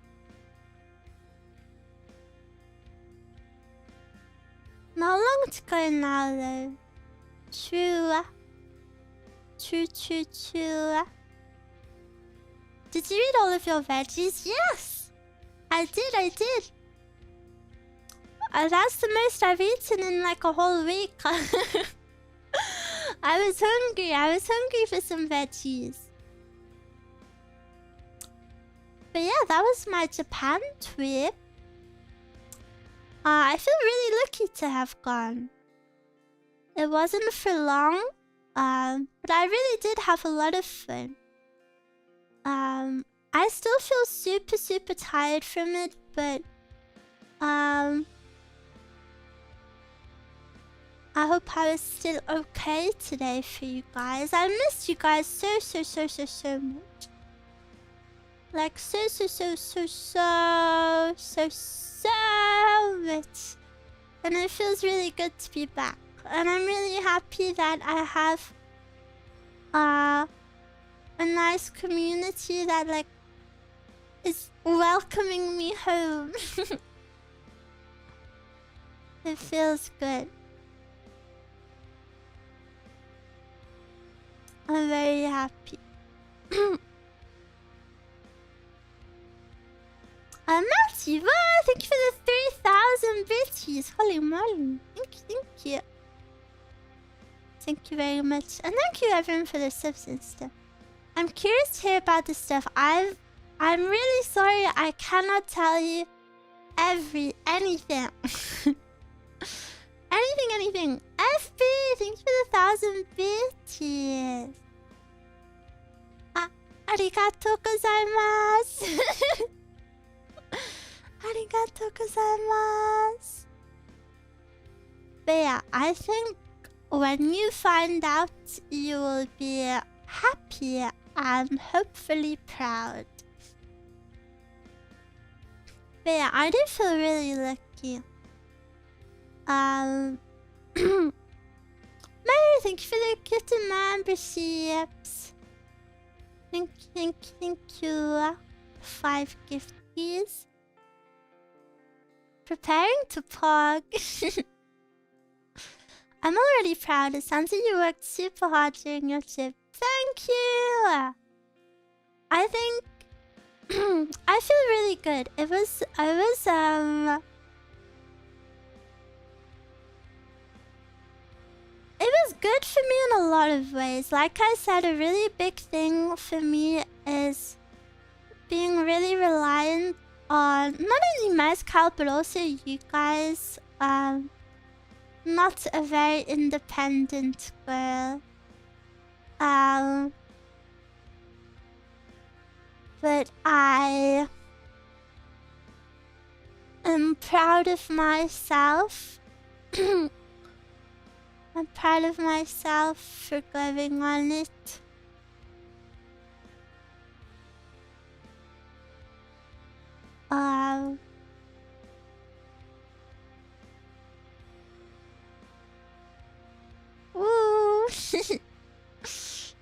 Not long to go now, though. True. True. Did you eat all of your veggies? Yes! I did. That's the most I've eaten in like a whole week. I was hungry for some veggies. But yeah, that was my Japan trip. I feel really lucky to have gone. It wasn't for long, but I really did have a lot of fun. I still feel super tired from it, but I hope I was still okay today for you guys. I missed you guys so much. Like so much. And it feels really good to be back. And I'm really happy that I have a nice community that like is welcoming me home. It feels good. I'm very happy. Miwa, thank you for the 3,000 bitches. Holy moly. Thank you. Thank you very much. And thank you everyone for the subs and stuff. I'm curious to hear about this stuff. I'm really sorry I cannot tell you anything. anything. FB, thank you for the 1,000 bitches. Arigatou gozaimasu. Arigatou gozaimasu. But yeah, I think when you find out, you will be happy and hopefully proud. But yeah, I do feel really lucky. Mary, thank you for the gifted memberships. Thank you. 5 gifties. Preparing to pog. I'm already proud. It sounds like you worked super hard during your trip. Thank you. I think I feel really good. It was good for me in a lot of ways. Like I said, a really big thing for me is being really reliant on not only Mezcal but also you guys. Not a very independent girl. But I am proud of myself. I'm proud of myself for going on it.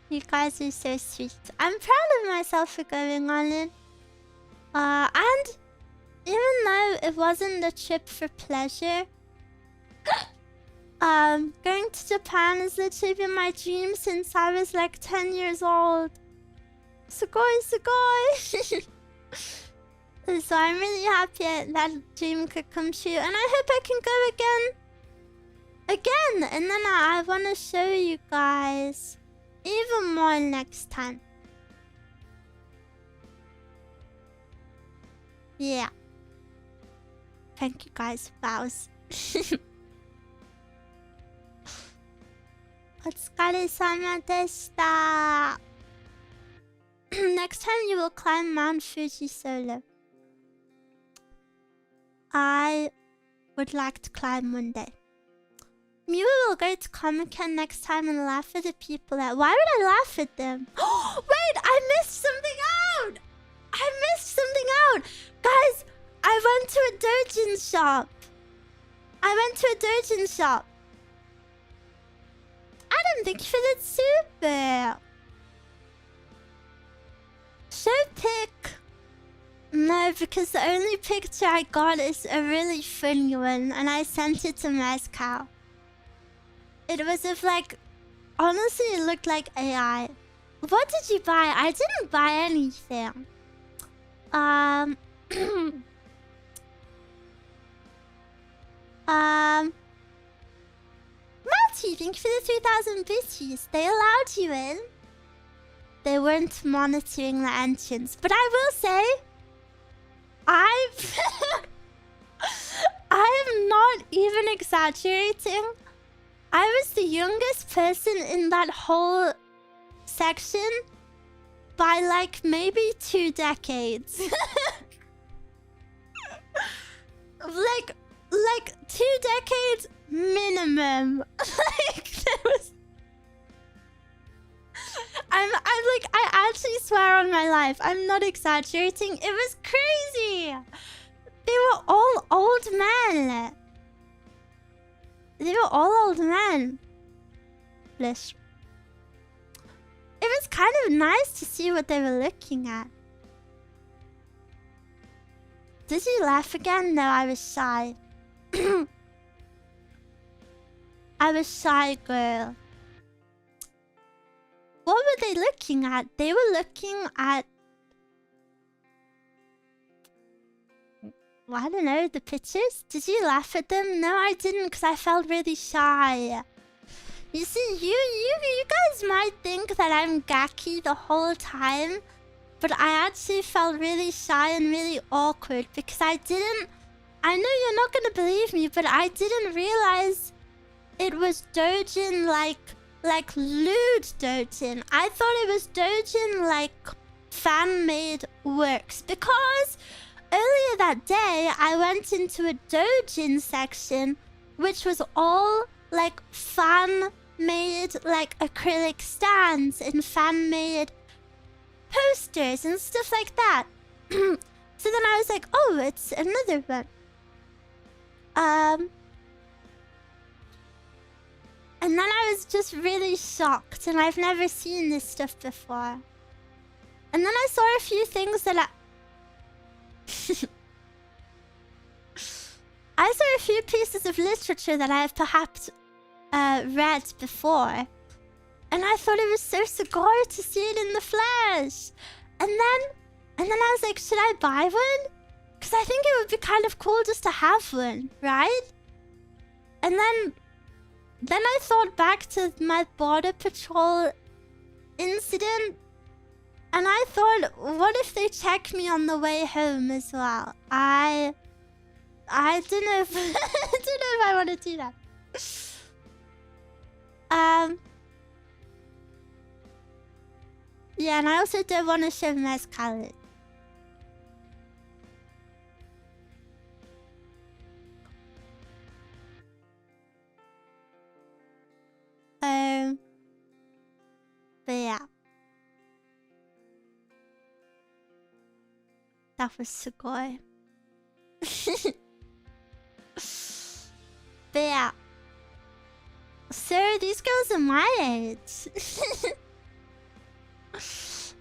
You guys are so sweet. I'm proud of myself for going on it. And even though it wasn't a trip for pleasure, going to Japan has literally been my dream since I was like 10 years old. Sugoi, sugoi! So I'm really happy that dream could come true, and I hope I can go again, and then I want to show you guys even more next time. Yeah. Thank you guys, vows. お疲れ様でした。Next time you will climb Mount Fuji solo. I would like to climb one day. Miwa will go to Comic-Con next time and laugh at the people that... Why would I laugh at them? Wait, I missed something out! I missed something out! Guys, I went to a doujin shop. Adam, thank you for that super. Show pic. No, because the only picture I got is a really funny one, and I sent it to Moscow. It was of like... Honestly, it looked like AI. What did you buy? I didn't buy anything. Matty, thank you for the 3,000 bitches. They allowed you in. They weren't monitoring the entrance. But I will say... I'm not even exaggerating. I was the youngest person in that whole section by like maybe 2 decades. like 2 decades minimum. Like there was... I actually swear on my life, I'm not exaggerating. It was crazy. They were all old men. Bless. It was kind of nice to see what they were looking at. Did you laugh again? No, I was shy. I was shy, girl. What were they looking at? They were looking at... Well, I don't know, the pictures? Did you laugh at them? No, I didn't, because I felt really shy. You see, you guys might think that I'm gacky the whole time, but I actually felt really shy and really awkward because I didn't... I know you're not going to believe me, but I didn't realize it was doujin like lewd doujin. I thought it was doujin like fan-made works because earlier that day I went into a doujin section which was all like fan-made like acrylic stands and fan-made posters and stuff like that. So then I was like, oh, it's another one. And then I was just really shocked, and I've never seen this stuff before. And then I saw a few things that I saw a few pieces of literature that I have perhaps read before. And I thought it was so sugoi to see it in the flesh. And then I was like, should I buy one? Because I think it would be kind of cool just to have one, right? And then I thought back to my border patrol incident. And I thought, what if they check me on the way home as well? I don't know if I don't know if I want to do that. Yeah, and I also don't want to show mezcal. But yeah. That was sugoi. But yeah. sir, these girls are my age.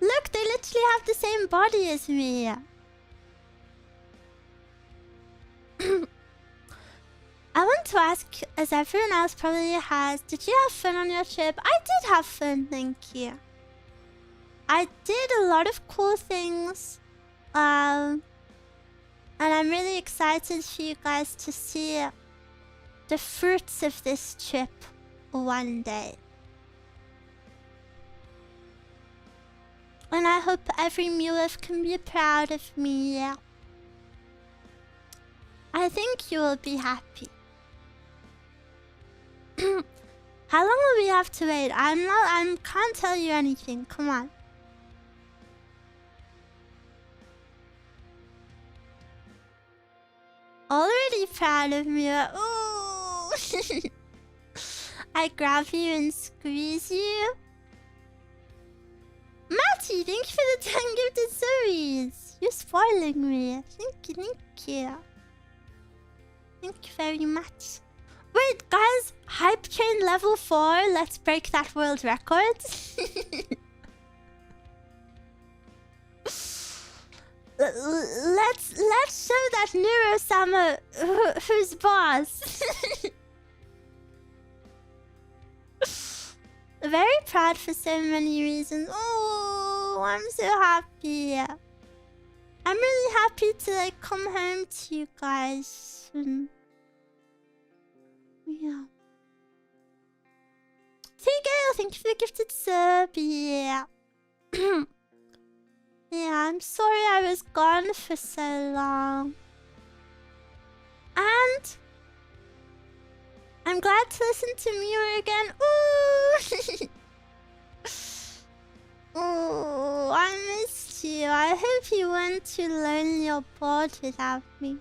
Look, they literally have the same body as me. I want to ask, as everyone else probably has, did you have fun on your trip? I did have fun, thank you. I did a lot of cool things. And I'm really excited for you guys to see the fruits of this trip one day. And I hope every Miwa can be proud of me. I think you will be happy. How long will we have to wait? I can't tell you anything. Come on. Already proud of me. Ooh. I grab you and squeeze you. Matty, thank you for the 10 gifted subbies. You're spoiling me. Thank you, thank you. Thank you very much. Wait, guys, hype train level 4. Let's break that world record. Let's show that Neuro-sama who's boss. Very proud for so many reasons. Oh, I'm so happy. I'm really happy to come home to you guys. Yeah. T-Gale, thank you for the gifted sub. Yeah. Yeah, I'm sorry I was gone for so long. And I'm glad to listen to Miwa again. Ooh! Oh, I missed you. I hope you weren't too lonely or bored without me.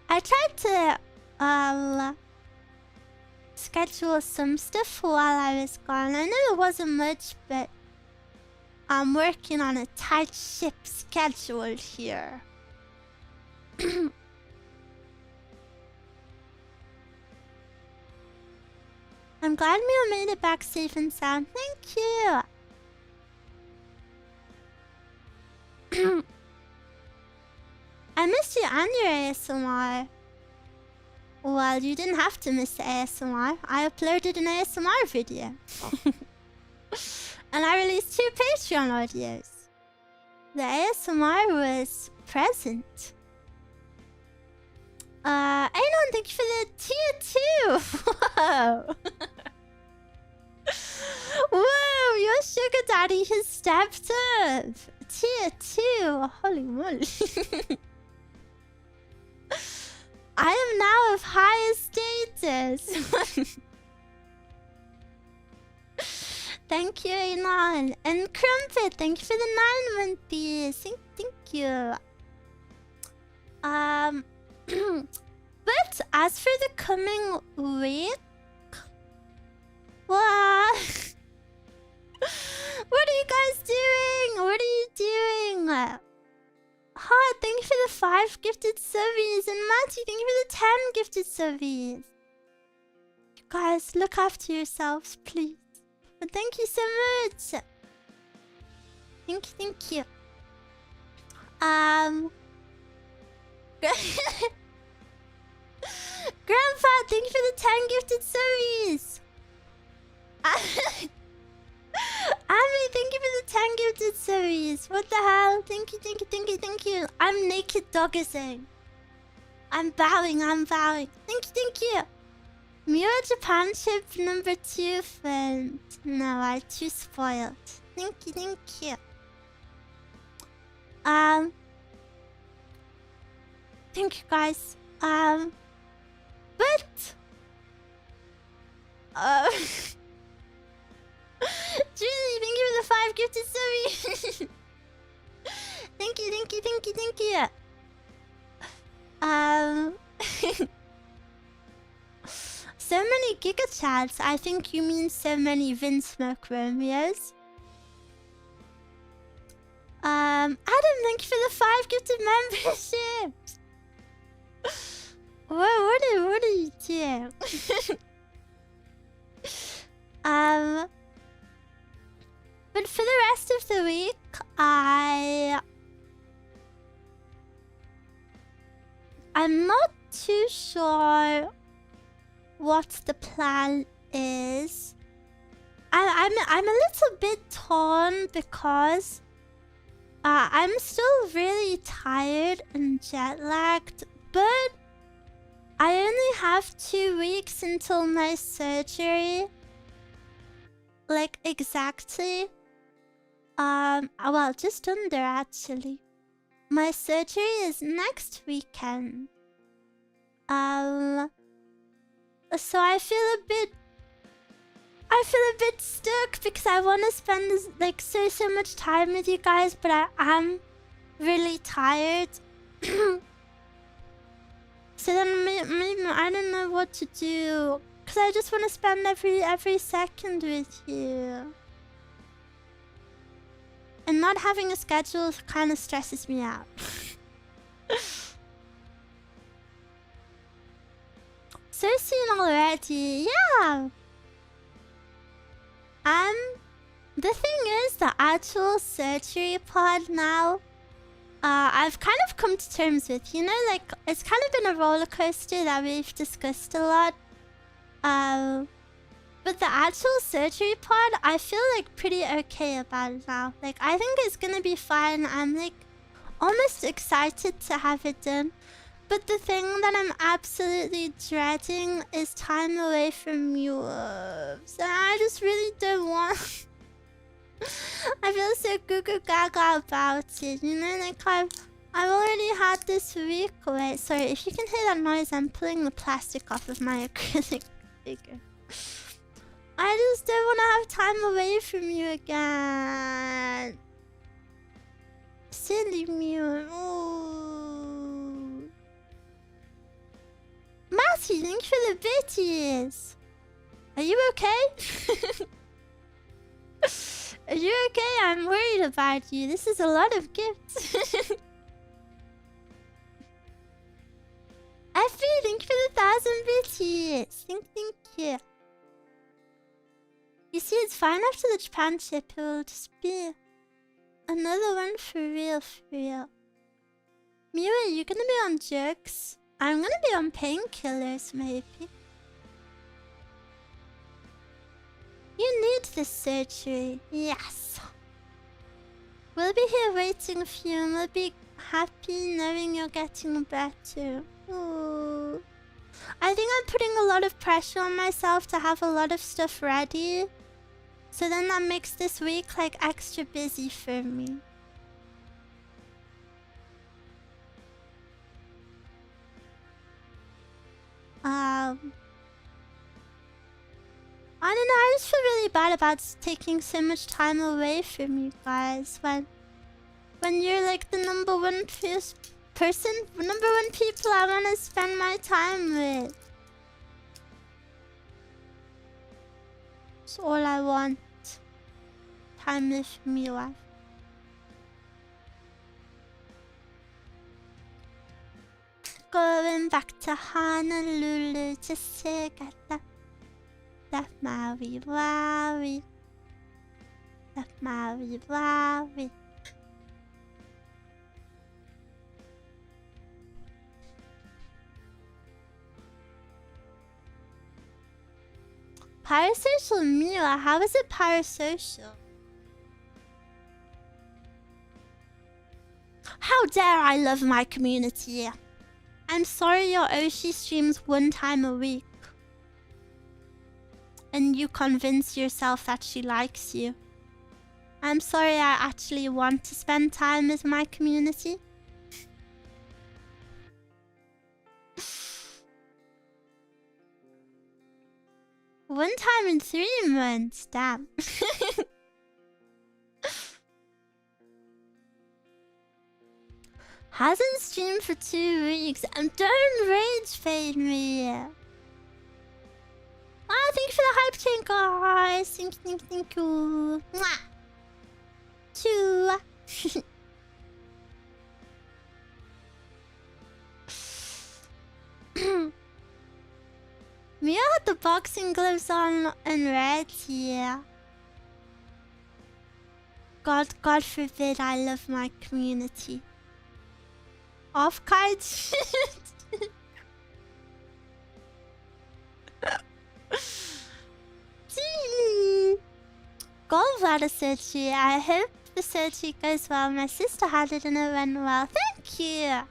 I tried to schedule some stuff while I was gone. I know it wasn't much, but I'm working on a tight ship schedule here. I'm glad Miwa made it back safe and sound. Thank you. I missed you and your ASMR. Well, you didn't have to miss the ASMR. I uploaded an ASMR video. And I released 2 Patreon audios. The ASMR was present. Anon, thank you for the tier 2. Whoa. Whoa, your sugar daddy has stepped up. Tier 2. Holy moly. I am now of higher status. Thank you, Anon. And Crumpet, thank you for the 9 months. Thank you. But as for the coming week, what? What are you guys doing? What are you doing? Hot, thank you for the 5 gifted subbies. And Matty, thank you for the 10 gifted subbies. You guys, look after yourselves, please. But thank you so much. Thank you. Grandpa, thank you for the 10 gifted subbies. Ami, thank you for the 10 gifted subbies. What the hell? Thank you. I'm naked dogging. I'm bowing. Thank you. Miwa Japan ship number 2 friend. No, I'm too spoiled. Thank you. Thank you guys. But Julie, thank you for the 5 gifted subbies. Thank you. So many Giga Chats. I think you mean so many Vinsmoke Romeos. Adam, thank you for the 5 gifted memberships. What are you doing? what the plan is. I'm a little bit torn because I'm still really tired and jet lagged, but I only have 2 weeks until my surgery. Like exactly. Well, just under actually. My surgery is next weekend. So I feel a bit stuck because I want to spend like so much time with you guys, but I am really tired. So then maybe I don't know what to do because I just want to spend every second with you. And not having a schedule kind of stresses me out. So soon already, yeah. The thing is, the actual surgery part now, I've kind of come to terms with. You know, like it's kind of been a roller coaster that we've discussed a lot. But the actual surgery part, I feel like pretty okay about it now. Like I think it's gonna be fine. I'm like almost excited to have it done. But the thing that I'm absolutely dreading is time away from you. So I just really don't want. I feel so goo goo gaga about it. You know, like I've already had this week away. Sorry, if you can hear that noise, I'm pulling the plastic off of my acrylic figure. I just don't want to have time away from you again. Silly Mew. Matthew, thank you for the bitches. Are you okay? Are you okay? I'm worried about you. This is a lot of gifts. Effie, thank you for the 1,000 bitches. Thank you. You see, it's fine after the Japan trip. It will just be another one for real, Miwa, you're gonna be on jerks. I'm gonna be on painkillers, maybe. You need this surgery. Yes. We'll be here waiting for you and we'll be happy knowing you're getting better. Ooh. I think I'm putting a lot of pressure on myself to have a lot of stuff ready. So then that makes this week like extra busy for me. I don't know, I just feel really bad about taking so much time away from you guys when you're like the number one person, number one people I want to spend my time with. It's all I want. Time with Miwa. Going back to Honolulu just to get that Maui Wowie. That Maui Wowie. Parasocial Miwa, how is it parasocial? How dare I love my community? I'm sorry your Oshi streams 1 time a week. And you convince yourself that she likes you. I'm sorry I actually want to spend time with my community. One time in 3 months, damn. Hasn't streamed for 2 weeks. And don't rage fade me. Ah, thank you for the hype chain, guys. Thank you. Mwah. 2. Mia had the boxing gloves on and red, yeah. God forbid I love my community. Off-card shit. Go about a surgery. I hope the surgery goes well. My sister had it and it went well. Thank you.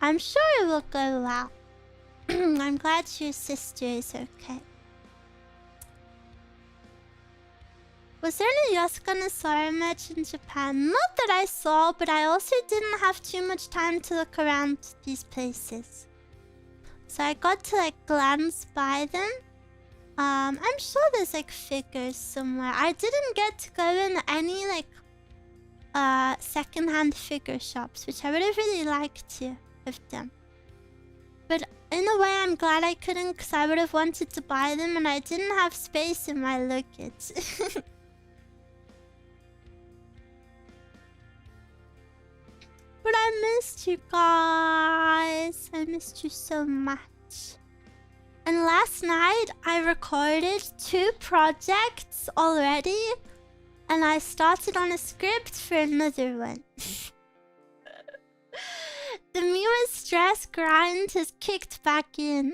I'm sure it will go well. I'm glad your sister is okay. Was there any Yasukana match in Japan? Not that I saw, but I also didn't have too much time to look around these places. So I got to like glance by them. I'm sure there's like figures somewhere. I didn't get to go in any like secondhand figure shops, which I would have really liked to have done. But in a way I'm glad I couldn't, because I would have wanted to buy them and I didn't have space in my luggage. But I missed you guys. I missed you so much. And last night I recorded 2 projects already. And I started on a script for another one. The Miwa stress grind has kicked back in.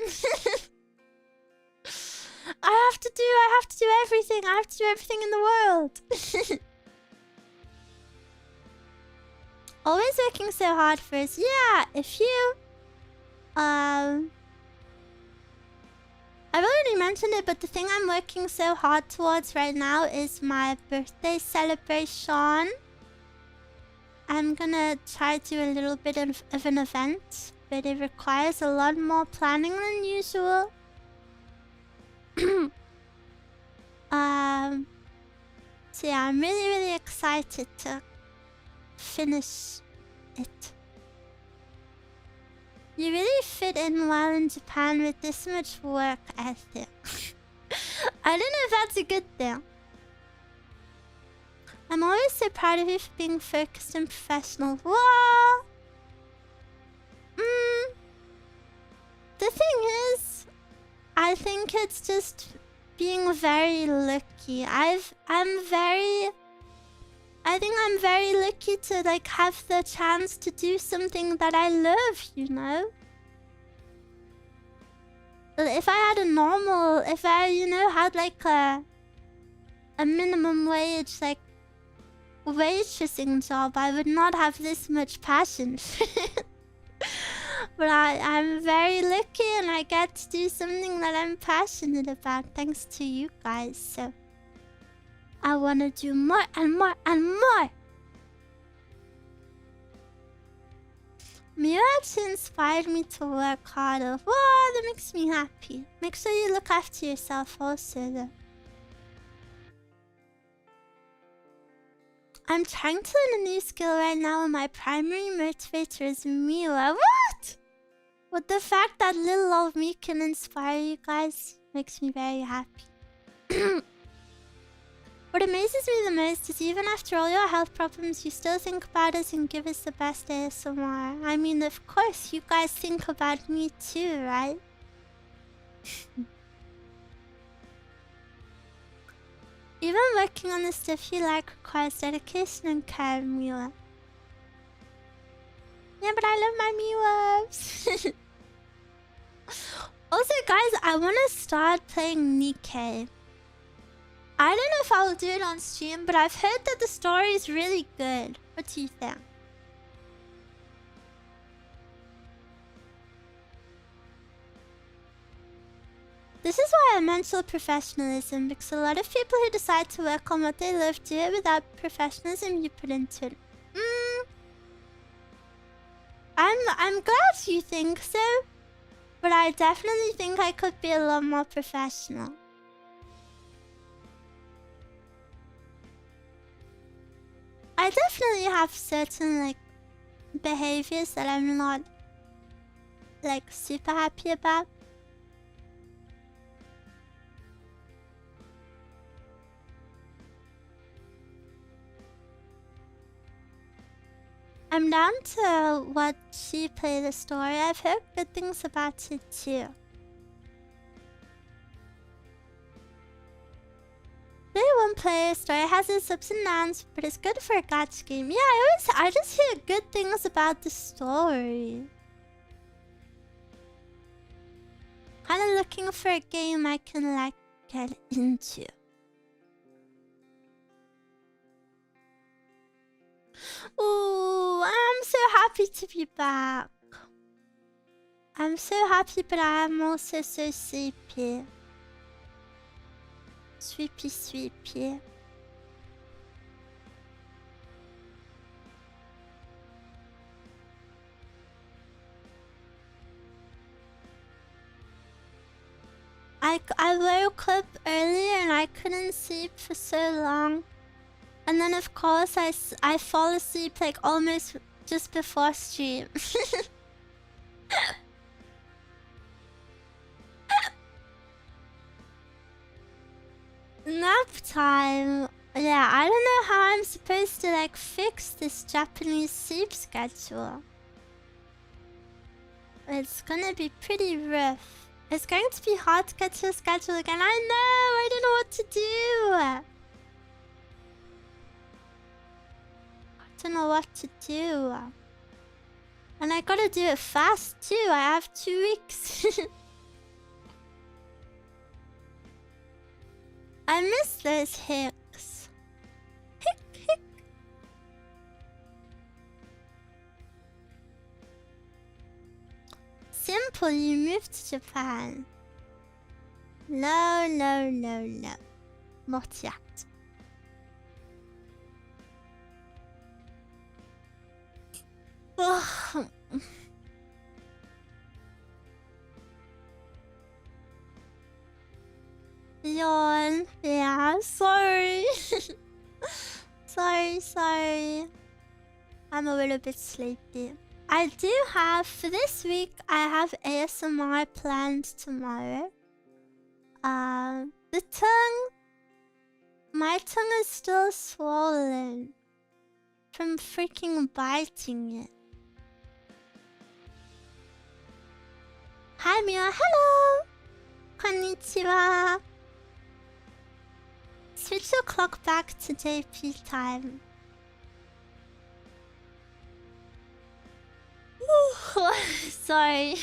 I have to do everything. I have to do everything in the world. Always working so hard first. Yeah, if you... I've already mentioned it, but the thing I'm working so hard towards right now is my birthday celebration. I'm gonna try to do a little bit of an event, but it requires a lot more planning than usual. So yeah, I'm really excited to finish it. You really fit in well in Japan with this much work ethic. I don't know if that's a good thing. I'm always so proud of you for being focused and professional. Whoa! The thing is, I think it's just being very lucky. I think I'm very lucky to like have the chance to do something that I love, you know? If I had a normal, if I, you know, had like a minimum wage, like waitressing job, I would not have this much passion for it. But I'm very lucky and I get to do something that I'm passionate about thanks to you guys, so I want to do more and more and more. Miwa actually inspired me to work harder. Whoa, that makes me happy. Make sure you look after yourself also though. I'm trying to learn a new skill right now and my primary motivator is Miwa. What? But the fact that little old me can inspire you guys makes me very happy. What amazes me the most is even after all your health problems, you still think about us and give us the best ASMR. I mean, of course, you guys think about me too, right? Even working on the stuff you like requires dedication and care, Miwa. Yeah, but I love my Miwas. Also, guys, I want to start playing Nikkei. I don't know if I'll do it on stream, but I've heard that the story is really good. What do you think? This is why I mention professionalism, because a lot of people who decide to work on what they love do it without professionalism you put into it. I'm glad you think so, but I definitely think I could be a lot more professional. I definitely have certain like behaviors that I'm not like super happy about. I'm down to watch she play the story. I've heard good things about it too. They won't play a story. It has its ups and downs, but it's good for a gacha game. Yeah, I just hear good things about the story. Kind of looking for a game I can like get into. Ooh, I'm so happy to be back. I'm so happy, but I'm also so sleepy. Sleepy. I woke up early and I couldn't sleep for so long. And then of course I fall asleep like almost just before stream. Nap time. Yeah, I don't know how I'm supposed to like fix this Japanese sleep schedule. It's gonna be pretty rough. It's going to be hard to get to a schedule again. I know, I don't know what to do. I don't know what to do. And I gotta do it fast too. I have 2 weeks. I miss those hicks. Hick. Simple, you moved to Japan. No. Not yet. Ugh. Yawn. Yeah, sorry. sorry. I'm a little bit sleepy. I do have, for this week, I have ASMR planned tomorrow. The tongue... My tongue is still swollen from freaking biting it. Hi Miwa, hello! Konnichiwa! Switch your clock back to JP time. Sorry.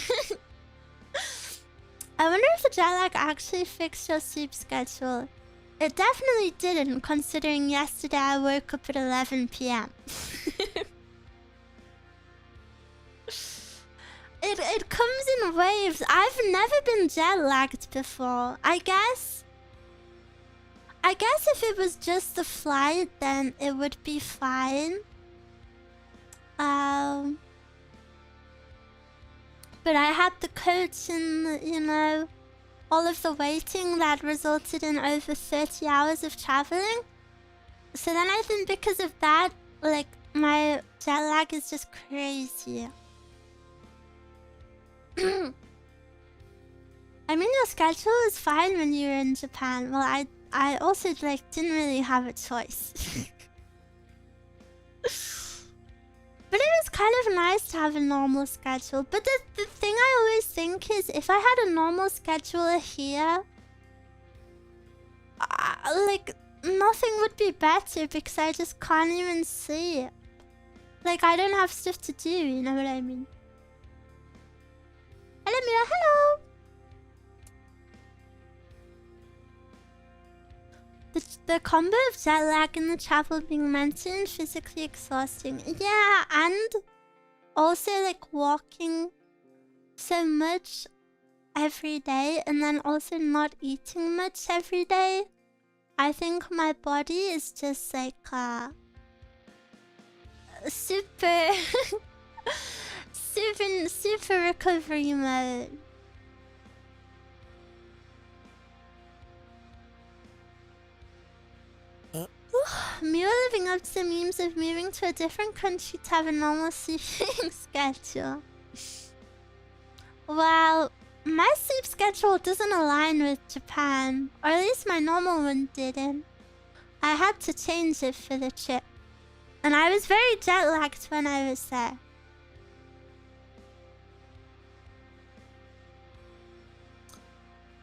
I wonder if the jet lag actually fixed your sleep schedule. It definitely didn't, considering yesterday I woke up at 11 PM. It comes in waves. I've never been jet lagged before. I guess if it was just the flight, then it would be fine. But I had the coach and, you know, all of the waiting that resulted in over 30 hours of traveling. So then I think because of that, like, my jet lag is just crazy. I mean, your schedule is fine when you were in Japan. Well, I also, like, didn't really have a choice. But it was kind of nice to have a normal schedule. But the thing I always think is, if I had a normal schedule here, like, nothing would be better because I just can't even sleep. Like, I don't have stuff to do, you know what I mean? Hello, Mira, hello! The combo of jet lag and the travel being mentally and physically exhausting. Yeah, and also like walking so much every day and then also not eating much every day. I think my body is just like super super recovery mode. Miwa living up to the memes of moving to a different country to have a normal sleeping schedule. Well, my sleep schedule doesn't align with Japan, or at least my normal one didn't. I had to change it for the trip, and I was very jet lagged when I was there.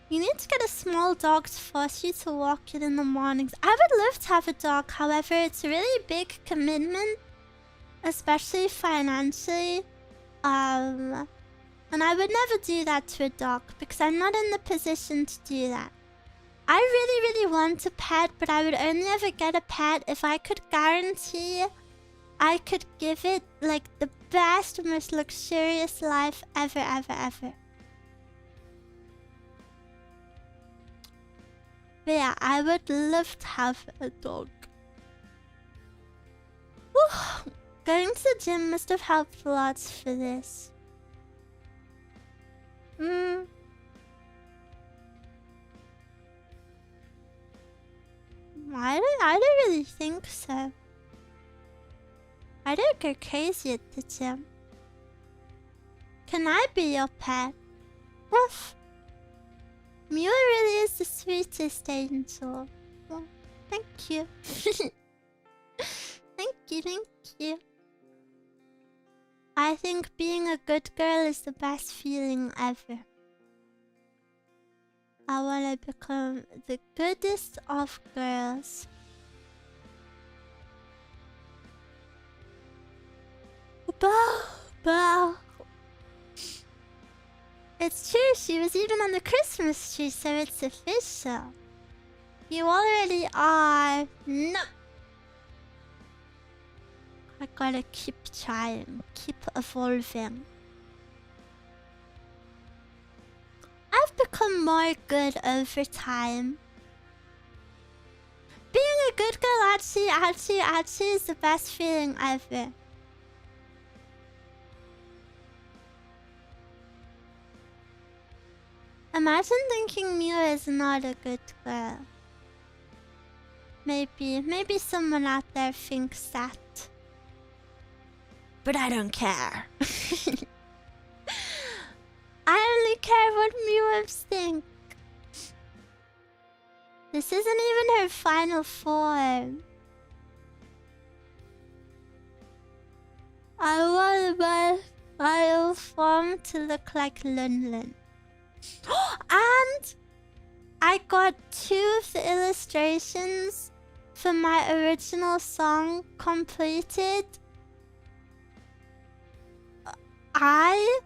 You need to get a small dog to force you to walk it in the mornings. I would love to have a dog, however, it's a really big commitment, especially financially. And And I would never do that to a dog because I'm not in the position to do that. I really, really want a pet, but I would only ever get a pet if I could guarantee I could give it like the best, most luxurious life ever, ever, ever. But yeah, I would love to have a dog. Whew. Going to the gym must have helped lots for this. I don't really think so. I don't go crazy at the gym. Can I be your pet? Woof. Miwa really is the sweetest angel. Well, thank you. Thank you. I think being a good girl is the best feeling ever. I want to become the goodest of girls. Bow. It's true, she was even on the Christmas tree, so it's official. You already are. No. I gotta keep trying, keep evolving. I've become more good over time. Being a good girl actually is the best feeling ever. Imagine thinking Miwa is not a good girl. Maybe someone out there thinks that. But I don't care. I only care what Miwas think. This isn't even her final form. I want my final form to look like Lun Lun. And I got 2 of the illustrations for my original song completed. I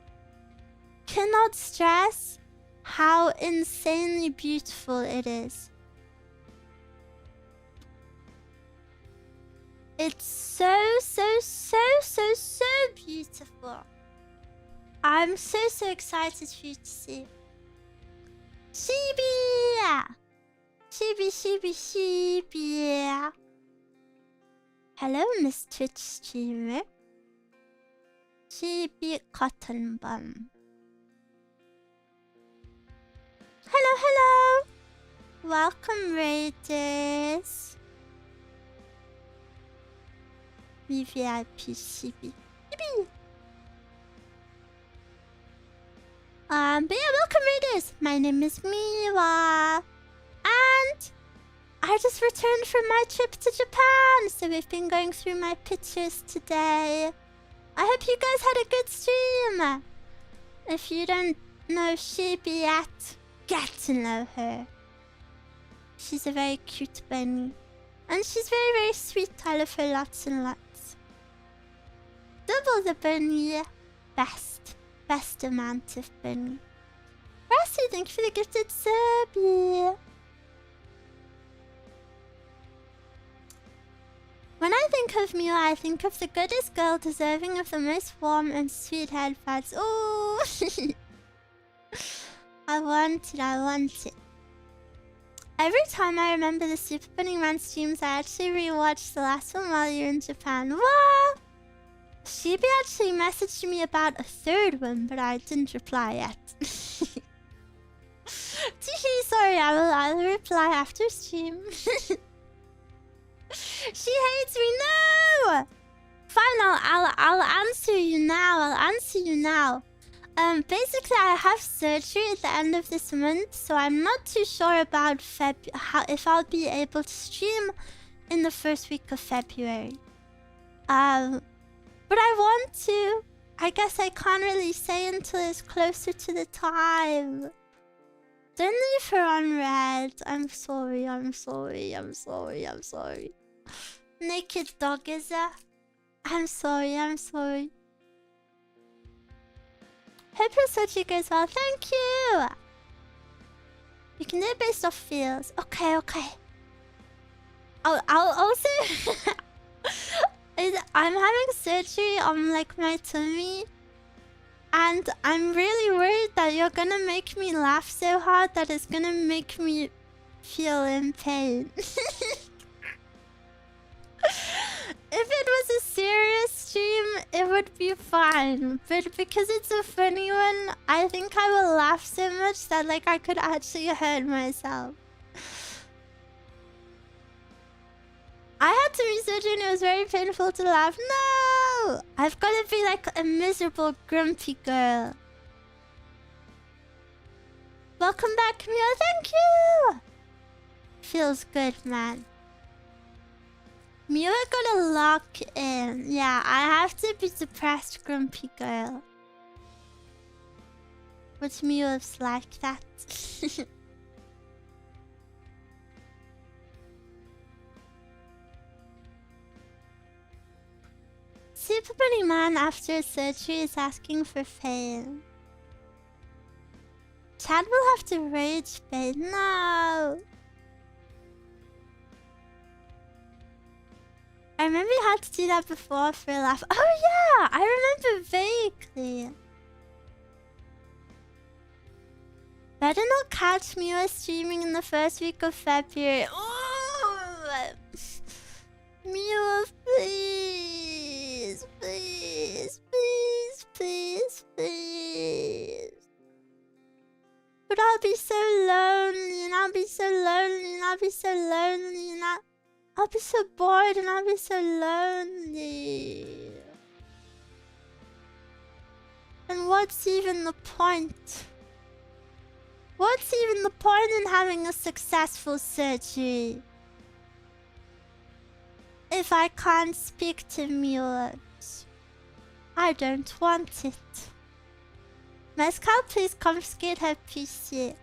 cannot stress how insanely beautiful it is. It's so beautiful. I'm so excited for you to see. Shibi. Hello, Miss Twitch streamer. Shibi Cotton Bun. Hello. Welcome, Raiders. VIP Shibi. But yeah, welcome, Raiders. My name is Miwa. And I just returned from my trip to Japan. So we've been going through my pictures today. I hope you guys had a good stream. If you don't know Shibi yet, get to know her. She's a very cute bunny. And she's very sweet. I love her lots and lots. Double the bunny. Best amount of bunny. Rassi, thank you for the gifted sub. When I think of Miwa, I think of the goodest girl deserving of the most warm and sweet headphones. Oh, I want it. Every time I remember the Super Bunny Man streams, I actually rewatch the last one while you're in Japan. What? Shibi actually messaged me about a 3rd one, but I didn't reply yet. Sorry, I will reply after stream. She hates me. No. Fine, I'll answer you now. Basically, I have surgery at the end of this month, so I'm not too sure about if I'll be able to stream in the first week of February. But I want to. I guess I can't really say until it's closer to the time. Don't leave her on red. I'm sorry. Naked dog, is that? I'm sorry. Hope your surgery goes well. Thank you. You can do it based off feels. Okay, okay. I'll also... I'm having surgery on like my tummy. And I'm really worried that you're gonna make me laugh so hard that it's gonna make me feel in pain. If it was a serious stream, it would be fine. But because it's a funny one, I think I will laugh so much that like I could actually hurt myself. I had to be surgery and it was very painful to laugh. No! I've got to be like a miserable, grumpy girl. Welcome back, Miwa. Thank you! Feels good, man. Miwa gotta lock in. Yeah, I have to be depressed, grumpy girl. But Miwa's like that. Super Bunny Man after surgery is asking for fame. Chad will have to rage bait. No! I remember you had to do that before for a laugh. Oh yeah! I remember vaguely. Better not catch Miwa streaming in the first week of February. Oh! Miwa, please, please, please, please, please. But I'll be so lonely, and I'll be so lonely, and I'll be so lonely, and I'll be so bored, and I'll be so lonely. And what's even the point? What's even the point in having a successful surgery if I can't speak to Miwa? I don't want it. Mezcal, please confiscate her PC.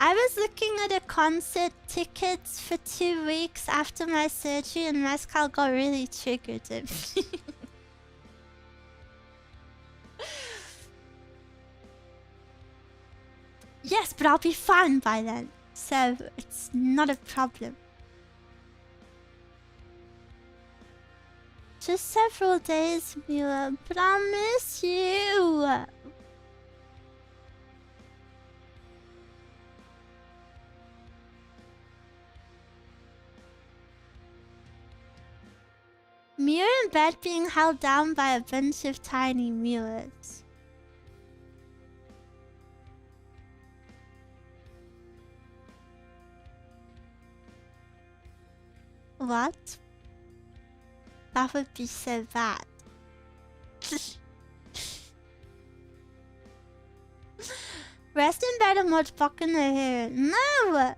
I was looking at a concert tickets for 2 weeks after my surgery and Mezcal got really triggered at me. Yes, but I'll be fine by then, so it's not a problem. Just several days, Miwa, but I'll miss you. Miwa in bed being held down by a bunch of tiny Miwas. What? That would be so bad. Rest in bed and watch Boku no Hero. No!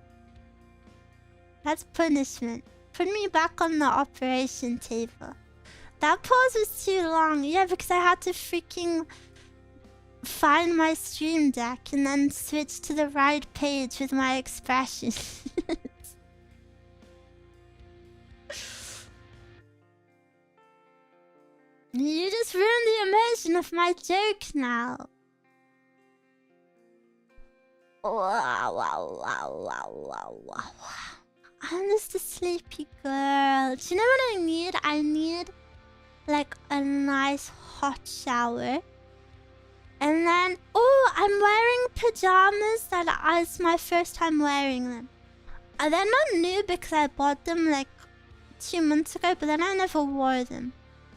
That's punishment. Put me back on the operation table. That pause was too long. Yeah, because I had to freaking find my stream deck and then switch to the right page with my expressions. You just ruined the immersion of my joke now. Wow, wow, wow, wow, wow, wow. I'm just a sleepy girl. Do you know what I need? I need like a nice hot shower. And then, oh, I'm wearing pajamas that is my first time wearing them. They're not new because I bought them like 2 months ago, but then I never wore them.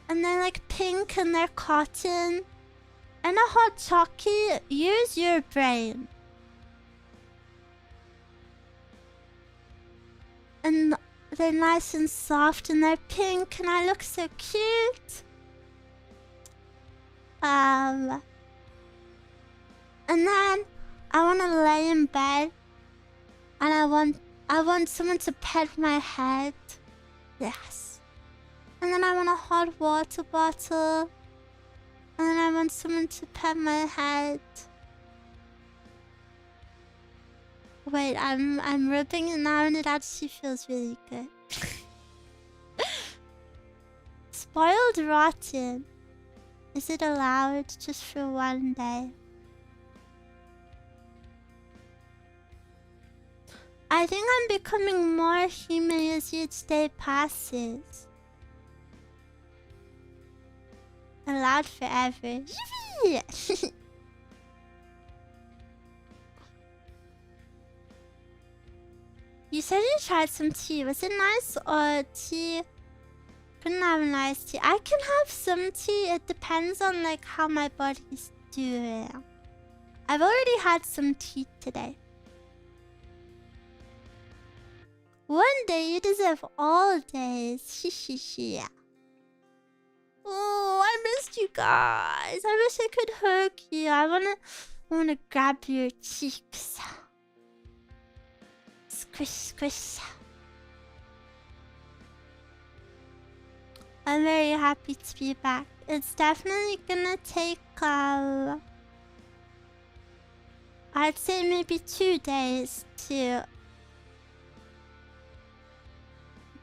And they're like pink and they're cotton. And a hot chocolate. Use your brain. And they're nice and soft and they're pink and I look so cute. And then I want to lay in bed and I want someone to pet my head. Yes. And then I want a hot water bottle. And then I want someone to pet my head. Wait, I'm rubbing it now and it actually feels really good. Spoiled rotten. Is it allowed just for 1 day? I think I'm becoming more human as each day passes. Allowed forever. Yippee! You said you tried some tea. Was it nice or tea? Couldn't have a nice tea. I can have some tea. It depends on like how my body's doing. I've already had some tea today. One day you deserve all days. Shishi. Oh, I missed you guys. I wish I could hug you. I wanna grab your cheeks. Squish, squish. I'm very happy to be back. It's definitely gonna take, I'd say maybe 2 days to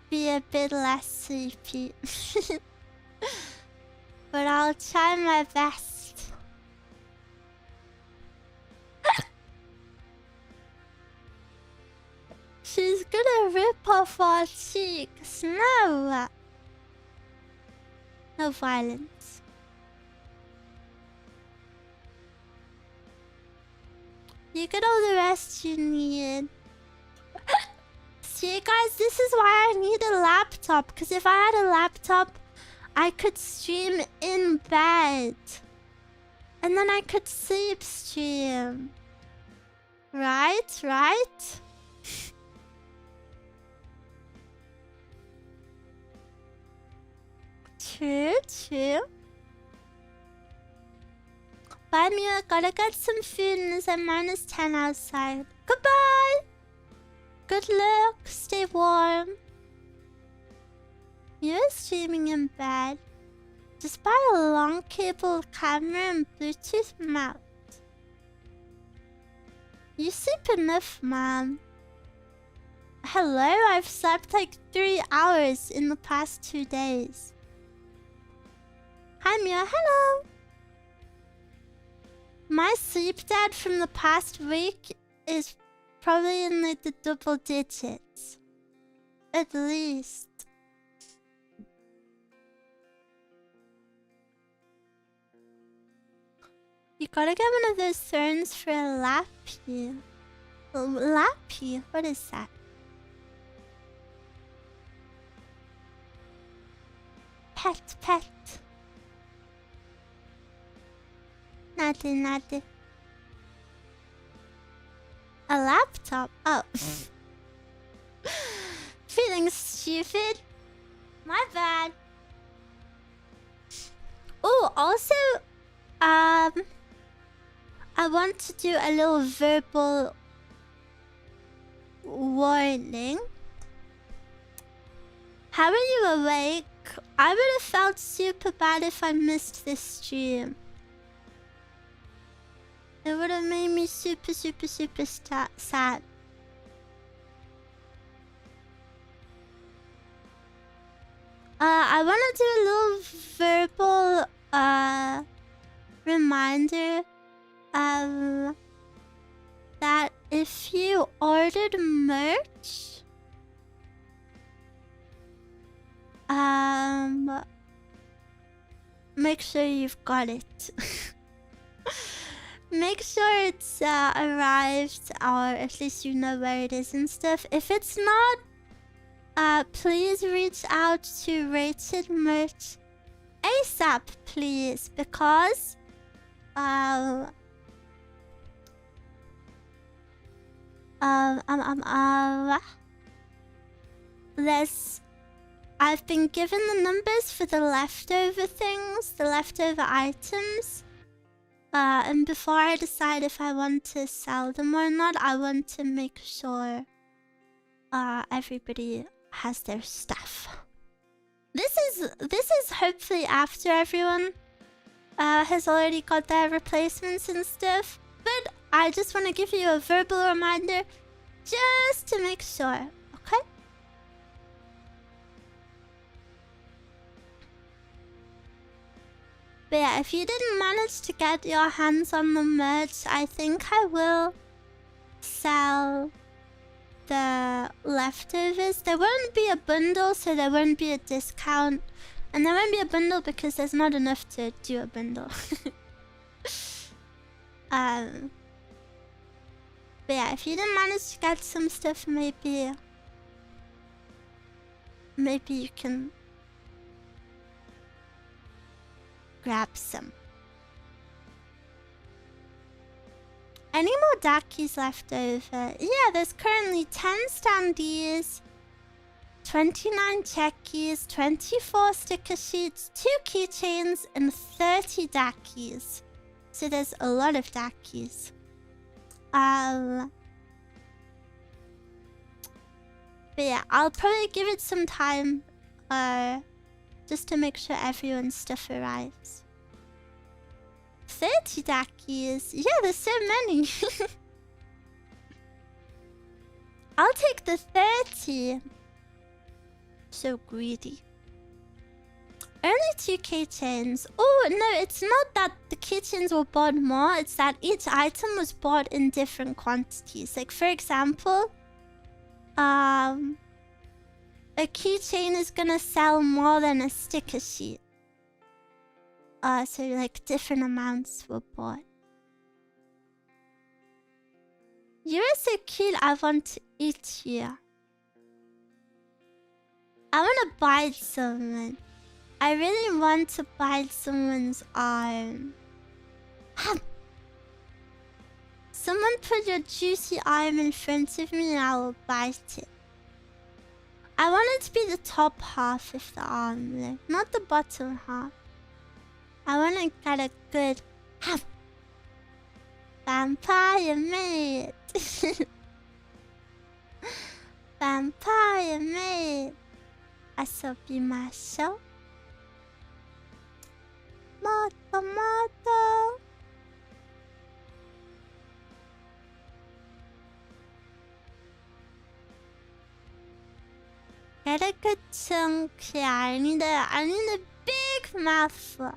be a bit less sleepy. But I'll try my best. She's gonna rip off our cheeks. No! No violence. You get all the rest you need. See guys, this is why I need a laptop. Because if I had a laptop, I could stream in bed. And then I could sleep stream. Right? Right? True, true. Bye, Miwa. Gotta get some food and it's at -10 outside. Goodbye! Good luck. Stay warm. You're streaming in bed. Just buy a long cable camera and Bluetooth mouse. You sleep enough, Mom. Hello, I've slept like 3 hours in the past 2 days. Hi, Mia. Hello. My sleep debt from the past week is probably in like the double digits. At least. You gotta get one of those thrones for a lappy. Lappy? What is that? Pet. Nothing. A laptop? Oh. Feeling stupid? My bad. Oh, also, I want to do a little verbal warning. How are you awake? I would have felt super bad if I missed this stream. It would have made me super sad. I want to do a little verbal reminder that if you ordered merch, make sure you've got it. Make sure it's arrived, or at least you know where it is and stuff. If it's not, please reach out to Rated Merch ASAP, please, because I've been given the numbers for the leftover things, the leftover items. And before I decide if I want to sell them or not, I want to make sure everybody has their stuff. This is hopefully after everyone has already got their replacements and stuff. But I just want to give you a verbal reminder just to make sure, okay? But yeah, if you didn't manage to get your hands on the merch, I think I will sell the leftovers. There won't be a bundle, so there won't be a discount. And there won't be a bundle because there's not enough to do a bundle. But yeah, if you didn't manage to get some stuff, maybe you can grab some. Any more dakis left over? Yeah, there's currently 10 standees, 29 checkies, 24 sticker sheets, 2 keychains, and 30 dakis. So there's a lot of dakis. But yeah, I'll probably give it some time, just to make sure everyone's stuff arrives. 30 dakis. Yeah, there's so many. I'll take the 30. So greedy. Only 2 keychains. Oh, no, it's not that the keychains were bought more. It's that each item was bought in different quantities. Like, for example, a keychain is gonna sell more than a sticker sheet. So like different amounts were bought. You're so cute, I want to eat you. I want to bite someone. I really want to bite someone's arm. Someone put your juicy arm in front of me and I will bite it. I want it to be the top half of the arm, though, not the bottom half. I want to get a good vampire mate. Vampire mate. 遊びましょう。もっともっと。Get a good chunk. Yeah, I need a big mouthful.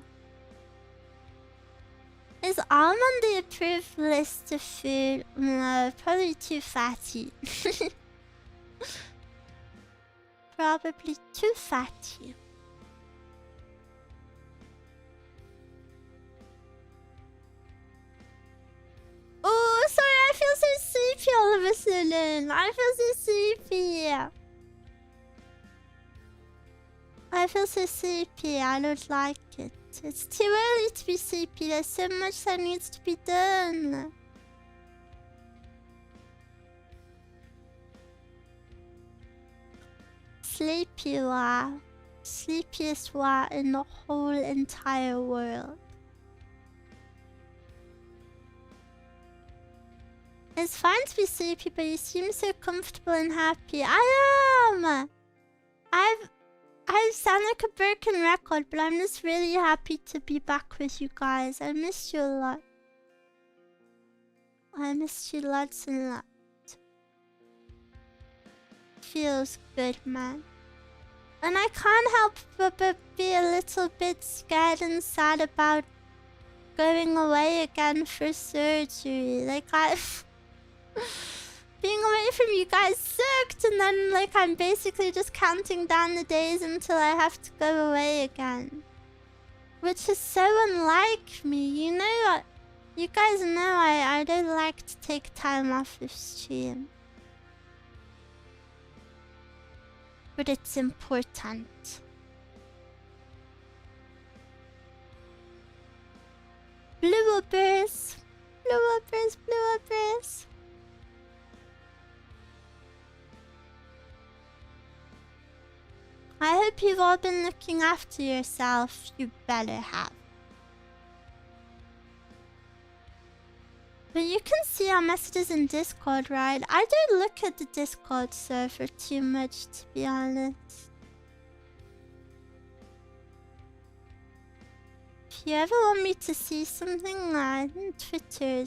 Is almond the approved list of food? No, probably too fatty. Probably too fatty. Oh, sorry, I feel so sleepy all of a sudden. I feel so sleepy. I feel so sleepy. I don't like it. It's too early to be sleepy. There's so much that needs to be done. Sleepy Wa. Sleepiest Wa in the whole entire world. It's fine to be sleepy, but you seem so comfortable and happy. I am! I sound like a broken record, but I'm just really happy to be back with you guys. I missed you a lot. I missed you lots and lots. Feels good, man. And I can't help but be a little bit scared and sad about going away again for surgery. Like, being away from you guys sucked, and then like I'm basically just counting down the days until I have to go away again. Which is so unlike me, you know. You guys know I don't like to take time off of stream. But it's important. Bloopers. Bloopers, bloopers. I hope you've all been looking after yourself. You better have. But you can see our messages in Discord, right? I don't look at the Discord server too much, to be honest. If you ever want me to see something, Twitter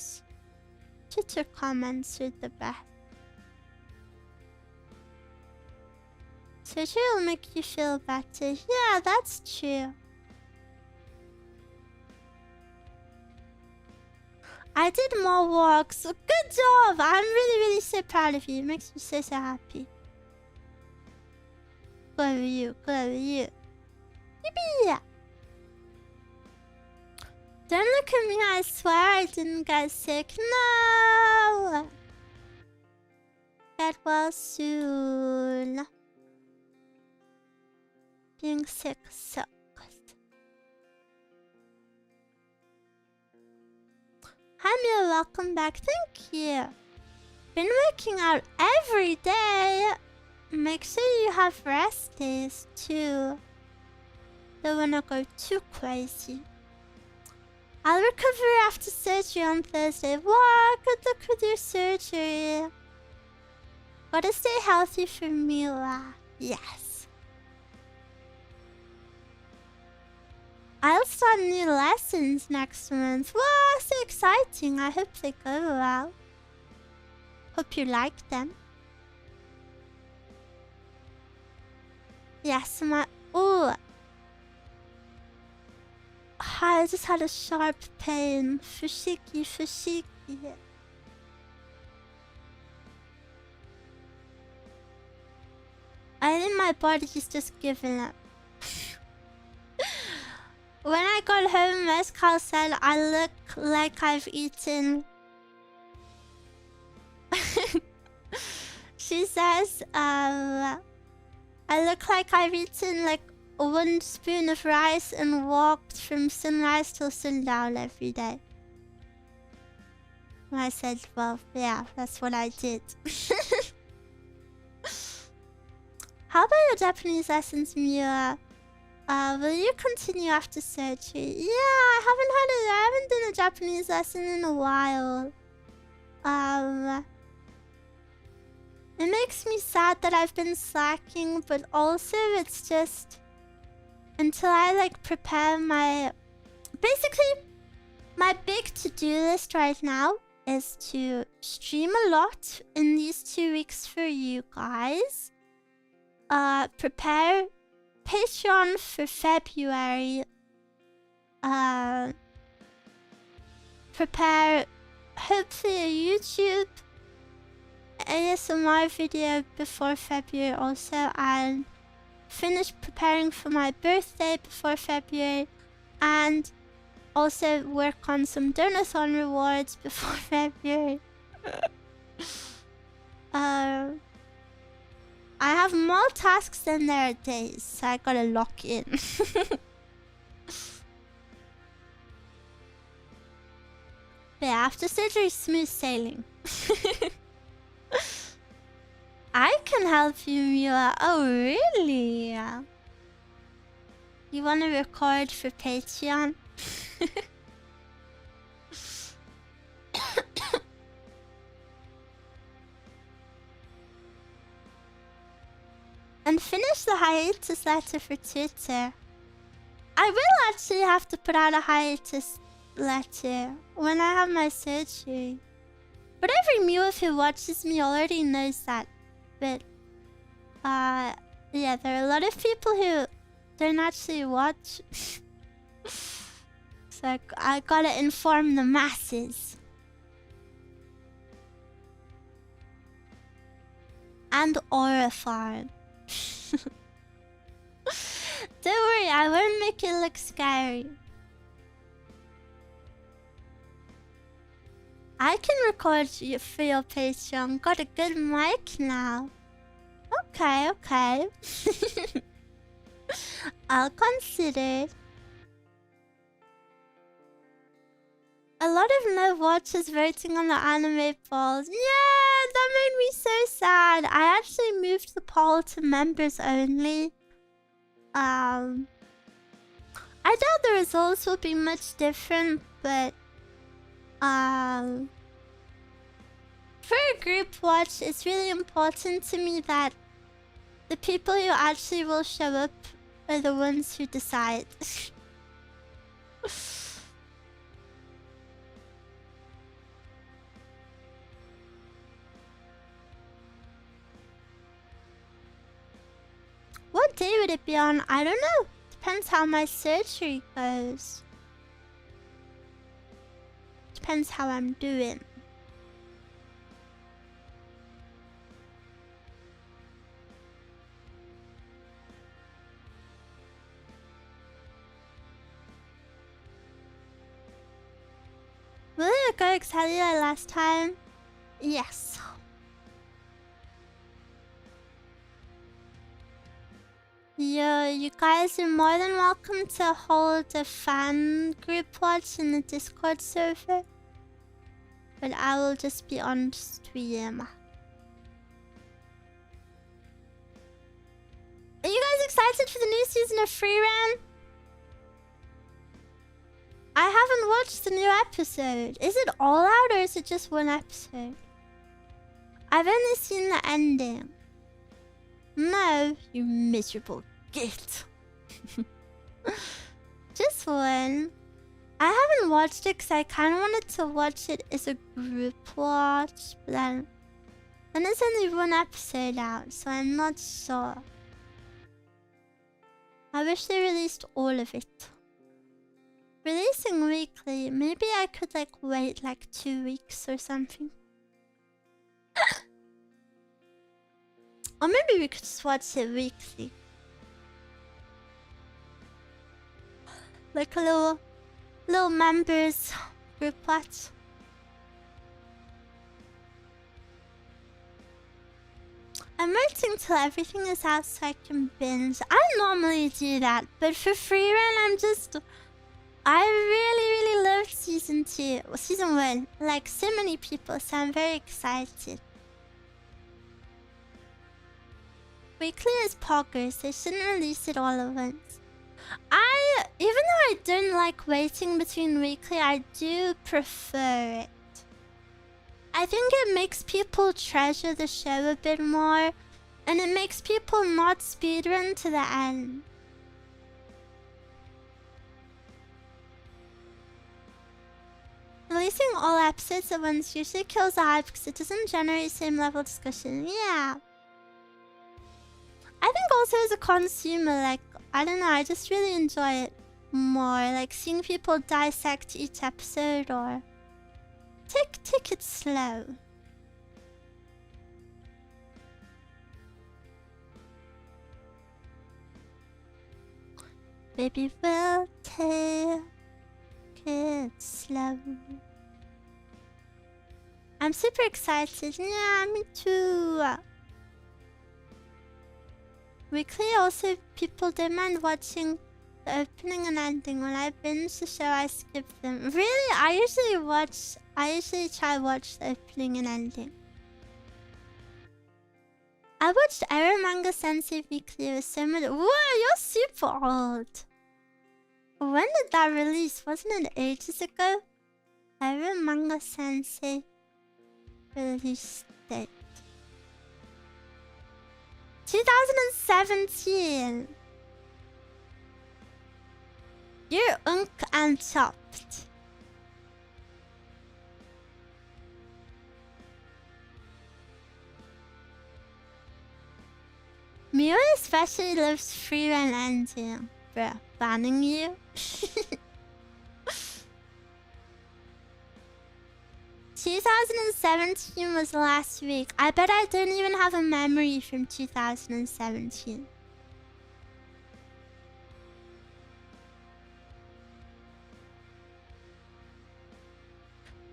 comments are the best. Twitter will make you feel better. Yeah, that's true. I did more walks. Good job! I'm really, really so proud of you. It makes me so, so happy. Good over you. Good over you. Yippee! Don't look at me, I swear I didn't get sick. No! Get well soon. Being sick sucks. Hi Miwa, welcome back. Thank you. Been working out every day. Make sure you have rest days too. Don't wanna go too crazy. I'll recover after surgery on Thursday. Wow, good luck with your surgery. Gotta stay healthy for Miwa. Yes. I'll start new lessons next month. Wow, so exciting. I hope they go well. Hope you like them. Yes, ooh. I just had a sharp pain. Fushiki, fushiki. I think my body's just giving up. When I got home, Mescal said I look like I've eaten... She says, I look like I've eaten like 1 spoon of rice and walked from sunrise till sundown every day. And I said, well, yeah, that's what I did. How about your Japanese lessons, Miwa? Will you continue after surgery? Yeah, I haven't done a Japanese lesson in a while. It makes me sad that I've been slacking, but also it's just until I like prepare my... Basically, my big to-do list right now is to stream a lot in these 2 weeks for you guys. Prepare Patreon for February. Prepare hopefully a YouTube ASMR video before February also, and finish preparing for my birthday before February, and also work on some Donathon rewards before February. I have more tasks than there are days, so I gotta lock in. Yeah, after surgery, smooth sailing. I can help you, Miwa. Oh, really? You want to record for Patreon? And finish the hiatus letter for Twitter. I will actually have to put out a hiatus letter when I have my surgery. But every Miwa who watches me already knows that. But, yeah, there are a lot of people who don't actually watch. So I gotta inform the masses. And Aura Farm. Don't worry, I won't make it look scary. I can record you for your Patreon. Got a good mic now. Okay, okay. I'll consider. A lot of no watchers voting on the anime polls. Yeah, that made me so sad. I actually moved the poll to members only. I doubt the results will be much different, but for a group watch, it's really important to me that the people who actually will show up are the ones who decide. What day would it be on? I don't know. Depends how my surgery goes. depends how I'm doing. Will it go exactly like last time? Yes. You guys are more than welcome to hold a fan group watch in the Discord server. But I will just be on stream. Are you guys excited for the new season of Free Ran? I haven't watched the new episode. Is it all out or is it just one episode? I've only seen the ending. No, you miserable git. Just one. I haven't watched it because I kind of wanted to watch it as a group watch, but then there's only one episode out, so I'm not sure. I wish they released all of it. Releasing weekly, maybe I could like wait like 2 weeks or something. Or maybe we could just watch it weekly. Like a little members group watch. I'm waiting till everything is out so I can binge. I normally do that, but for Free Run, I really loved season 2, season 1. Like so many people, so I'm very excited. Weekly is poggers, they shouldn't release it all at once. Even though I don't like waiting between weekly, I do prefer it. I think it makes people treasure the show a bit more, and it makes people not speedrun to the end. Releasing all episodes at once usually kills the hype because it doesn't generate same level discussion. Yeah. I think also as a consumer, like, I don't know, I just really enjoy it more. Like seeing people dissect each episode or take it slow. Baby, we'll take it slow. I'm super excited. Yeah, me too. Weekly also, people don't mind watching the opening and ending. When I binge the show, I skip them. Really? I usually try watch the opening and ending. I watched Error Manga Sensei Weekly. It was so much. Whoa, you're super old. When did that release? Wasn't it ages ago? Error Manga Sensei release date 2017. You're unk and chopped. Miwa especially loves Free Run ending. Bruh, banning you? "2017 was last week. I bet I don't even have a memory from 2017.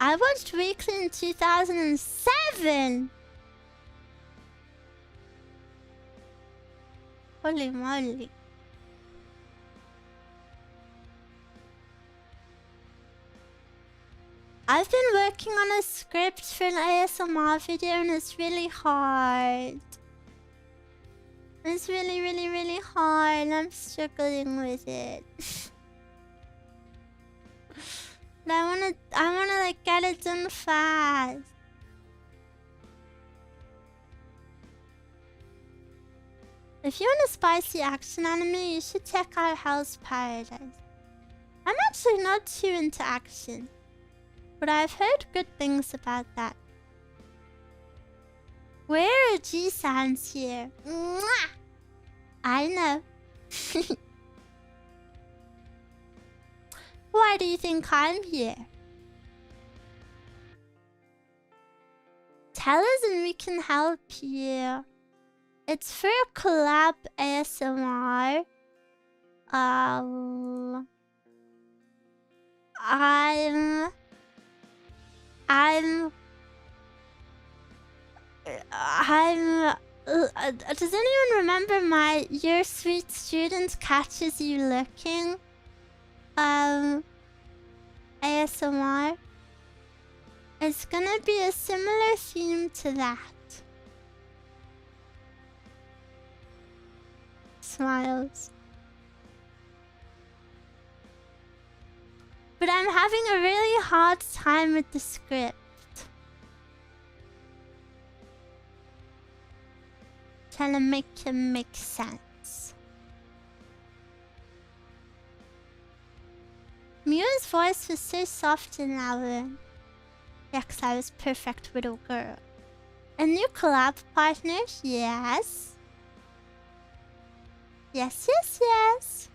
I watched Weekly in 2007! Holy moly. I've been working on a script for an ASMR video and it's really hard. It's really hard. I'm struggling with it. But I wanna like get it done fast. If you want a spicy action anime, you should check out Hell's Paradise. I'm actually not too into action, but I've heard good things about that. Where are G-Sans here? Mwah! I know. Why do you think I'm here? tell us and we can help you. It's for a collab ASMR. I'm does anyone remember my Your Sweet Student Catches You Looking ASMR? It's gonna be a similar theme to that. Smiles. But I'm having a really hard time with the script. Trying to make it make sense. Miwa's voice was so soft and loud. Yeah, 'cause I was perfect little girl. A new collab partner? Yes. Yes, yes, yes.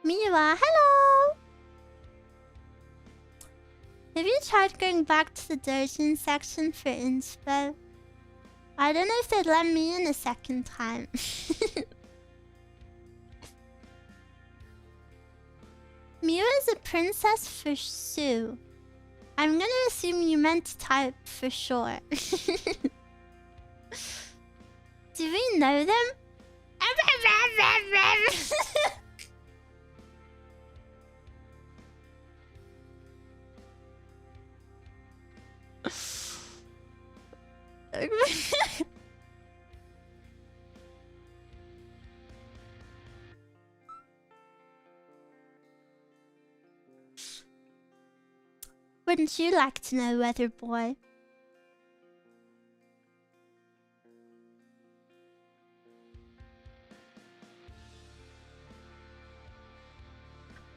Miwa, hello! Have you tried going back to the doujin section for inspo? I don't know if they'd let me in a second time. Miwa is a princess for Sue. I'm gonna assume you meant to type for sure. Do we know them? Wouldn't you like to know, Weather Boy?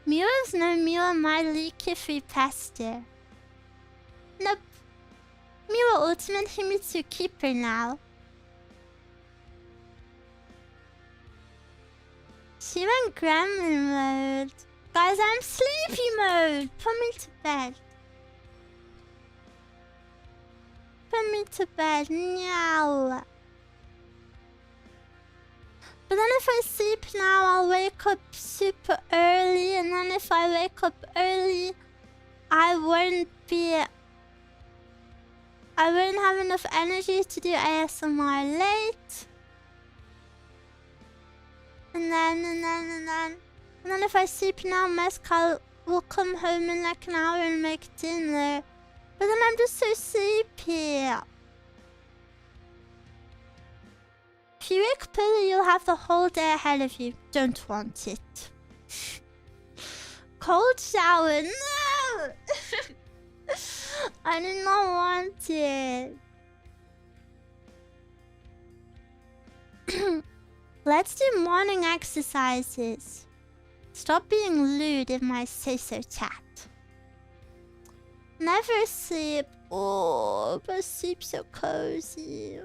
Miwa's no Miwa mildly kiffy pester. Nope. Miwa Ultimate Himitsu Keeper now. She went gremlin mode. Guys, I'm sleepy mode. Put me to bed. Put me to bed now. But then if I sleep now, I'll wake up super early. And then if I wake up early, I wouldn't have enough energy to do ASMR late. And then if I sleep now, Mescal will come home in like an hour and make dinner. But then I'm just so sleepy. If you wake up early, you'll have the whole day ahead of you. Don't want it. Cold shower, no! I do not want it. Let's do morning exercises. Stop being lewd in my say-so chat. Never sleep. Oh, but sleep's so cozy.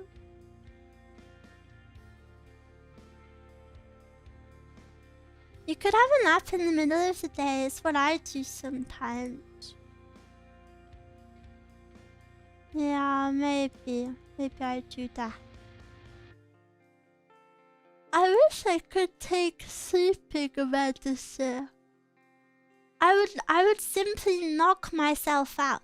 You could have a nap in the middle of the day, is what I do sometimes. Yeah, maybe. Maybe I do that. I wish I could take sleeping medicine. I would simply knock myself out.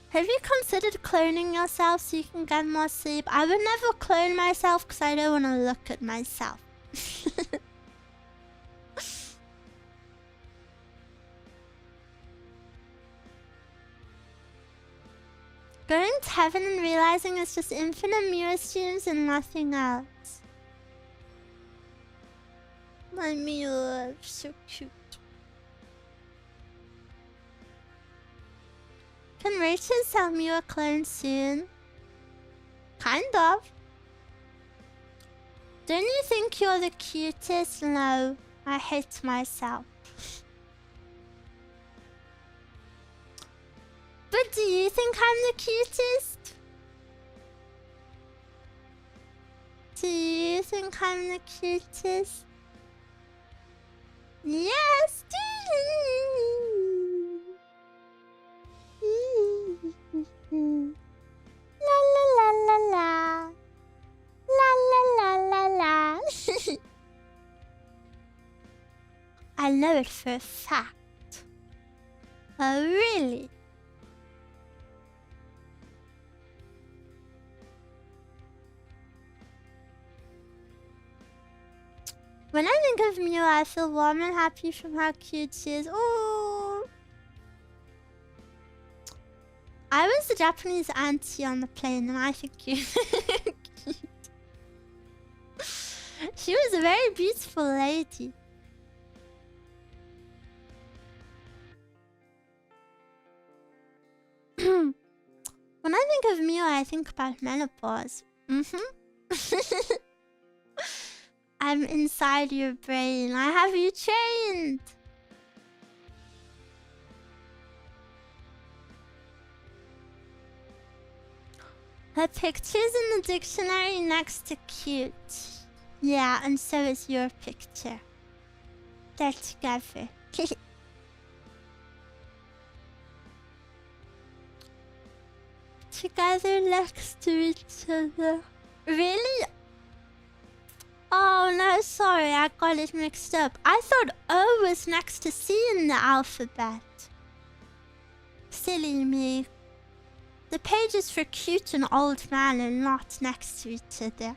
Have you considered cloning yourself so you can get more sleep? I would never clone myself because I don't want to look at myself. Going to heaven and realizing it's just infinite Miwa streams and nothing else. My Miwa, so cute. Can Rachel sell Miwa clone soon? Kind of. Don't you think you're the cutest? No, I hate myself. But do you think I'm the cutest? Do you think I'm the cutest? Yes! La la la la la. La la la la la. I know it for a fact. Oh, really? When I think of Miwa, I feel warm and happy from how cute she is. Ooh! I was the Japanese auntie on the plane, and I think you cute. She was a very beautiful lady. When I think of Miwa, I think about menopause. I'm inside your brain. I have you trained. Her picture's in the dictionary next to cute. Yeah, and so is your picture. They're together. Together next to each other. Really? Oh no, sorry, I got it mixed up. I thought O was next to C in the alphabet. Silly me. The pages for cute and old man are not next to each other.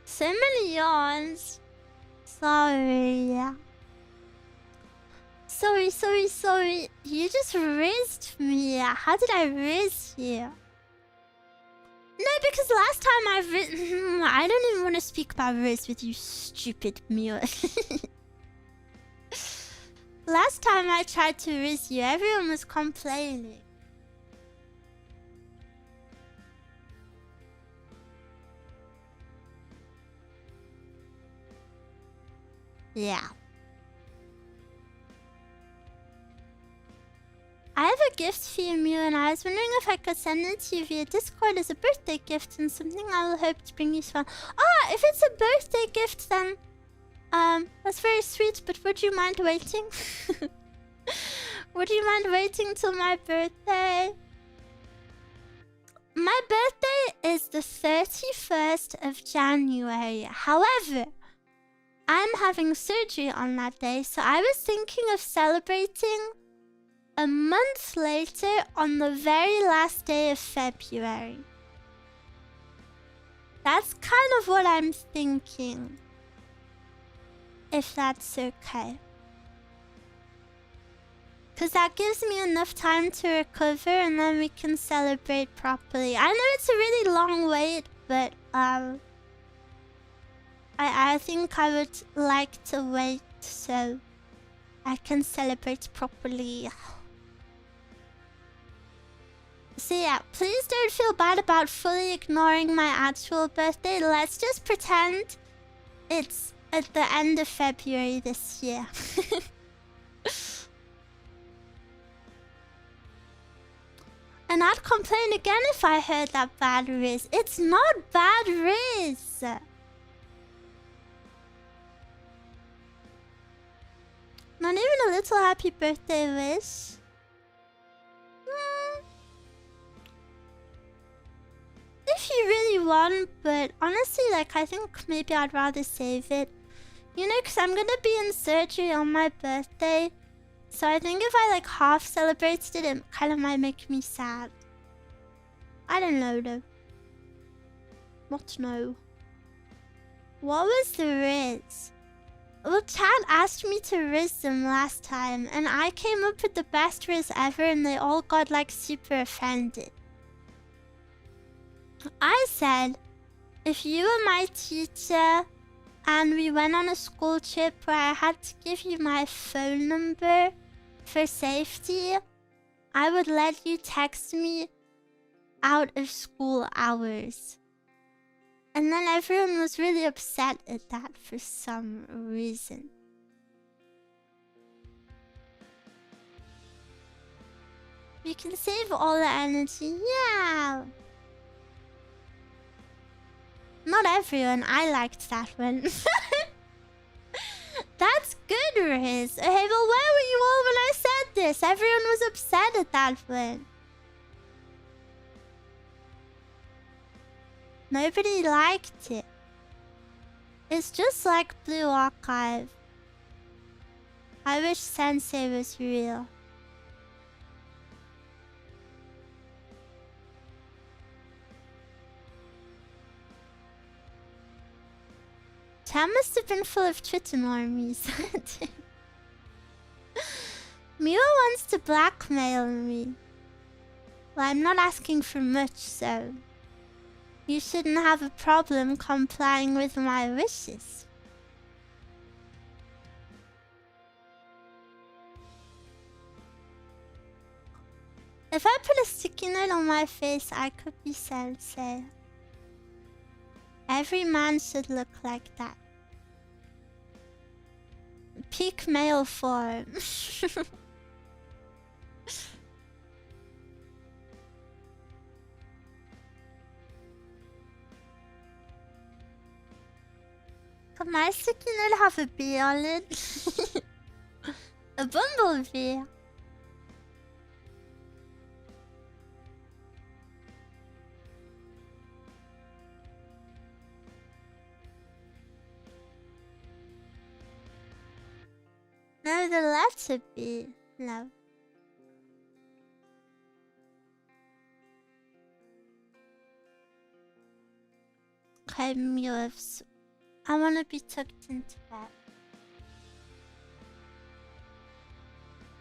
So many yawns. Sorry. Sorry. You just rizzed me. How did I rizz you? No, because last time I don't even want to speak about Riz with you, stupid Miwa. Last time I tried to Riz you, everyone was complaining. Yeah. I have a gift for you, Miwa, and I was wondering if I could send it to you via Discord as a birthday gift and something I will hope to bring you fun. Ah, if it's a birthday gift, then that's very sweet, but would you mind waiting? Would you mind waiting till my birthday? My birthday is the 31st of January. However, I'm having surgery on that day, so I was thinking of celebrating a month later on the very last day of February. That's kind of what I'm thinking. If that's okay. Because that gives me enough time to recover and then we can celebrate properly. I know it's a really long wait, but I think I would like to wait so I can celebrate properly. So yeah, please don't feel bad about fully ignoring my actual birthday. Let's just pretend it's at the end of February this year. And I'd complain again if I heard that bad Riz. It's not bad Riz. Not even a little happy birthday wish. If you really want, but honestly, like, I think maybe I'd rather save it. You know, because I'm gonna be in surgery on my birthday. So I think if I, like, half celebrated it, it kind of might make me sad. I don't know, though. What no? What was the Riz? Well, Chad asked me to Riz them last time, and I came up with the best Riz ever, and they all got, like, super offended. I said, if you were my teacher and we went on a school trip where I had to give you my phone number for safety, I would let you text me out of school hours. And then everyone was really upset at that for some reason. We can save all the energy. Yeah. Not everyone. I liked that one. That's good, Riz. Hey, but where were you all when I said this? Everyone was upset at that one. Nobody liked it. It's just like Blue Archive. I wish Sensei was real. Chat must have been full of Twitter normies. Miwa wants to blackmail me. Well, I'm not asking for much, so you shouldn't have a problem complying with my wishes. If I put a sticky note on my face, I could be Sensei. Every man should look like that. Peak male form. Could my sticky note have a bee on it? A bumblebee. No, the letter B. No. Okay, Miwa. I wanna be tucked into bed.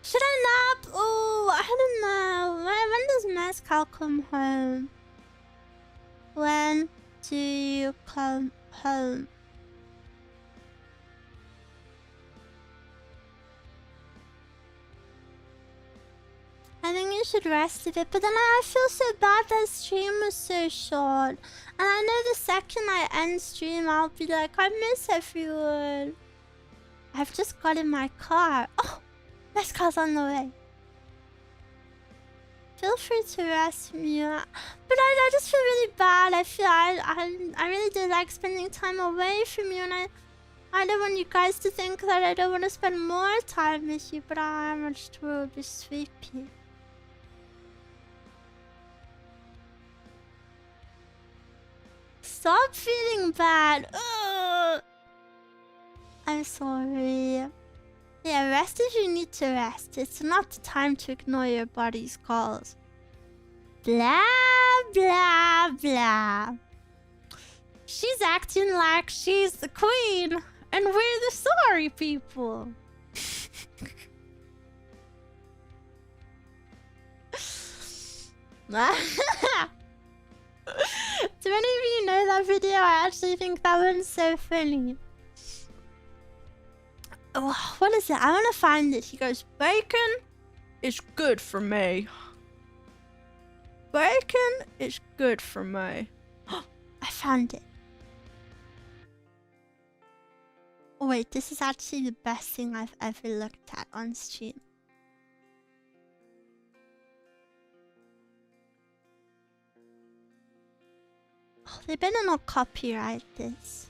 Should I nap? Oh, I don't know. When does Mescal come home? When do you come home? I think you should rest a bit, but then I feel so bad that stream was so short. And I know the second I end stream, I'll be like, I miss everyone. I've just got in my car. Oh, this car's on the way. Feel free to rest me. But I just feel really bad. I really do like spending time away from you, and I don't want you guys to think that I don't want to spend more time with you, but I'm just really sleepy. Stop feeling bad. Ugh. I'm sorry. Yeah, rest if you need to rest. It's not the time to ignore your body's calls. Blah, blah, blah. She's acting like she's the queen, and we're the sorry people. Do any of you know that video? I actually think that one's so funny. Oh, what is it? I want to find it. He goes, bacon is good for me. Bacon is good for me. I found it. Oh wait, this is actually the best thing I've ever looked at on stream. Oh, they better not copyright this.